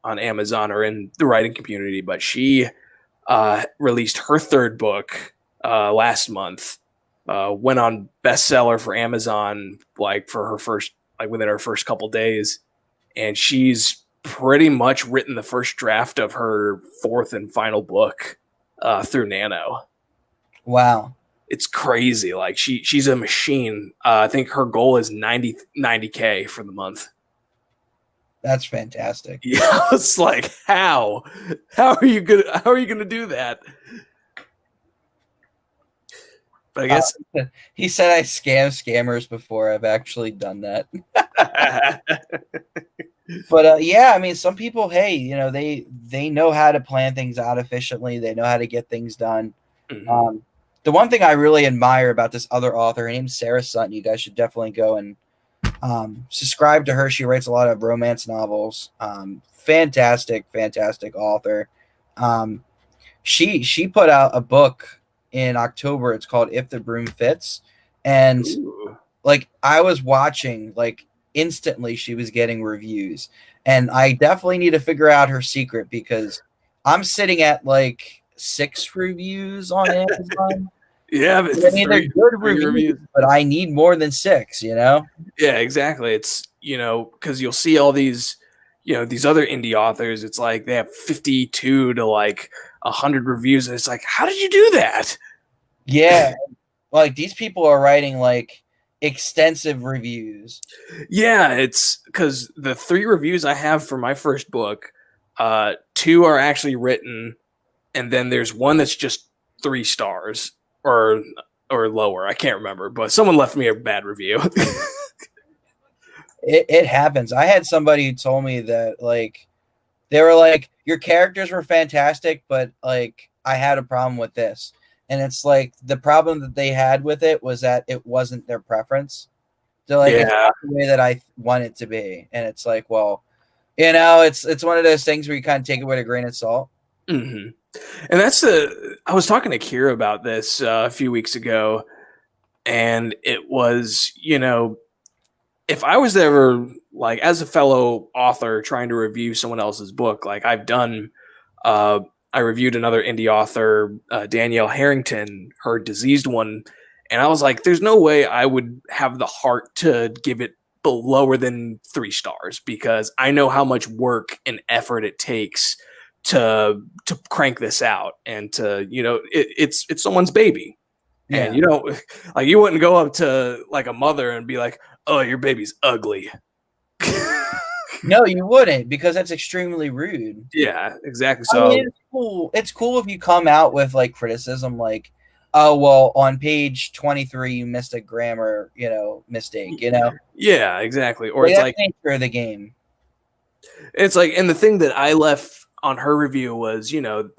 Amazon or in the writing community, but she released her third book last month. Went on bestseller for Amazon, like for her first, like within her first couple days, and she's pretty much written the first draft of her fourth and final book through Nano. Wow. It's crazy. Like she's a machine. I think her goal is 90K for the month. That's fantastic. Yeah, it's like how are you gonna do that? But I guess he said I scam scammers before. I've actually done that. But yeah, I mean, some people, hey, you know, they know how to plan things out efficiently. They know how to get things done. Mhm. The one thing I really admire about this other author, her name's Sarah Sutton. You guys should definitely go and subscribe to her. She writes a lot of romance novels. Fantastic author. She put out a book in October. It's called If the Broom Fits. And Ooh. like I was watching, like instantly she was getting reviews. And I definitely need to figure out her secret because I'm sitting at like 6 reviews on Amazon. Yeah, but I mean, they're good reviews, but I need more than 6, you know? Yeah, exactly. It's, you know, because you'll see all these, you know, these other indie authors. It's like they have 52 to like 100 reviews, and it's like, how did you do that? Yeah, like these people are writing like extensive reviews. Yeah, it's because the 3 reviews I have for my first book, 2 are actually written, and then there's one that's just 3 stars or lower. I can't remember, but someone left me a bad review. It happens. I had somebody who told me that like they were like, your characters were fantastic, but like I had a problem with this. And it's like the problem that they had with it was that it wasn't their preference. They're like, it's not the way that I want it to be. And it's like, well, you know, it's one of those things where you kind of take it with a grain of salt. Mm-hmm. And I was talking to Kira about this a few weeks ago, and it was, you know, if I was ever like as a fellow author trying to review someone else's book, like I've done, I reviewed another indie author, Danielle Harrington, her Diseased one, and I was like, there's no way I would have the heart to give it lower than 3 stars because I know how much work and effort it takes to crank this out and to, you know, it's someone's baby. Yeah. And you know, like you wouldn't go up to like a mother and be like, "Oh, your baby's ugly." No, you wouldn't because that's extremely rude. Yeah, exactly. So I mean, it's cool. It's cool if you come out with like criticism, like, "Oh, well, on page 23, you missed a grammar, you know, mistake." You know. yeah, exactly. Or But it's that's like the nature of the game. it's like, and the thing that I left on her review was, you know,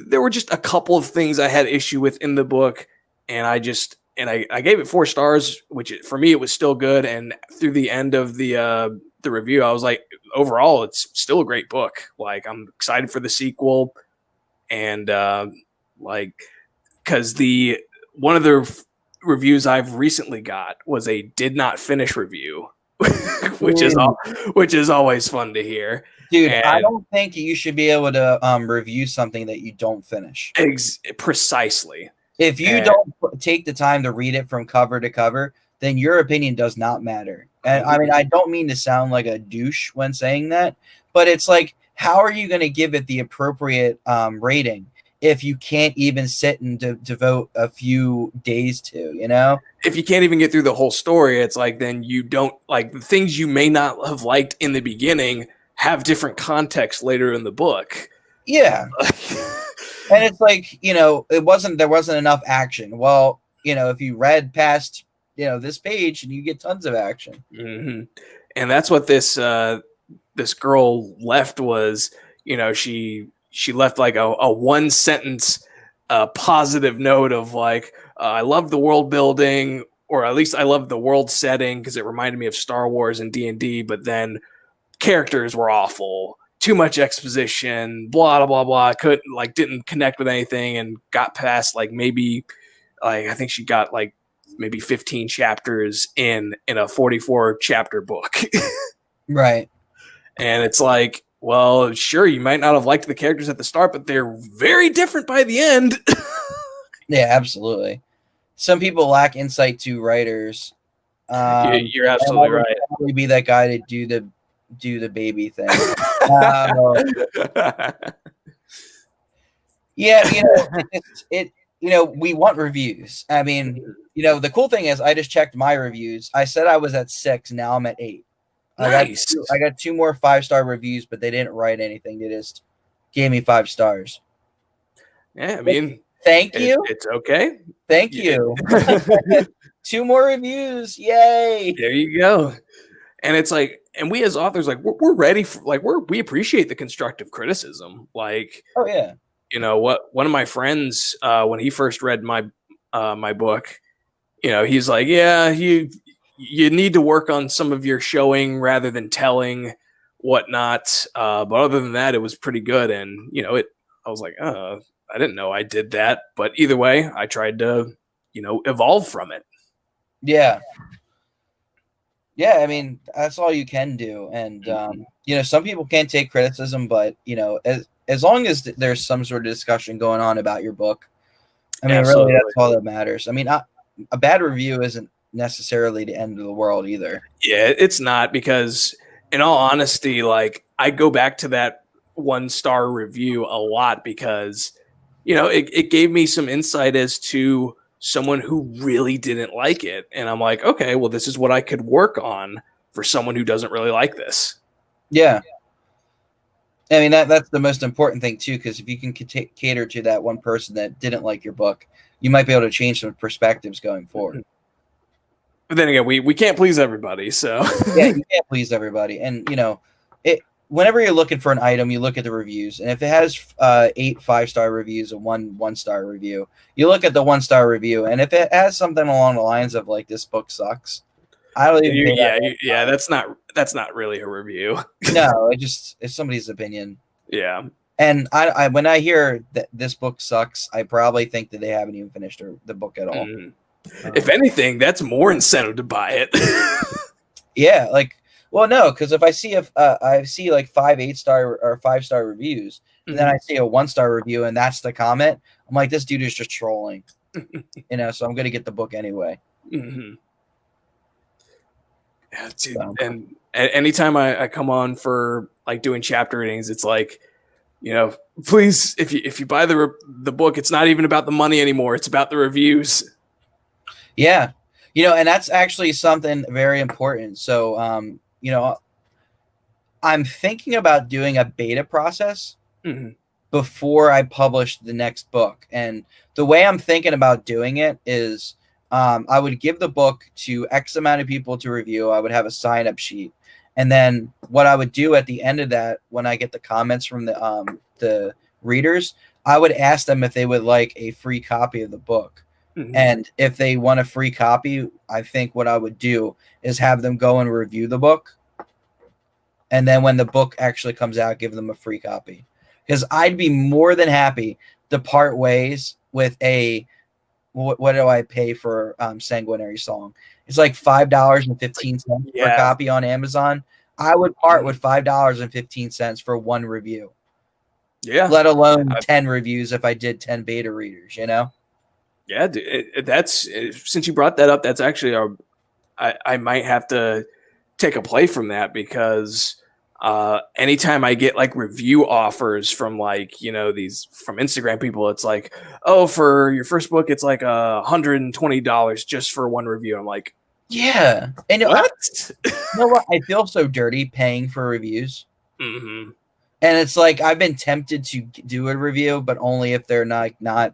there were just a couple of things I had issue with in the book, and I gave it 4 stars, which for me it was still good. And through the end of the review, I was like, overall, it's still a great book. Like I'm excited for the sequel, and like because the one of the reviews I've recently got was a did not finish review, which is always fun to hear. Dude, And I don't think you should be able to review something that you don't finish. Precisely. If you don't take the time to read it from cover to cover, then your opinion does not matter. And I mean, I don't mean to sound like a douche when saying that, but it's like, how are you going to give it the appropriate rating if you can't even sit and devote a few days to, you know? If you can't even get through the whole story, it's like, then you don't like the things you may not have liked in the beginning have different context later in the book. Yeah. And it's like, you know, there wasn't enough action. Well, you know, if you read past, you know, this page and you get tons of action. Mm-hmm. And that's what this girl left was, you know, she left like a 1 sentence positive note of like, I love the world building, or at least I love the world setting because it reminded me of Star Wars and D&D, but then characters were awful, too much exposition, blah blah blah. Didn't connect with anything, and got past like maybe like I think she got like maybe 15 chapters in a 44 chapter book. Right. And it's like, well, sure, you might not have liked the characters at the start, but they're very different by the end. Yeah, absolutely. Some people lack insight to writers. You're absolutely right. Probably be that guy to do do the baby thing. Uh, yeah, we want reviews. I mean, the cool thing is I just checked my reviews. I said I was at 6. Now I'm at 8. Nice. I got 2 more 5-star reviews, but they didn't write anything. They just gave me 5 stars. Yeah, I mean, thank you. It's okay. Thank you. 2 more reviews. Yay. There you go. And it's like, and we as authors, like, we're ready for, like, we appreciate the constructive criticism. Like, oh yeah. One of my friends, when he first read my book, he's like, yeah, you need to work on some of your showing rather than telling, whatnot. But other than that, it was pretty good. And, I was like, I didn't know I did that. But either way, I tried to, evolve from it. Yeah. Yeah, I mean, that's all you can do. And, some people can't take criticism, but, as long as there's some sort of discussion going on about your book, I mean, Absolutely. really, that's all that matters. I mean, a bad review isn't necessarily the end of the world either. Yeah, it's not, because in all honesty, like, I go back to that 1-star review a lot because, it gave me some insight as to someone who really didn't like it. And I'm like, okay, well, this is what I could work on for someone who doesn't really like this. Yeah. I mean, that's the most important thing too, because if you can cater to that one person that didn't like your book, you might be able to change some perspectives going forward. But then again, we can't please everybody, so yeah, you can't please everybody. And whenever you're looking for an item, you look at the reviews, and if it has 8 5-star reviews and 1 1-star review, you look at the 1-star review, and if it has something along the lines of like, this book sucks, I don't even. That's not really a review. No, it's somebody's opinion. Yeah. And I when I hear that this book sucks, I probably think that they haven't even finished the book at all. If anything, that's more incentive to buy it. Yeah, like, well, no, because if I see I see like 5 8-star or 5-star reviews, and then I see a 1-star review, and that's the comment, I'm like, this dude is just trolling. So I'm gonna get the book anyway. Mm-hmm. Yeah, dude, and anytime I come on for like doing chapter readings, it's like, please, if you buy the book, it's not even about the money anymore. It's about the reviews. Yeah. And that's actually something very important. So, I'm thinking about doing a beta process before I publish the next book. And the way I'm thinking about doing it is, I would give the book to X amount of people to review. I would have a sign-up sheet. And then what I would do at the end of that, when I get the comments from the readers, I would ask them if they would like a free copy of the book. And if they want a free copy, I think what I would do is have them go and review the book. And then when the book actually comes out, give them a free copy. Because I'd be more than happy to part ways with what do I pay for Sanguinary Song? It's like $5.15 per copy on Amazon. I would part with $5.15 for 1 review. Yeah. Let alone 10 reviews if I did 10 beta readers, Yeah, dude, that's, since you brought that up, that's actually I might have to take a play from that, because anytime I get like review offers from like, these from Instagram people, it's like, oh, for your first book, it's like $120 just for 1 review. I'm like, yeah. And what? You know what? I feel so dirty paying for reviews. Mm-hmm. And it's like, I've been tempted to do a review, but only if they're not going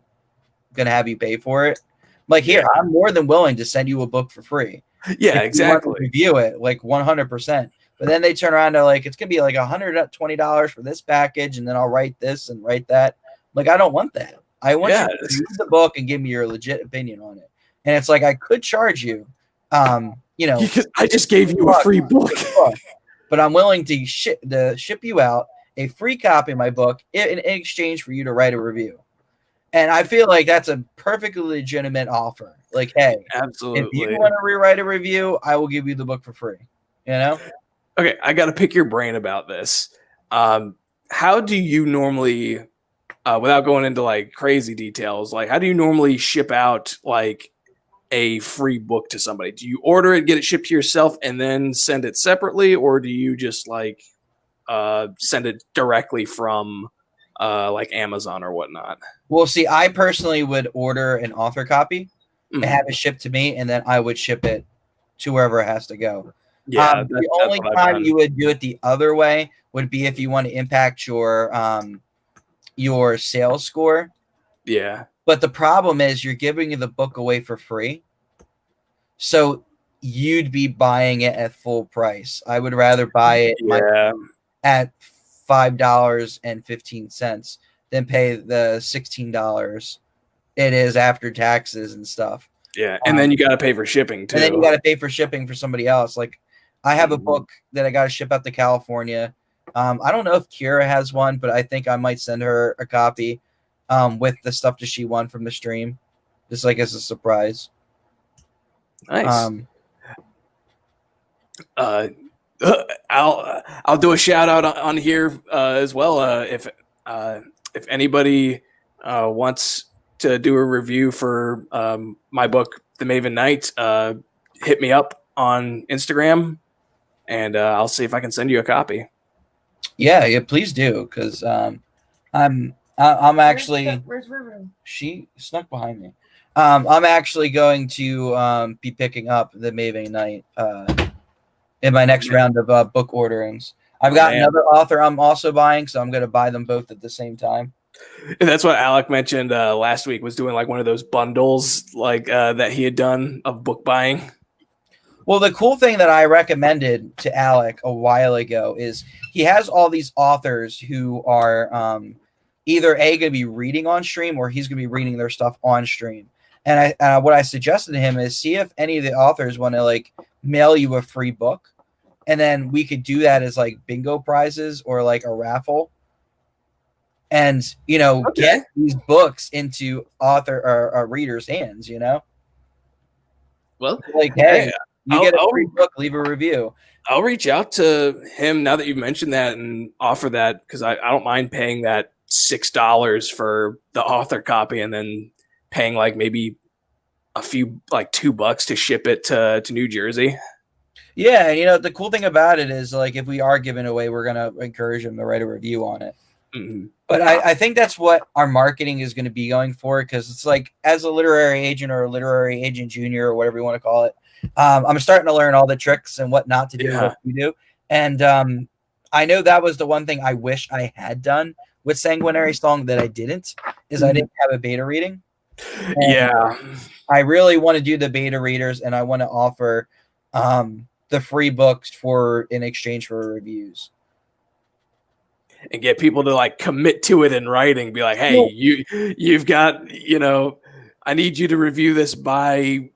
to have you pay for it. Like, here, I'm more than willing to send you a book for free. Yeah, if exactly. You want to review it, like 100%. But then they turn around to like, it's going to be like $120 for this package, and then I'll write this and write that. Like, I don't want that. I want you to read the book and give me your legit opinion on it. And it's like, I could charge you, because I just gave you a free book. But I'm willing to ship you out a free copy of my book in exchange for you to write a review. And I feel like that's a perfectly legitimate offer. Like, hey, absolutely, if you want to rewrite a review, I will give you the book for free. Okay, I got to pick your brain about this. How do you normally, without going into like crazy details, like how do you normally ship out like a free book to somebody? Do you order it, get it shipped to yourself, and then send it separately, or do you just like send it directly from like Amazon or whatnot? Well, see, I personally would order an author copy and Mhm. have it shipped to me, and then I would ship it to wherever it has to go. Yeah, The only what I've time done. you would do it the other way would be if you want to impact your sales score. Yeah, But the problem is you're giving the book away for free. So you'd be buying it at full price. I would rather buy it yeah, at $5.15 than pay the $16 it is after taxes and stuff. yeah. And then you got to pay for shipping too. And then you got to pay for shipping for somebody else. Like I have a Mhm. book that I got to ship out to California. I don't know if Kira has one, but I think I might send her a copy with the stuff that she won from the stream, just like as a surprise. Nice. I'll do a shout out on here as well. If anybody wants to do a review for my book, The Maven Knight, hit me up on Instagram, and I'll see if I can send you a copy. Yeah, please do, because I'm actually Where's Ruru? she snuck behind me. I'm actually going to be picking up The Maven Knight in my next round of book orderings. I've got another author I'm also buying, so I'm going to buy them both at the same time. And that's what Alec mentioned last week, was doing like one of those bundles like that he had done of book buying. Well, the cool thing that I recommended to Alec a while ago is he has all these authors who are either going to be reading on stream, or he's going to be reading their stuff on stream. And what I suggested to him is see if any of the authors want to like mail you a free book, and then we could do that as like bingo prizes or like a raffle, and get these books into author or readers' hands. Well, like, hey, you get a free book, leave a review. I'll reach out to him now that you've mentioned that and offer that, because I don't mind paying that $6 for the author copy and then paying like maybe a few, like $2 to ship it to New Jersey. Yeah, and the cool thing about it is, like, if we are giving away, we're gonna encourage him to write a review on it. Mm-hmm. But I think that's what our marketing is going to be going for, because it's like, as a literary agent or a literary agent junior or whatever you want to call it, I'm starting to learn all the tricks and what not to do, what to do. And I know that was the one thing I wish I had done with Sanguinary Song that I didn't, is I didn't have a beta reading. And I really want to do the beta readers, and I want to offer the free books in exchange for reviews. And get people to like commit to it in writing, be like, hey, you've got, I need you to review this by,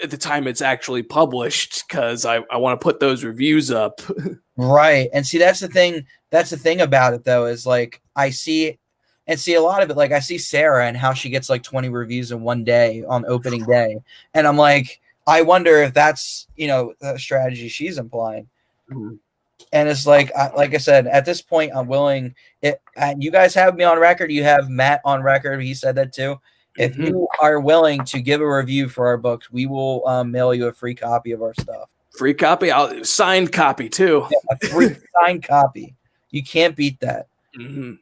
at the time it's actually published, because I want to put those reviews up. Right. And see, that's the thing about it, though, is like I see a lot of it. Like I see Sarah and how she gets like 20 reviews in one day on opening day. And I'm like, I wonder if that's, the strategy she's implying. Mm-hmm. And it's like I said, at this point, I'm willing. You guys have me on record. You have Matt on record. He said that too. If you are willing to give a review for our books, we will mail you a free copy of our stuff. Free copy? Signed copy too. Yeah, a free signed copy. You can't beat that. Mm-hmm.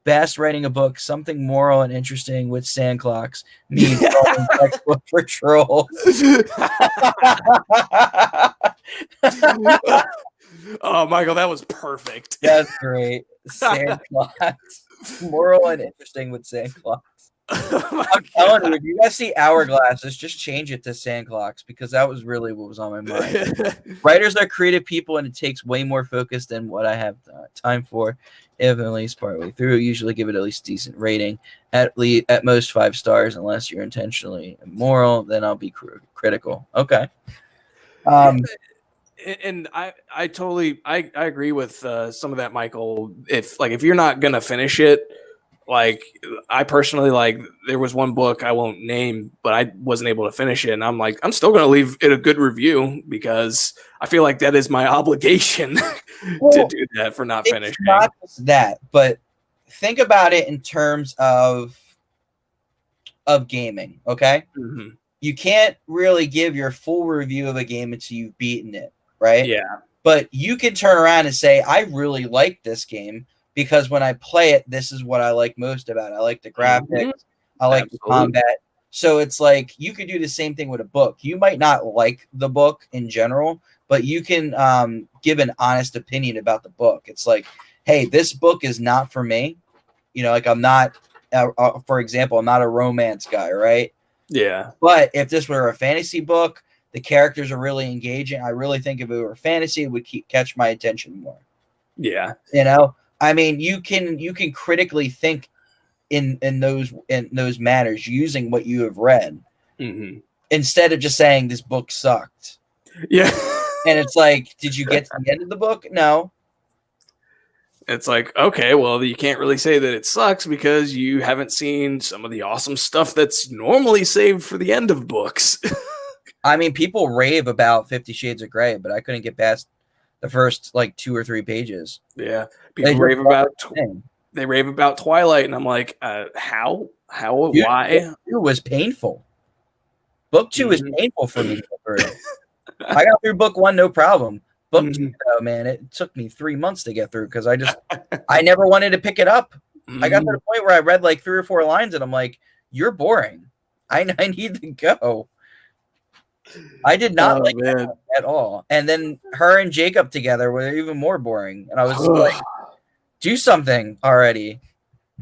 Bass writing a book, something moral and interesting with sand clocks. Me textbook for trolls. Oh, Michael, that was perfect. That's great. Sand clocks. Moral and interesting with sand clocks. I'm telling you, if you guys see hourglasses, just change it to sand clocks, because that was really what was on my mind. Writers are creative people, and it takes way more focus than what I have time for. If at least partway through, usually give it at least decent rating, at most 5 stars, unless you're intentionally immoral. Then I'll be critical. Okay. And I totally agree with some of that, Michael. If you're not gonna finish it, like I personally, like, there was one book I won't name, but I wasn't able to finish it, and I'm like, I'm still gonna leave it a good review, because I feel like that is my obligation to do that for not finishing. Not just that, but think about it in terms of of gaming. Okay, Mm-hmm. you can't really give your full review of a game until you've beaten it, right? Yeah. But you can turn around and say, I really like this game because when I play it, this is what I like most about it. I like the graphics, Mhm. I like the Absolutely. combat. So it's like you could do the same thing with a book. You might not like the book in general, but you can give an honest opinion about the book. It's like, hey, this book is not for me. You know, like I'm not, for example, I'm not a romance guy, right? Yeah. But if this were a fantasy book, the characters are really engaging. I really think if it were fantasy, it would catch my attention more. Yeah. You know, I mean, you can critically think in those manners using what you have read Mm-hmm. instead of just saying this book sucked. Yeah. And it's like, did you get to the end of the book? No. It's like, okay, well, you can't really say that it sucks because you haven't seen some of the awesome stuff that's normally saved for the end of books. I mean, people rave about 50 Shades of Grey, but I couldn't get past the first like 2 or 3 pages. Yeah. People rave about they rave about Twilight, and I'm like, how? Dude, why? Book 2 was painful. Book 2 was painful for me to go through. I got through book 1 no problem. Book 2, though, man, it took me 3 months to get through because I never wanted to pick it up. I got to the point where I read like 3 or 4 lines and I'm like, you're boring. I need to go. I did not like that at all. And then her and Jacob together were even more boring. And I was like, do something already.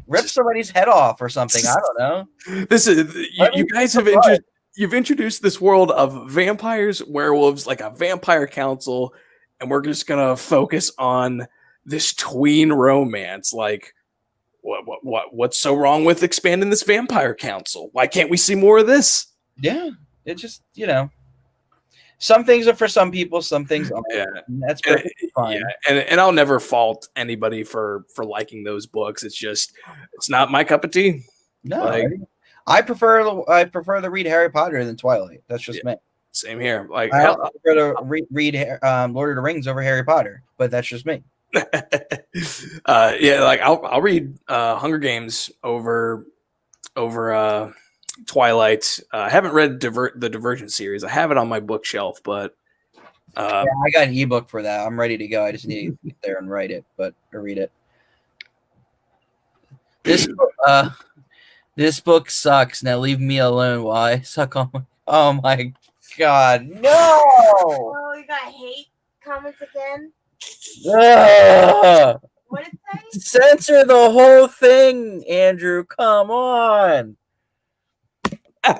Rip somebody's head off or something. I don't know. This is you guys have you've introduced this world of vampires, werewolves, like a vampire council, and we're just gonna focus on this tween romance. Like, what's so wrong with expanding this vampire council? Why can't we see more of this? Yeah, it just, you know, some things are for some people, some things aren't. Yeah, that's perfectly fine. Yeah, and I'll never fault anybody for liking those books. It's just it's not my cup of tea. No, like, I prefer to read Harry Potter than Twilight. That's just me. Same here. Like, I prefer to read Lord of the Rings over Harry Potter, but that's just me. Yeah, like I'll read Hunger Games over Twilight. I haven't read the Divergent series. I have it on my bookshelf, but yeah, I got an ebook for that. I'm ready to go. I just need to get there and read it. This book sucks. Now leave me alone. Why? Suck on my... Oh my god, no! Oh, you got hate comments again? What did it say? Censor the whole thing, Andrew. Come on. God.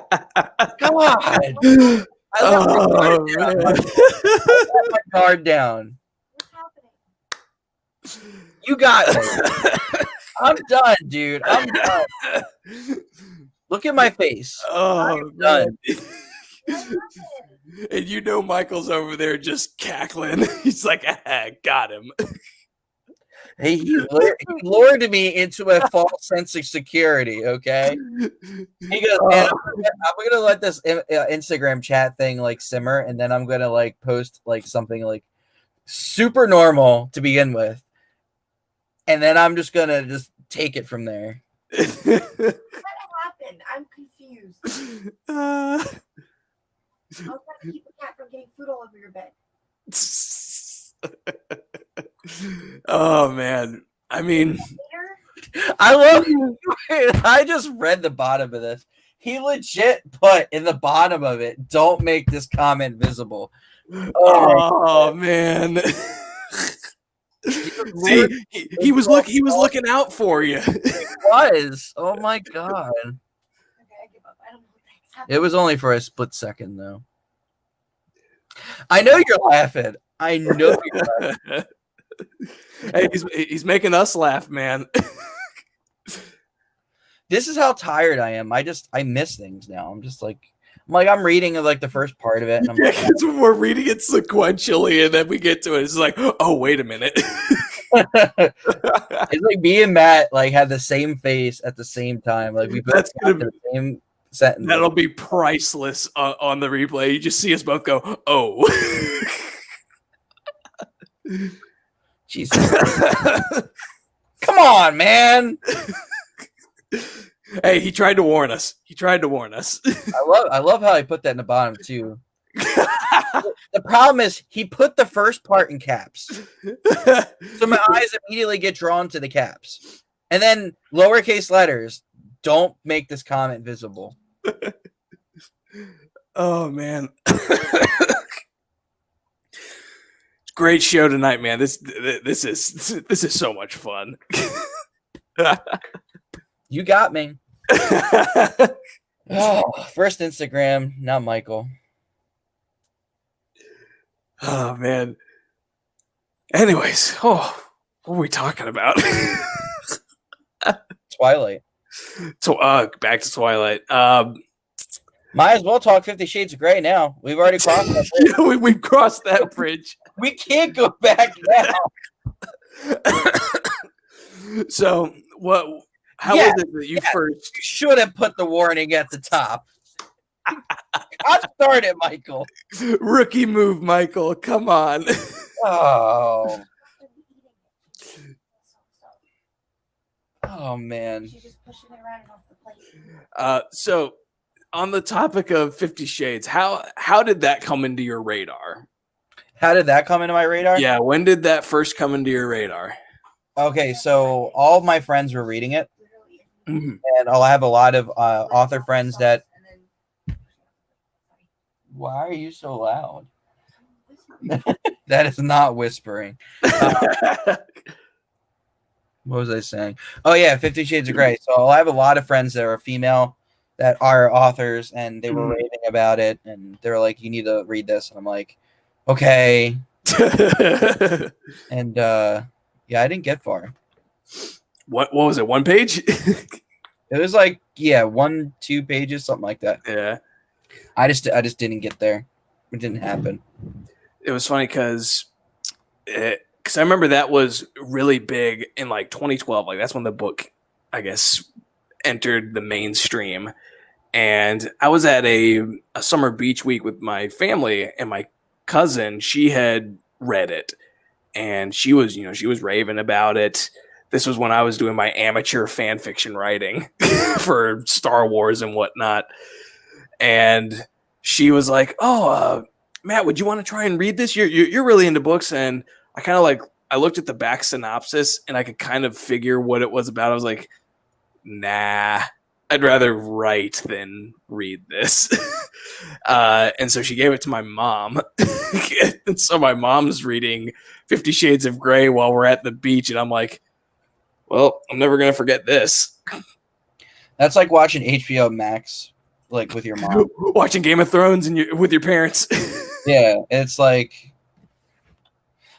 I let my guard down. What's happening? You got me. I'm done, dude. I'm done. Look at my face. I'm done. And you know Michael's over there just cackling. He's like, got him. Hey, he lured me into a false sense of security, okay? He goes, man, I'm gonna let this Instagram chat thing like simmer, and then I'm gonna like post like something like super normal to begin with. And then I'm just gonna just take it from there. What happened? I'm confused. I was trying to keep a cat from getting food all over your bed. Oh man, I mean, I love you. I just read the bottom of this. He legit put in the bottom of it, "Don't make this comment visible." Oh man. See, he was looking out for you. He was. Oh my god. Okay, I give up. I don't know what the heck's happening. It was only for a split second, though. I know you're laughing. I know you're laughing. Hey, he's making us laugh, man. This is how tired I am. I miss things now. I'm reading like the first part of it, and I'm yeah, because we're reading it sequentially, and then we get to it. It's like, oh, wait a minute. It's like me and Matt like had the same face at the same time. Like we both got the same sentence. That'll be priceless on the replay. You just see us both go, oh. Jesus. Come on, man. Hey, he tried to warn us. I love how he put that in the bottom too. The problem is he put the first part in caps, so my eyes immediately get drawn to the caps, and then lowercase letters. Don't make this comment visible. Oh man. Great show tonight, man. This is so much fun. You got me. Oh, first Instagram, now Michael. Oh man. Anyways, what were we talking about? Twilight. So, back to Twilight. Might as well talk 50 Shades of Grey now. We've already crossed that bridge. Yeah, we've crossed that bridge. We can't go back now. So, how was it that you first should have put the warning at the top? God darn it, Michael. Rookie move, Michael. Come on. Oh. Oh man. So on the topic of 50 Shades, how did that come into your radar? How did that come into my radar? Yeah, when did that first come into your radar? Okay, so all of my friends were reading it. Mm-hmm. And I'll have a lot of author friends that. Why are you so loud? That is not whispering. What was I saying? Oh yeah, 50 Shades of Grey. So I have a lot of friends that are female that are authors, and they were raving about it, and they're like, "You need to read this," and I'm like, "Okay." And yeah, I didn't get far. What was it? One page? It was like 1-2 pages, something like that. Yeah. I just didn't get there. It didn't happen. It was funny because I remember that was really big in like 2012. Like that's when the book, I guess, entered the mainstream. And I was at a summer beach week with my family, and my cousin, she had read it, and she was raving about it. This was when I was doing my amateur fan fiction writing for Star Wars and whatnot. And she was like, "Oh, Matt, would you want to try and read this? You're really into books." And I kind of I looked at the back synopsis, and I could kind of figure what it was about. I was like, "Nah, I'd rather write than read this." And so she gave it to my mom. And so my mom's reading 50 Shades of Grey while we're at the beach, and I'm like, well, I'm never going to forget this. That's like watching HBO Max, like with your mom. Watching Game of Thrones with your parents. Yeah, it's like.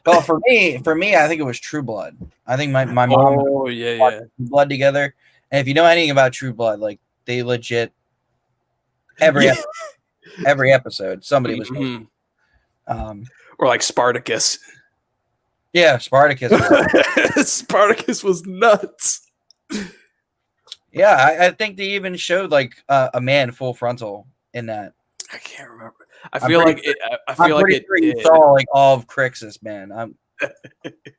Well, for me, I think it was True Blood. I think my mom. Oh yeah. True Blood together, and if you know anything about True Blood, like they legit every episode somebody was. Or like Spartacus. Yeah, Spartacus. Spartacus was nuts. Yeah, I think they even showed like a man full frontal in that. I can't remember. I feel like you saw like all of Crixus, man.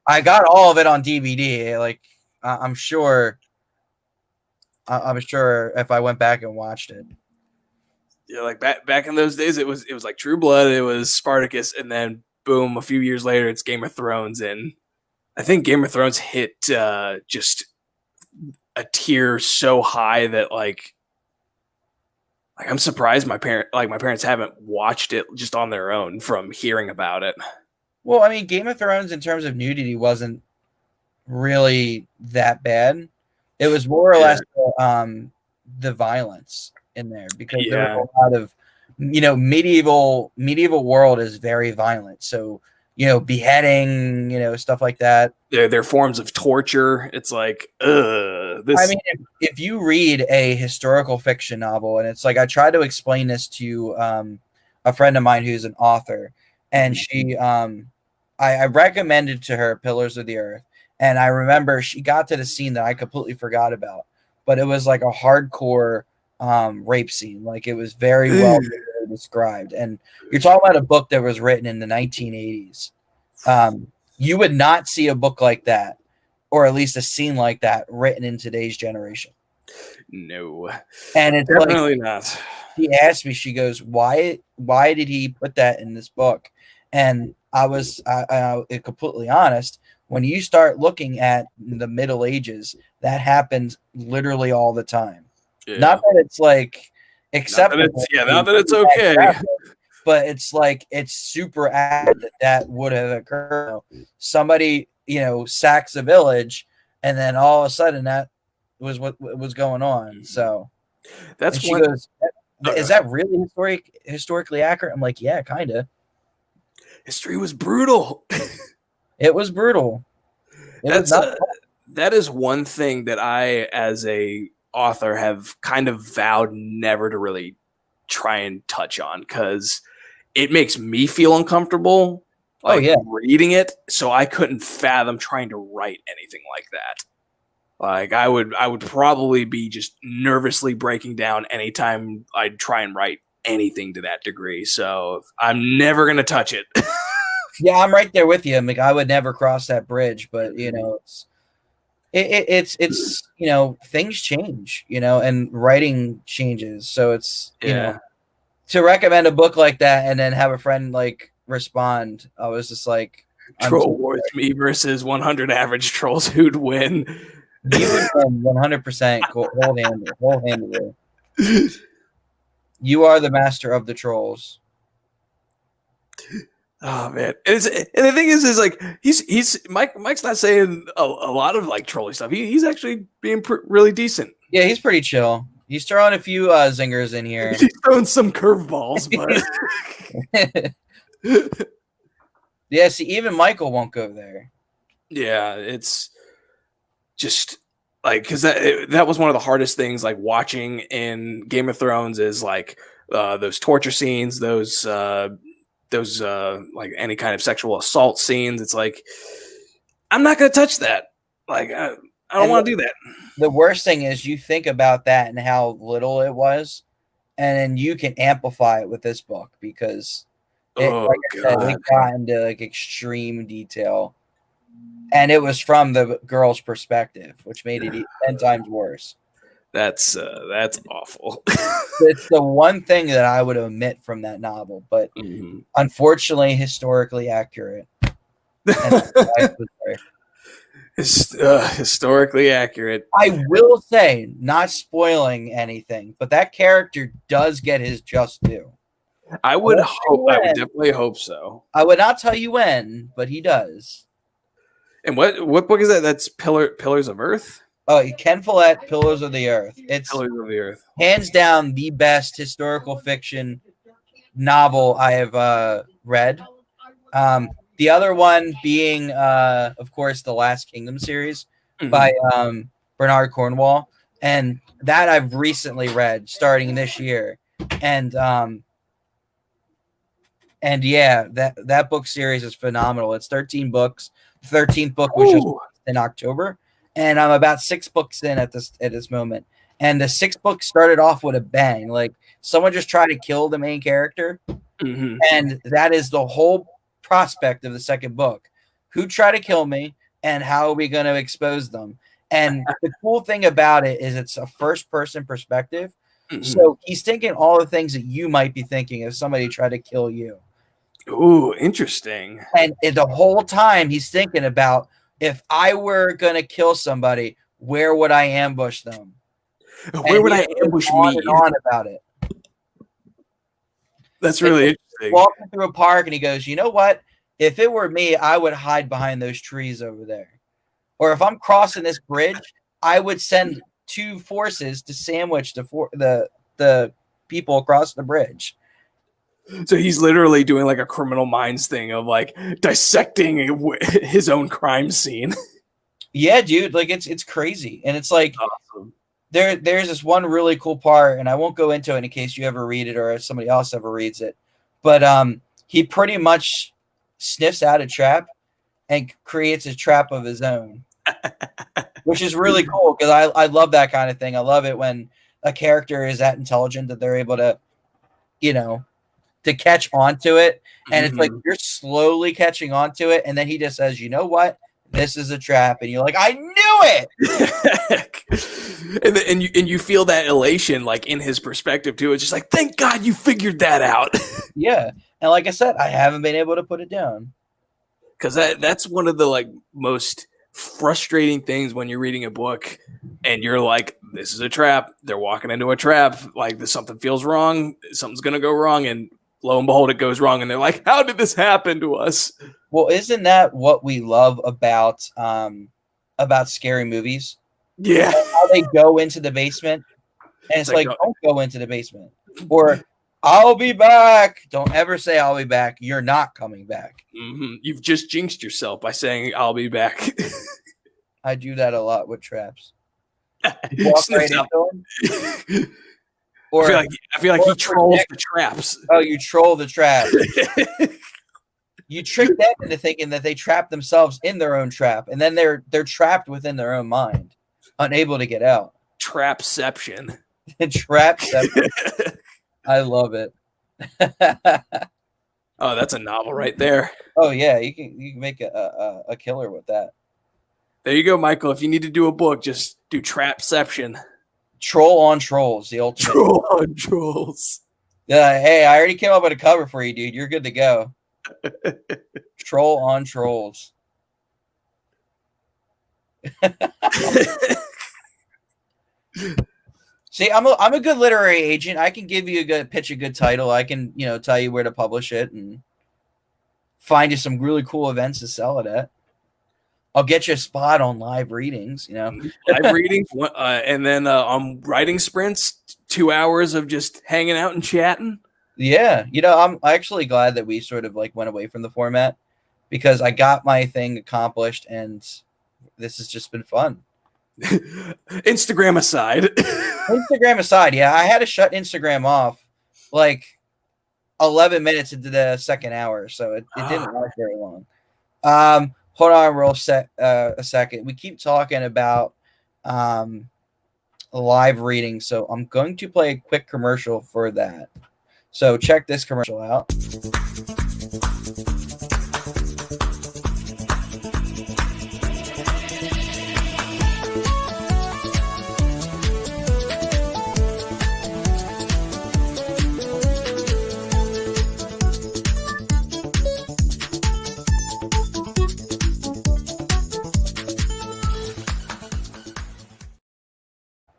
I got all of it on DVD. Like I'm sure. I'm sure if I went back and watched it. Yeah, like back in those days, it was like True Blood, it was Spartacus, and then boom, a few years later, it's Game of Thrones, and I think Game of Thrones hit just a tier so high that like I'm surprised my parents haven't watched it just on their own from hearing about it. Well, I mean, Game of Thrones in terms of nudity wasn't really that bad. It was more or less the violence in there, because there was a lot of medieval world is very violent, so beheading, stuff like that. They're forms of torture. It's like I mean, if you read a historical fiction novel, and it's like I tried to explain this to a friend of mine who's an author, and she I recommended to her Pillars of the Earth, and I remember she got to the scene that I completely forgot about, but it was like a hardcore rape scene. Like it was very well described, and you're talking about a book that was written in the 1980s. You would not see a book like that, or at least a scene like that, written in today's generation. No, And it's definitely not. She asked me, she goes, why did he put that in this book? And I was completely honest. When you start looking at the Middle Ages, that happens literally all the time. Yeah. Not that it's like acceptable. Not that it's okay. But it's like it's super apt that would have occurred. Somebody, sacks a village, and then all of a sudden that was what was going on. So that's she goes, is that really historically accurate? I'm like, yeah, kind of. History was brutal. It was brutal. That is one thing that I, as a author, have kind of vowed never to really try and touch on, because it makes me feel uncomfortable. Reading it, so I couldn't fathom trying to write anything like that. Like I would probably be just nervously breaking down anytime I'd try and write anything to that degree. So I'm never gonna touch it. Yeah, I'm right there with you. Like, I would never cross that bridge, but it's things change, and writing changes. So it's to recommend a book like that and then have a friend like respond. I was just like, Troll Wars, me versus 100 average trolls, who'd win? You would win 100% whole-handedly. You are the master of the trolls. Oh man, and the thing is like Mike's not saying a lot of like trolly stuff. He's actually being really decent. Yeah, he's pretty chill. He's throwing a few zingers in here. He's throwing some curveballs, but yeah. See, even Michael won't go there. Yeah, it's just like, because that was one of the hardest things, like watching in Game of Thrones, is like those torture scenes, those like any kind of sexual assault scenes. It's like, I'm not going to touch that. Like I don't want to do that. The worst thing is you think about that and how little it was, and then you can amplify it with this book, because it got into like extreme detail, and it was from the girl's perspective, which made it 10 times worse. That's awful. It's the one thing that I would omit from that novel, but unfortunately, historically accurate. Historically accurate. I will say, not spoiling anything, but that character does get his just due. I would definitely hope so. I would not tell you when, but he does. And what book is that? That's Pillars of Earth? Oh, Ken Follett, Pillars of the Earth. It's Pillars of the Earth. Hands down the best historical fiction novel I have read. The other one being, of course, the Last Kingdom series by Bernard Cornwell. And that I've recently read, starting this year. And yeah, that book series is phenomenal. It's 13 books. The 13th book, which was in October. And I'm about 6 books in at this moment. And the 6th book started off with a bang. Like, someone just tried to kill the main character. And that is the whole prospect of the 2nd book. Who tried to kill me, and how are we going to expose them? And the cool thing about it is it's a first-person perspective. So he's thinking all the things that you might be thinking if somebody tried to kill you. Ooh, interesting. And the whole time he's thinking about, if I were going to kill somebody, where would I ambush them? Where would I ambush me? On about it. That's really interesting. Walking through a park, and he goes, you know what? If it were me, I would hide behind those trees over there. Or if I'm crossing this bridge, I would send 2 forces to sandwich the people across the bridge. So he's literally doing like a Criminal Minds thing of like dissecting his own crime scene. Yeah, dude, like it's crazy. And it's like, awesome. There's this one really cool part, and I won't go into it in case you ever read it or if somebody else ever reads it. But he pretty much sniffs out a trap and creates a trap of his own, which is really cool, because I love that kind of thing. I love it when a character is that intelligent that they're able to, to catch onto it. And it's like you're slowly catching onto it, and then he just says, you know what? this is a trap, and you're like, I knew it. and you feel that elation like in his perspective too. It's just like, thank God you figured that out. Yeah, and like I said, I haven't been able to put it down. Because that's one of the like most frustrating things when you're reading a book and you're like, this is a trap. They're walking into a trap. Like something feels wrong. Something's gonna go wrong, and lo and behold, it goes wrong. And they're like, how did this happen to us? Well, isn't that what we love about scary movies? Yeah, How they go into the basement, and it's like don't go into the basement, or I'll be back. Don't ever say I'll be back. You're not coming back. Mm-hmm. You've just jinxed yourself by saying I'll be back. I do that a lot with traps. Walk right into them. Or I feel like he trolls the traps. Oh, you troll the trap. You trick them into thinking that they trap themselves in their own trap, and then they're trapped within their own mind, unable to get out. Trapception. Trapception. I love it. Oh, that's a novel right there. Oh yeah, you can make a killer with that. There you go, Michael. If you need to do a book, just do Trapception. Troll on trolls, the ultimate. Troll on trolls. Hey, I already came up with a cover for you, dude. You're good to go. Troll on trolls. See, I'm a good literary agent. I can give you a good title. I can, tell you where to publish it and find you some really cool events to sell it at. I'll get you a spot on live readings, Live readings, and then on writing sprints, 2 hours of just hanging out and chatting. Yeah, I'm actually glad that we sort of like went away from the format because I got my thing accomplished and this has just been fun. Instagram aside, yeah, I had to shut Instagram off like 11 minutes into the second hour, so it didn't last very long. Hold on a second. We keep talking about live reading, so I'm going to play a quick commercial for that. So check this commercial out.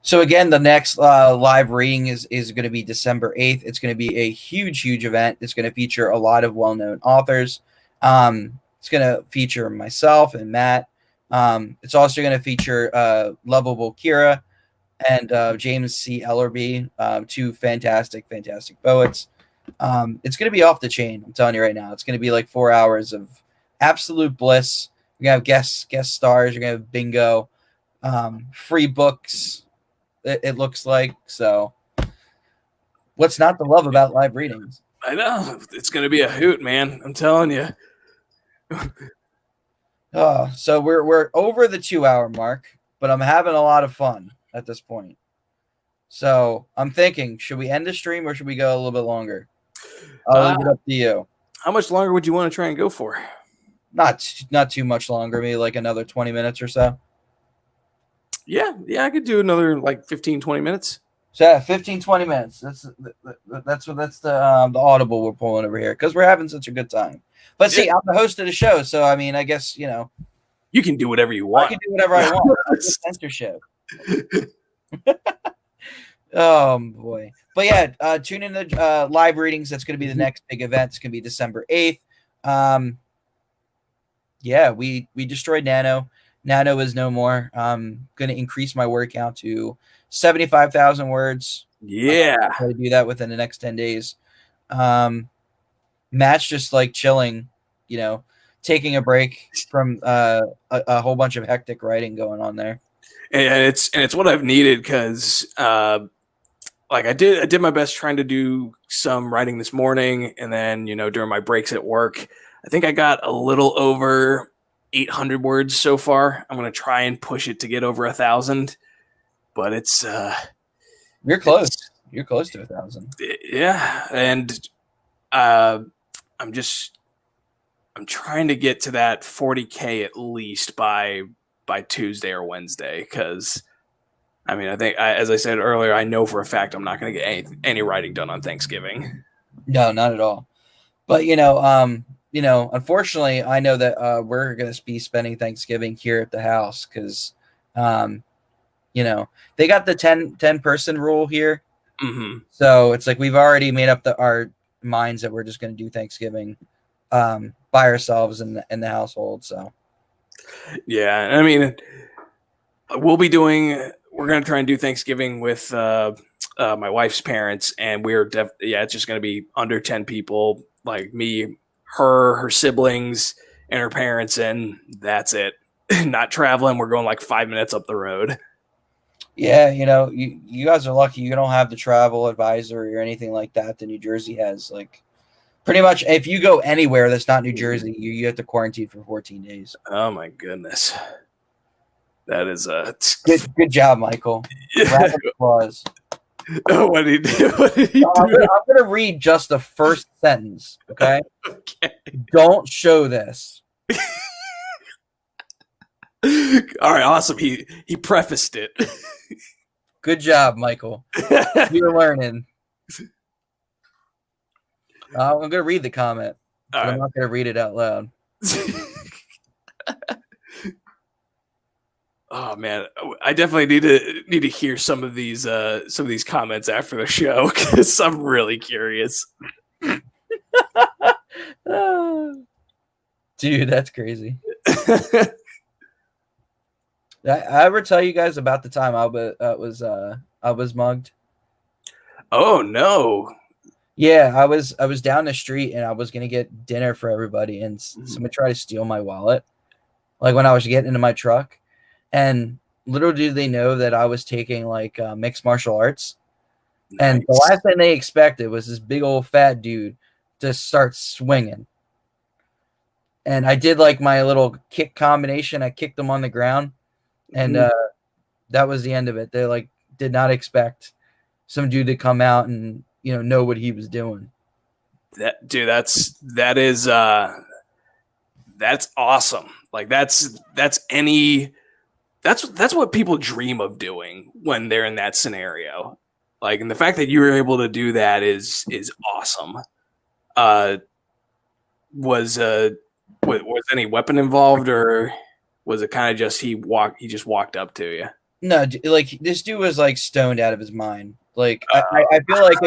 So again, the next live reading is going to be December 8th. It's going to be a huge event. It's going to feature a lot of well-known authors. It's going to feature myself and Matt. It's also going to feature Lovable Kira and James C. Ellerby, two fantastic poets. It's going to be off the chain. I'm telling you right now. It's going to be like 4 hours of absolute bliss. We're going to have guest stars. You're going to have bingo, free books. It looks like. So what's not to love about live readings? I know. It's going to be a hoot, man. I'm telling you. So we're over the 2 hour mark, but I'm having a lot of fun at this point. So I'm thinking, should we end the stream or should we go a little bit longer? I'll leave it up to you. How much longer would you want to try and go for? Not too much longer, maybe like another 20 minutes or so. Yeah, I could do another like 15, 20 minutes. So yeah, 15, 20 minutes. That's the audible we're pulling over here because we're having such a good time. But see, I'm the host of the show, so I mean, I guess you can do whatever you want. I can do whatever I want. It's censorship. Oh boy! But yeah, tune in to live readings. That's going to be the next big event. It's going to be December 8th. Yeah, we destroyed Nano. Nano is no more. I'm going to increase my word count to 75,000 words. Yeah. I'm going to do that within the next 10 days. Matt's just like chilling, taking a break from a whole bunch of hectic writing going on there. And it's what I've needed because like I did my best trying to do some writing this morning, and then during my breaks at work, I think I got a little over 800 words so far. I'm going to try and push it to get over 1,000, but it's you're close. You're close to 1,000. Yeah, and I'm trying to get to that 40K at least by Tuesday or Wednesday, because I mean, I think, as I said earlier, I know for a fact I'm not going to get any writing done on Thanksgiving. No, not at all. But unfortunately, I know that we're going to be spending Thanksgiving here at the house because, they got the 10 person rule here. Mm-hmm. So it's like we've already made up our minds that we're just going to do Thanksgiving by ourselves in the household. So yeah, I mean, we're going to try and do Thanksgiving with my wife's parents, and it's just going to be under 10 people, like me, her siblings, and her parents, and that's it. Not traveling. We're going like 5 minutes up the road. Yeah, you guys are lucky you don't have the travel advisory or anything like that New Jersey has. Like, pretty much, if you go anywhere that's not New Jersey, you have to quarantine for 14 days. Oh my goodness, that is good job, Michael. Round of applause. Oh, what did he do? I'm gonna read just the first sentence. Okay. Okay. Don't show this. All right, awesome. He prefaced it. Good job, Michael. You're learning. I'm going to read the comment. But I'm not going to read it out loud. Oh man, I definitely need to hear some of these comments after the show because I'm really curious. Dude, that's crazy. I ever tell you guys about the time I was mugged? Oh no. Yeah, I was down the street and I was gonna get dinner for everybody, and somebody tried to steal my wallet, like when I was getting into my truck, and little did they know that I was taking like mixed martial arts, and the last thing they expected was this big old fat dude to start swinging, and I did like my little kick combination. I kicked them on the ground. And that was the end of it. They like did not expect some dude to come out and know what he was doing. That's awesome. Like that's what people dream of doing when they're in that scenario. Like, and the fact that you were able to do that is awesome. Was any weapon involved, or was it kind of just he just walked up to you? No, like this dude was like stoned out of his mind. Like I feel like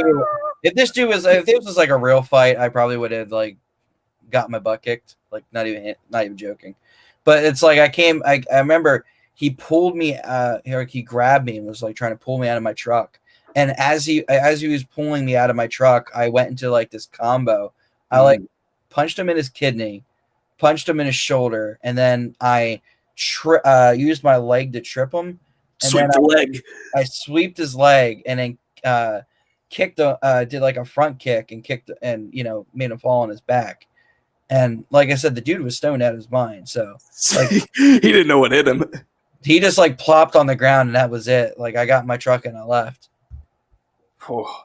if this was like a real fight, I probably would have like got my butt kicked. Like not even joking. But it's like I remember he pulled me he grabbed me and was like trying to pull me out of my truck. And as he was pulling me out of my truck, I went into like this combo. I like punched him in his kidney, punched him in his shoulder, and then I used my leg to trip him. And Sweep the leg. I sweeped his leg and then kicked did like a front kick and kicked and made him fall on his back. And like I said, the dude was stoned out of his mind. So like he didn't know what hit him. He just like plopped on the ground and that was it. Like I got in my truck and I left. Oh,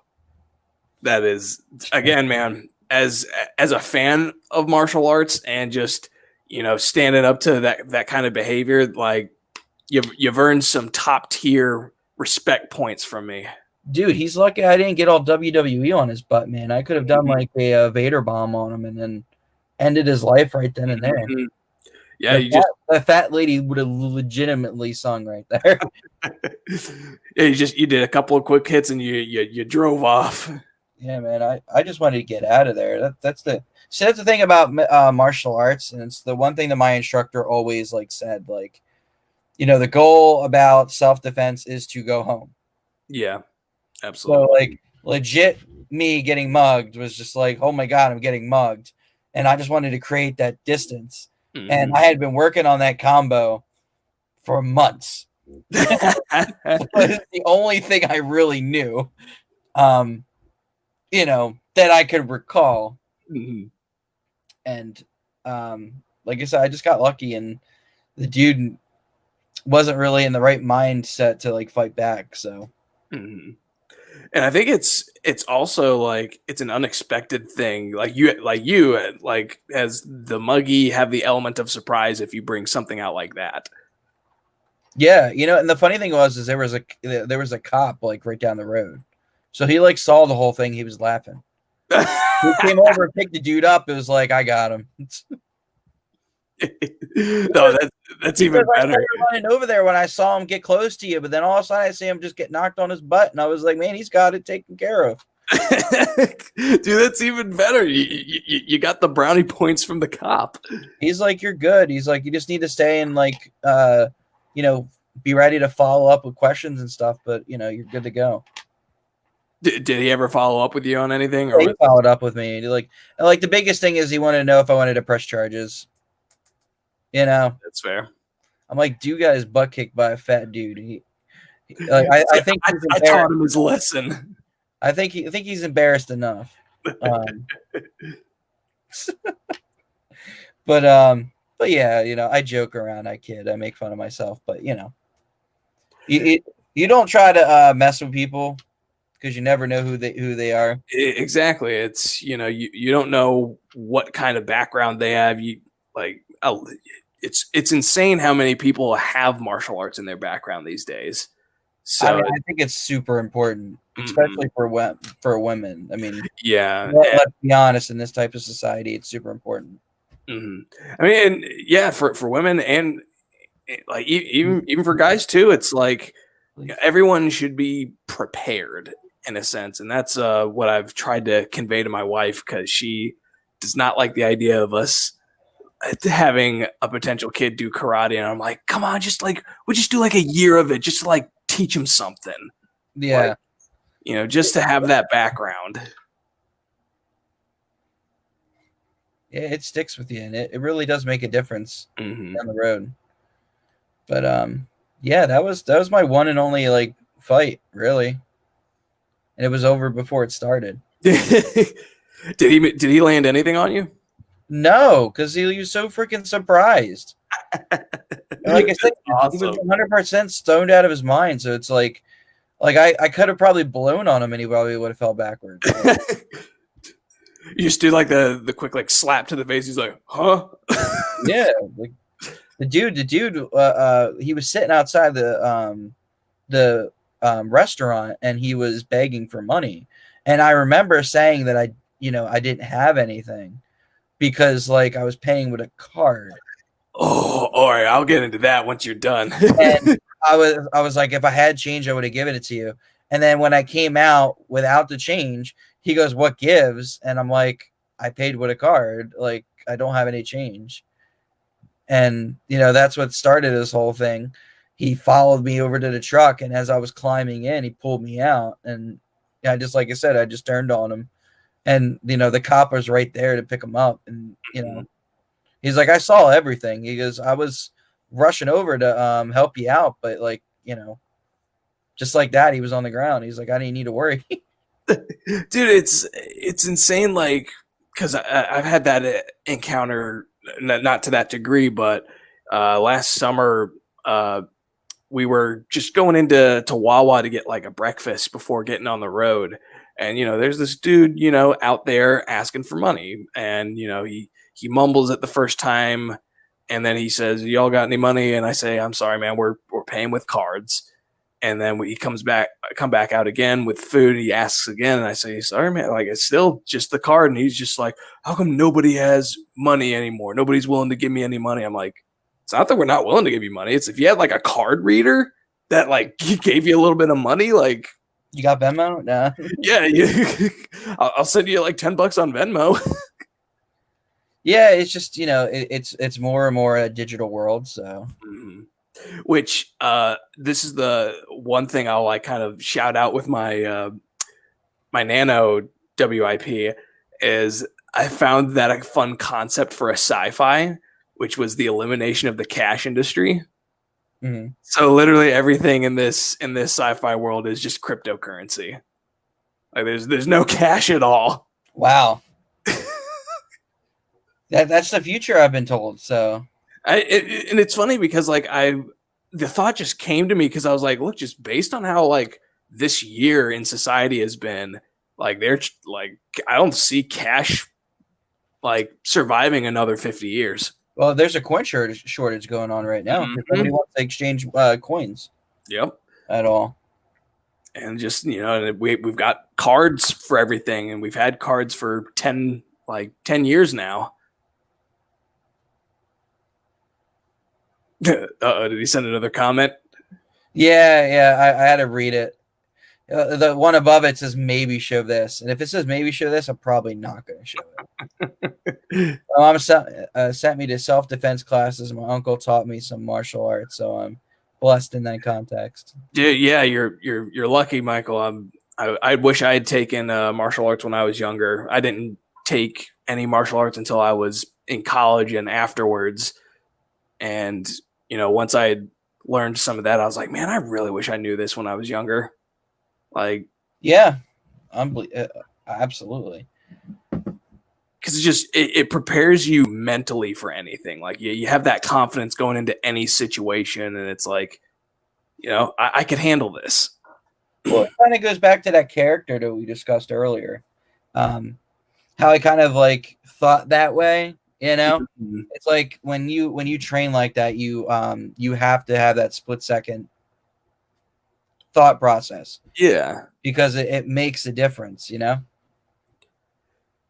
that is, again, man, as a fan of martial arts and just standing up to that kind of behavior, like you've earned some top tier respect points from me. Dude, he's lucky I didn't get all WWE on his butt, man. I could have done like a Vader bomb on him and then ended his life right then and there. Yeah, the fat lady would have legitimately sung right there. Yeah, you did a couple of quick hits and you drove off. Yeah, man. I just wanted to get out of there. That's the thing about martial arts, and it's the one thing that my instructor always like said, like, the goal about self-defense is to go home. Yeah, absolutely. So like legit me getting mugged was just like, oh my God, I'm getting mugged. And I just wanted to create that distance. Mm-hmm. And I had been working on that combo for months. It's the only thing I really knew, that I could recall. Mm-hmm. And like I said, I just got lucky, and the dude wasn't really in the right mindset to like fight back. So, And I think it's also like it's an unexpected thing. Like as the muggy have the element of surprise if you bring something out like that. Yeah, and the funny thing is there was a cop like right down the road, so he like saw the whole thing. He was laughing. He came over and picked the dude up. It was like, I got him. No, that's even I better. started running over there when I saw him get close to you, but then all of a sudden I see him just get knocked on his butt, and I was like, man, he's got it taken care of. Dude, that's even better. You got the brownie points from the cop. He's like, you're good. He's like, you just need to stay and like, be ready to follow up with questions and stuff, but you're good to go. Did he ever follow up with you on anything? Or he followed up with me. Like the biggest thing is he wanted to know if I wanted to press charges. That's fair. I'm like, dude got his butt kicked by a fat dude. I think I taught him his lesson. I think he's embarrassed enough. But yeah, I joke around, I kid, I make fun of myself, but you don't try to mess with people because you never know who they are. Exactly. It's you don't know what kind of background they have. It's insane how many people have martial arts in their background these days. So I think it's super important, especially for women. I mean, yeah. Let's be honest. In this type of society, it's super important. Mm-hmm. I mean, yeah, for women and like even for guys too. It's like everyone should be prepared in a sense, and that's what I've tried to convey to my wife because she does not like the idea of us having a potential kid do karate, and I'm like, come on, we'll just do like a year of it, just to like teach him something. Yeah, like, just to have that background. Yeah, it sticks with you, and it really does make a difference down the road. But yeah, that was my one and only like fight, really, and it was over before it started. Did he land anything on you? No, because he was so freaking surprised. Like I said, awesome. He was 100% stoned out of his mind. So it's like I could have probably blown on him, and he probably would have fell backwards. You just do like the quick like slap to the face. He's like, huh? Yeah, like the dude. He was sitting outside the restaurant, and he was begging for money. And I remember saying that I didn't have anything. Because like I was paying with a card. Oh, all right. I'll get into that once you're done. And I was like, if I had change, I would have given it to you. And then when I came out without the change, he goes, "What gives?" And I'm like, I paid with a card. Like I don't have any change. And that's what started this whole thing. He followed me over to the truck, and as I was climbing in, he pulled me out. And just like I said, I just turned on him. And, the cop was right there to pick him up. And, he's like, I saw everything. He goes, I was rushing over to help you out. But, like, just like that, he was on the ground. He's like, I didn't need to worry. Dude, it's insane. Like, because I've had that encounter, not to that degree, but last summer, we were just going into Wawa to get like a breakfast before getting on the road. And, there's this dude, out there asking for money. And, he mumbles it the first time. And then he says, y'all got any money? And I say, I'm sorry, man, we're paying with cards. And then he come back out again with food. He asks again. And I say, sorry, man, like it's still just the card. And he's just like, how come nobody has money anymore? Nobody's willing to give me any money. I'm like, it's not that we're not willing to give you money. It's if you had like a card reader that like gave you a little bit of money, like, you got Venmo? Nah. Yeah, I'll send you like $10 on Venmo. Yeah, it's just it's more and more a digital world. So, which this is the one thing I'll like kind of shout out with my my nano WIP is I found that a fun concept for a sci-fi, which was the elimination of the cash industry. Mm-hmm. So literally everything in this sci-fi world is just cryptocurrency. Like there's no cash at all. Wow. That's the future, I've been told. So and it's funny because like the thought just came to me because I was like, look, just based on how like this year in society has been like, they're like, I don't see cash like surviving another 50 years. Well, there's a coin shortage going on right now. Mhm. Nobody wants to exchange coins Yep. at all. And just, you know, we've got cards for everything, and we've had cards for 10 years now. Uh-oh, did he send another comment? Yeah, I had to read it. The one above it says maybe show this, and if it says maybe show this, I'm probably not going to show it. My mom sent me to self-defense classes. My uncle taught me some martial arts, so I'm blessed in that context. Yeah, you're lucky, Michael. I wish I had taken martial arts when I was younger. I didn't take any martial arts until I was in college and afterwards. And, you know, once I had learned some of that, I was like, man, I really wish I knew this when I was younger. Like, yeah, absolutely. Because it prepares you mentally for anything. Like, you have that confidence going into any situation, and it's like, you know, I could handle this. Well, it kind of goes back to that character that we discussed earlier. How I kind of like thought that way, you know? Mm-hmm. It's like when you train like that, you have to have that split second thought process. Yeah. Because it makes a difference, you know?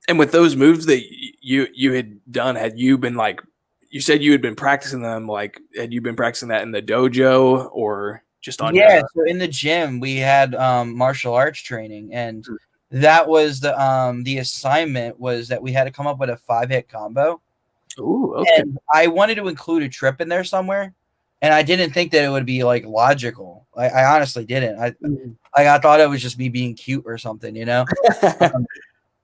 And with those moves that you had done, had you been like, you said you had been practicing them, like, had you been practicing that in the dojo or just on? Yeah, so in the gym we had martial arts training, and that was the assignment was that we had to come up with a 5-hit combo. Ooh, okay. And I wanted to include a trip in there somewhere, and I didn't think that it would be like logical. I honestly didn't. I thought it was just me being cute or something, you know.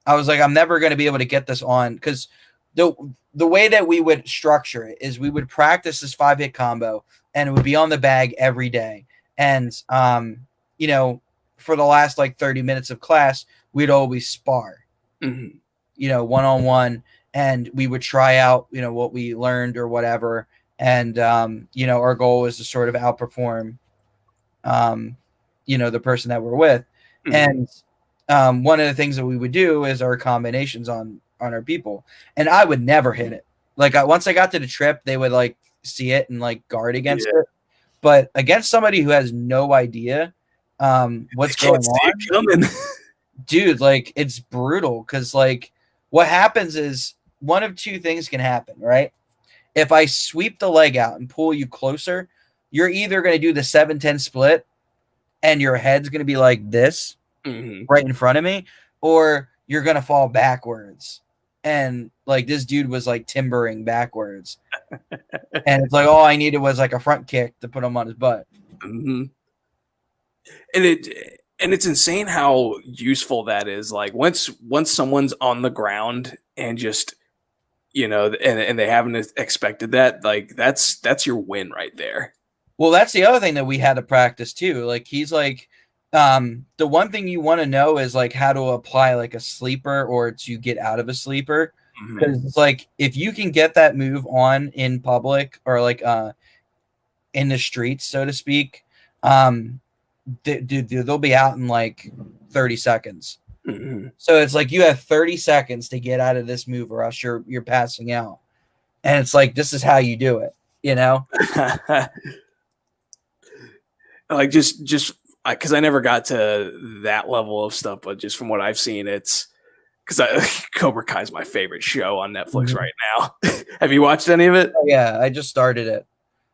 I was like, I'm never going to be able to get this on, because the way that we would structure it is we would practice this 5-hit combo, and it would be on the bag every day. And, you know, for the last like 30 minutes of class, we'd always spar, you know, one-on-one, and we would try out, you know, what we learned or whatever. And, you know, our goal was to sort of outperform, you know, the person that we're with. And, one of the things that we would do is our combinations on our people, and I would never hit it. Like once I got to the trip, they would like see it and like guard against it. But against somebody who has no idea what's going on, dude, like it's brutal. Because like what happens is one of two things can happen, right? If I sweep the leg out and pull you closer, you're either going to do the 7-10 split, and your head's going to be like this. Right in front of me, or you're gonna fall backwards. And like this dude was like timbering backwards, and it's like all I needed was like a front kick to put him on his butt. And it's insane how useful that is. Like once someone's on the ground and just, you know, and they haven't expected that, like that's your win right there. Well, that's the other thing that we had to practice too. Like he's like, the one thing you want to know is like how to apply like a sleeper or to get out of a sleeper. Because it's like if you can get that move on in public or like in the streets, so to speak, they'll be out in like 30 seconds. So it's like you have 30 seconds to get out of this move, or else you're passing out. And it's like this is how you do it, you know? Like just because I never got to that level of stuff, but just from what I've seen, it's because Cobra Kai is my favorite show on Netflix right now. Have you watched any of it? Oh, yeah, I just started it.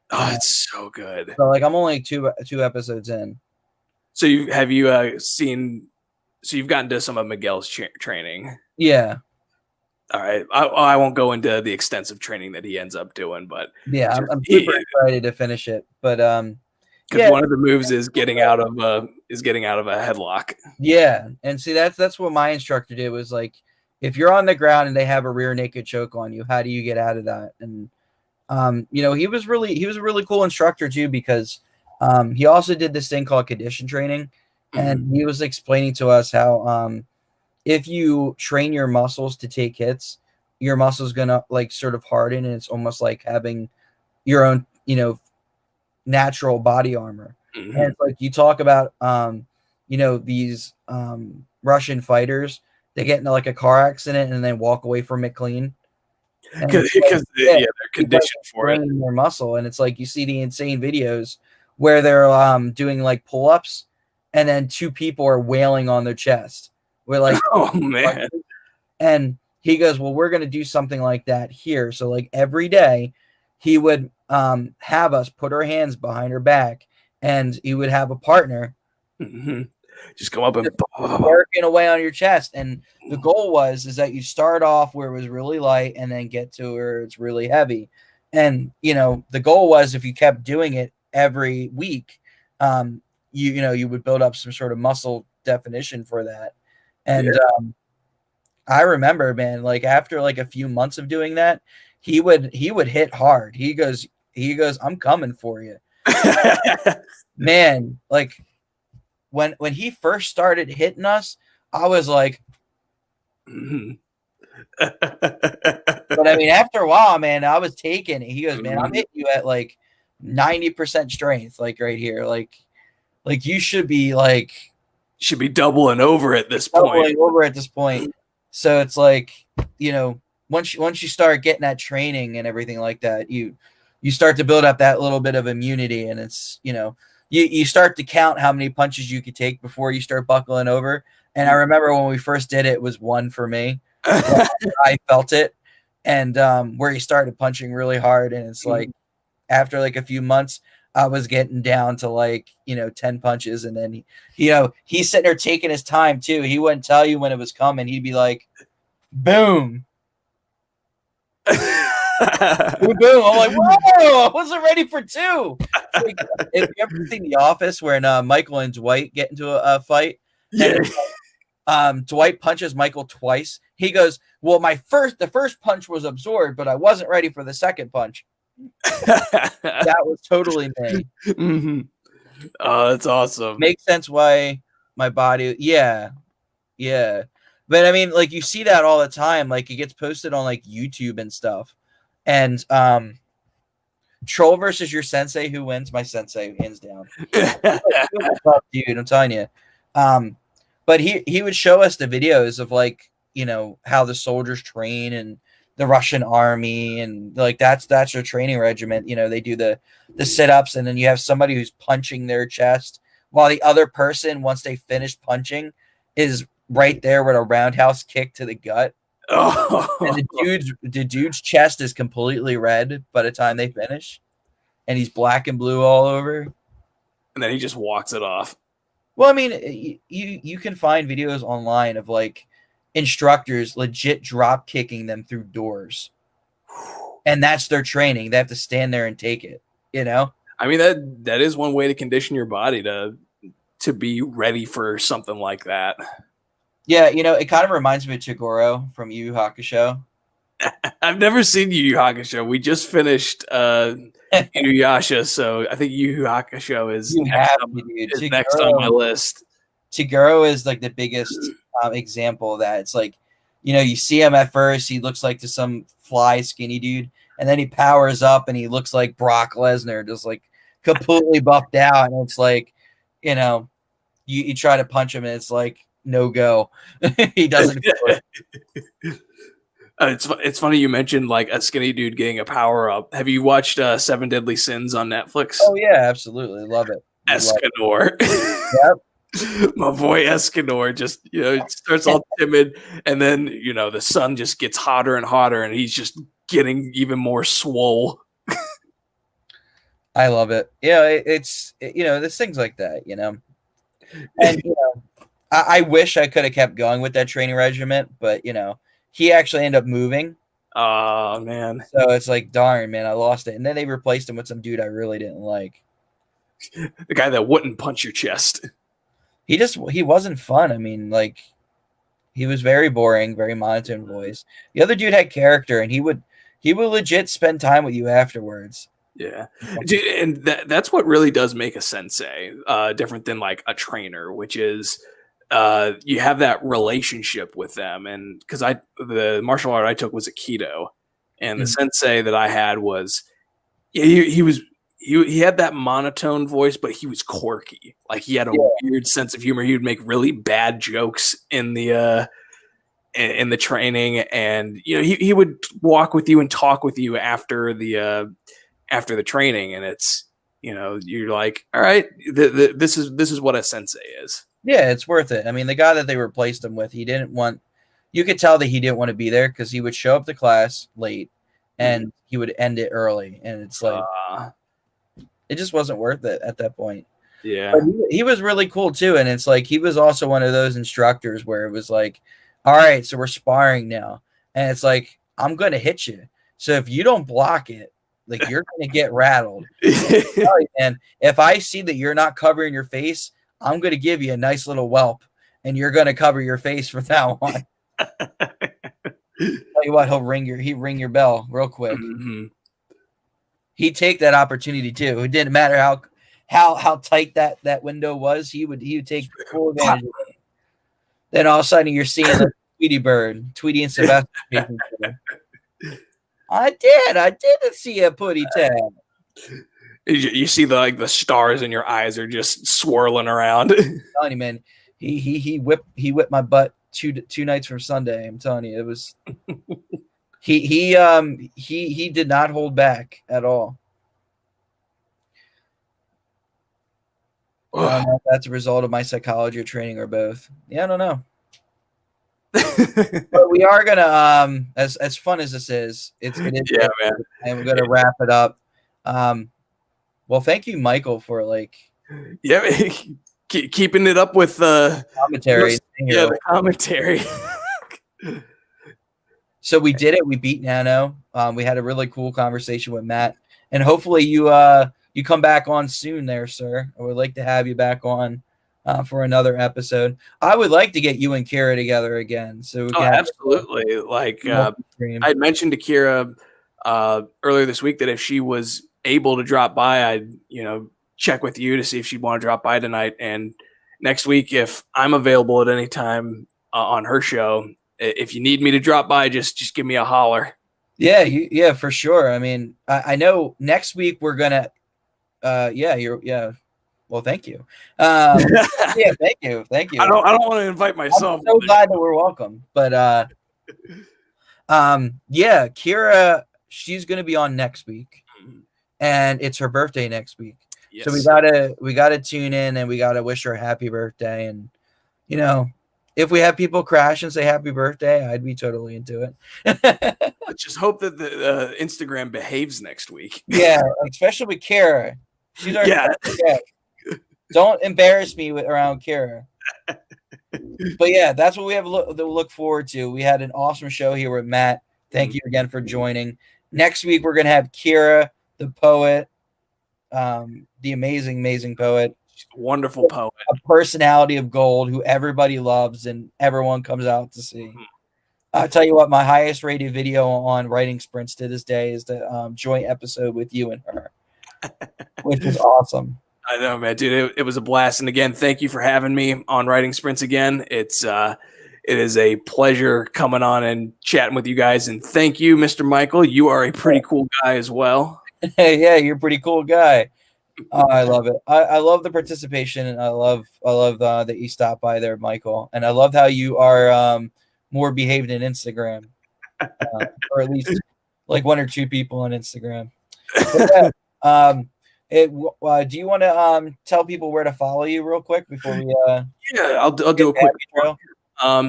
Oh, it's so good. So like I'm only two episodes in. So you've gotten to some of Miguel's training. Yeah. All right. I won't go into the extensive training that he ends up doing, but yeah, I'm super excited to finish it. But because one of the moves is getting out of a headlock. Yeah, and see that's what my instructor did, was like, if you're on the ground and they have a rear naked choke on you, how do you get out of that? And you know, he was a really cool instructor too, because he also did this thing called condition training, and he was explaining to us how if you train your muscles to take hits, your muscles gonna like sort of harden, and it's almost like having your own, you know, natural body armor. And it's like you talk about these Russian fighters, they get into like a car accident and then walk away from it clean. Because they're conditioned for it. Their muscle, and it's like you see the insane videos where they're doing like pull-ups, and then two people are wailing on their chest. We're like, oh man. And he goes, well, we're going to do something like that here. So like every day he would have us put our hands behind her back, and he would have a partner just come up and working away on your chest. And the goal is that you start off where it was really light and then get to where it's really heavy. And, the goal was if you kept doing it every week, you would build up some sort of muscle definition for that. And I remember, man, like after like a few months of doing that, he would hit hard. He goes, I'm coming for you. Man, like when he first started hitting us, I was like, but I mean, after a while, man, I was taking it. He goes, man, I'm hitting you at like 90% strength, like right here. Like you should be doubling over at this point. So it's like, once you start getting that training and everything like that, you start to build up that little bit of immunity, and it's, you start to count how many punches you could take before you start buckling over. And I remember when we first did it, it was one for me. I felt it. And where he started punching really hard. And it's like, after like a few months, I was getting down to like, 10 punches. And then, he's sitting there taking his time too. He wouldn't tell you when it was coming. He'd be like, boom. Boom. I'm like, whoa, I wasn't ready for two. Like, if you ever seen The Office where Michael and Dwight get into a fight, Dwight punches Michael twice. He goes, well, the first punch was absorbed, but I wasn't ready for the second punch. That was totally me. Oh, that's awesome. Makes sense why my body, yeah. But I mean, like you see that all the time. Like it gets posted on like YouTube and stuff. And Troll versus your sensei, who wins? My sensei, hands down. Dude, I'm telling you. But he would show us the videos of like, how the soldiers train and the Russian army, and like that's their training regiment. They do the sit-ups, and then you have somebody who's punching their chest while the other person, once they finish punching, is right there with a roundhouse kick to the gut. And the dude's chest is completely red by the time they finish, and he's black and blue all over. And then he just walks it off. Well, I mean, you can find videos online of like instructors legit drop kicking them through doors, and that's their training. They have to stand there and take it. I mean, that is one way to condition your body to be ready for something like that. Yeah, it kind of reminds me of Chigoro from Yu Yu Hakusho. I've never seen Yu Yu Hakusho. We just finished Inuyasha, so I think Yu Yu Hakusho is next on my list. Chigoro is like the biggest example of that. It's like, you see him at first, he looks like some fly skinny dude, and then he powers up and he looks like Brock Lesnar, just like completely buffed out. And it's like, you try to punch him and it's like, no go. He doesn't do it. It's funny you mentioned like a skinny dude getting a power up. Have you watched Seven Deadly Sins on Netflix? Oh yeah, absolutely, love it. Escanor. Yep. My boy Escanor just starts all timid, and then the sun just gets hotter and hotter, and he's just getting even more swole. I love it. It's there's things like that, and I wish I could have kept going with that training regiment, but he actually ended up moving. Oh man! So it's like, darn, man, I lost it. And then they replaced him with some dude I really didn't like. The guy that wouldn't punch your chest. He wasn't fun. I mean, like, he was very boring, very monotone voice. The other dude had character, and he would legit spend time with you afterwards. Yeah, and that's what really does make a sensei different than like a trainer, which is you have that relationship with them. And because the martial art I took was Aikido, and the sensei that I had was he he had that monotone voice, but he was quirky. Like he had a weird sense of humor. He would make really bad jokes in the training, and he would walk with you and talk with you after the training, and it's you're like, all right, this is what a sensei is. Yeah, it's worth it. I mean, the guy that they replaced him with, you could tell that he didn't want to be there because he would show up to class late and he would end it early, and it's like it just wasn't worth it at that point. Yeah, but he was really cool too, and it's like he was also one of those instructors where it was like, all right, so we're sparring now, and it's like, I'm gonna hit you, so if you don't block it, like, you're gonna get rattled. And if I see that you're not covering your face, I'm gonna give you a nice little whelp, and you're gonna cover your face from now on. Tell you what, he'd ring your bell real quick. Mm-hmm. He'd take that opportunity too. It didn't matter how tight that window was. He would take full advantage of it. Then all of a sudden you're seeing like Tweety and Sylvester. I did see a putty tab. You see the stars in your eyes are just swirling around. I'm telling you, man, he whipped my butt two nights from Sunday. I'm telling you, it was he did not hold back at all. I don't know if that's a result of my psychology or training or both. Yeah, I don't know. But we are gonna as fun as this is, it is man. And we're gonna wrap it up. Well, thank you, Michael, for keeping it up with the commentary. The commentary. So we did it. We beat Nano. We had a really cool conversation with Matt, and hopefully you come back on soon there, sir. I would like to have you back on for another episode. I would like to get you and Kira together again. So we can absolutely. Like I mentioned to Kira earlier this week that if she was able to drop by, I'd check with you to see if she'd want to drop by tonight. And next week, if I'm available at any time on her show, if you need me to drop by, just give me a holler. Yeah, for sure. I mean, I know next week we're gonna. Well, thank you. Yeah, thank you. I don't want to invite myself. I'm so glad that we're welcome. But Kira, she's gonna be on next week, and it's her birthday next week. Yes. So we gotta tune in and we gotta wish her a happy birthday. And if we have people crash and say happy birthday, I'd be totally into it. Let's just hope that the Instagram behaves next week. Yeah, especially with Kira. She's our Don't embarrass me around Kira. But yeah, that's what we have to look forward to. We had an awesome show here with Matt. Thank you again for joining. Next week we're gonna have Kira, the poet, the amazing poet. Wonderful poet. A personality of gold who everybody loves and everyone comes out to see. I'll tell you what, my highest rated video on Writing Sprints to this day is the joint episode with you and her, which is awesome. I know, man, dude. It was a blast. And again, thank you for having me on Writing Sprints again. It is a pleasure coming on and chatting with you guys. And thank you, Mr. Michael. You are a pretty cool guy as well. Yeah, you're a pretty cool guy. I love it. I love the participation, and I love that you stopped by there, Michael. And I love how you are more behaved in Instagram, or at least like one or two people on Instagram. But, do you want to tell people where to follow you real quick before we? I'll do a quick intro.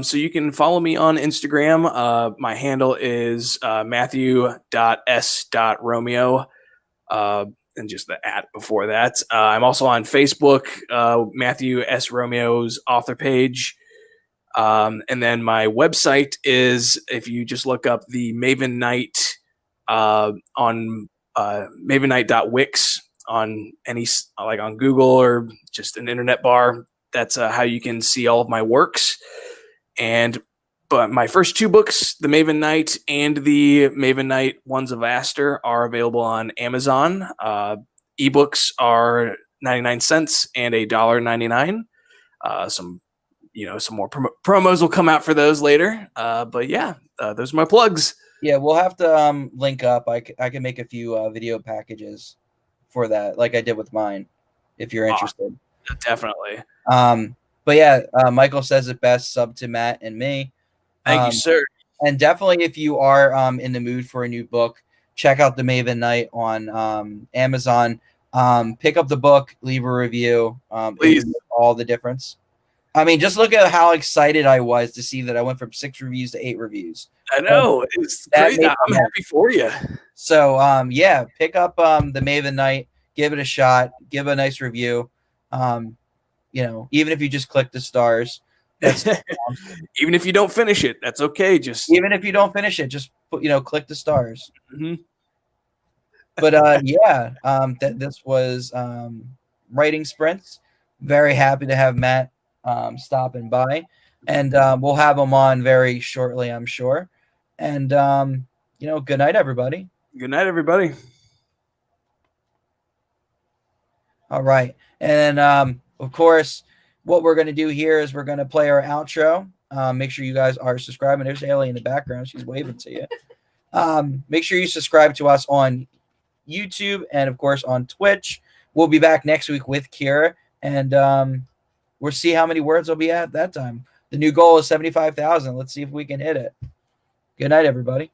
So you can follow me on Instagram. My handle is Matthew.s.romeo. And just the @ before that. I'm also on Facebook, Matthew S. Romeo's author page. And then my website is, if you just look up the Maven Knight on mavenknight.wix on any, like on Google or just an internet bar, that's how you can see all of my works. But my first two books, The Maven Knight and the Maven Knight Ones of Aster, are available on Amazon. Ebooks are 99 cents and $1.99. Some more promos will come out for those later. But yeah, those are my plugs. Yeah, we'll have to link up. I can make a few video packages for that, like I did with mine, if you're interested. Definitely. But yeah, Michael says it best, sub to Matt and me. Thank you, sir. And definitely, if you are in the mood for a new book, check out The Maven Knight on Amazon. Pick up the book, leave a review. Please. All the difference. I mean, just look at how excited I was to see that I went from 6 reviews to 8 reviews. I know. It's great. I'm happy for you. So, yeah, pick up The Maven Knight, give it a shot, give a nice review. You know, even if you just click the stars. Even if you don't finish it, that's okay. Just even if you don't finish it, just put, click the stars. Mm-hmm. But yeah, this was Writing Sprints. Very happy to have Matt stopping by, and we'll have him on very shortly, I'm sure. And good night, everybody. Good night, everybody. All right, and of course, what we're going to do here is we're going to play our outro. Make sure you guys are subscribing. There's Haley in the background. She's waving to you. Make sure you subscribe to us on YouTube and, of course, on Twitch. We'll be back next week with Kira, and we'll see how many words will be at that time. The new goal is 75,000. Let's see if we can hit it. Good night, everybody.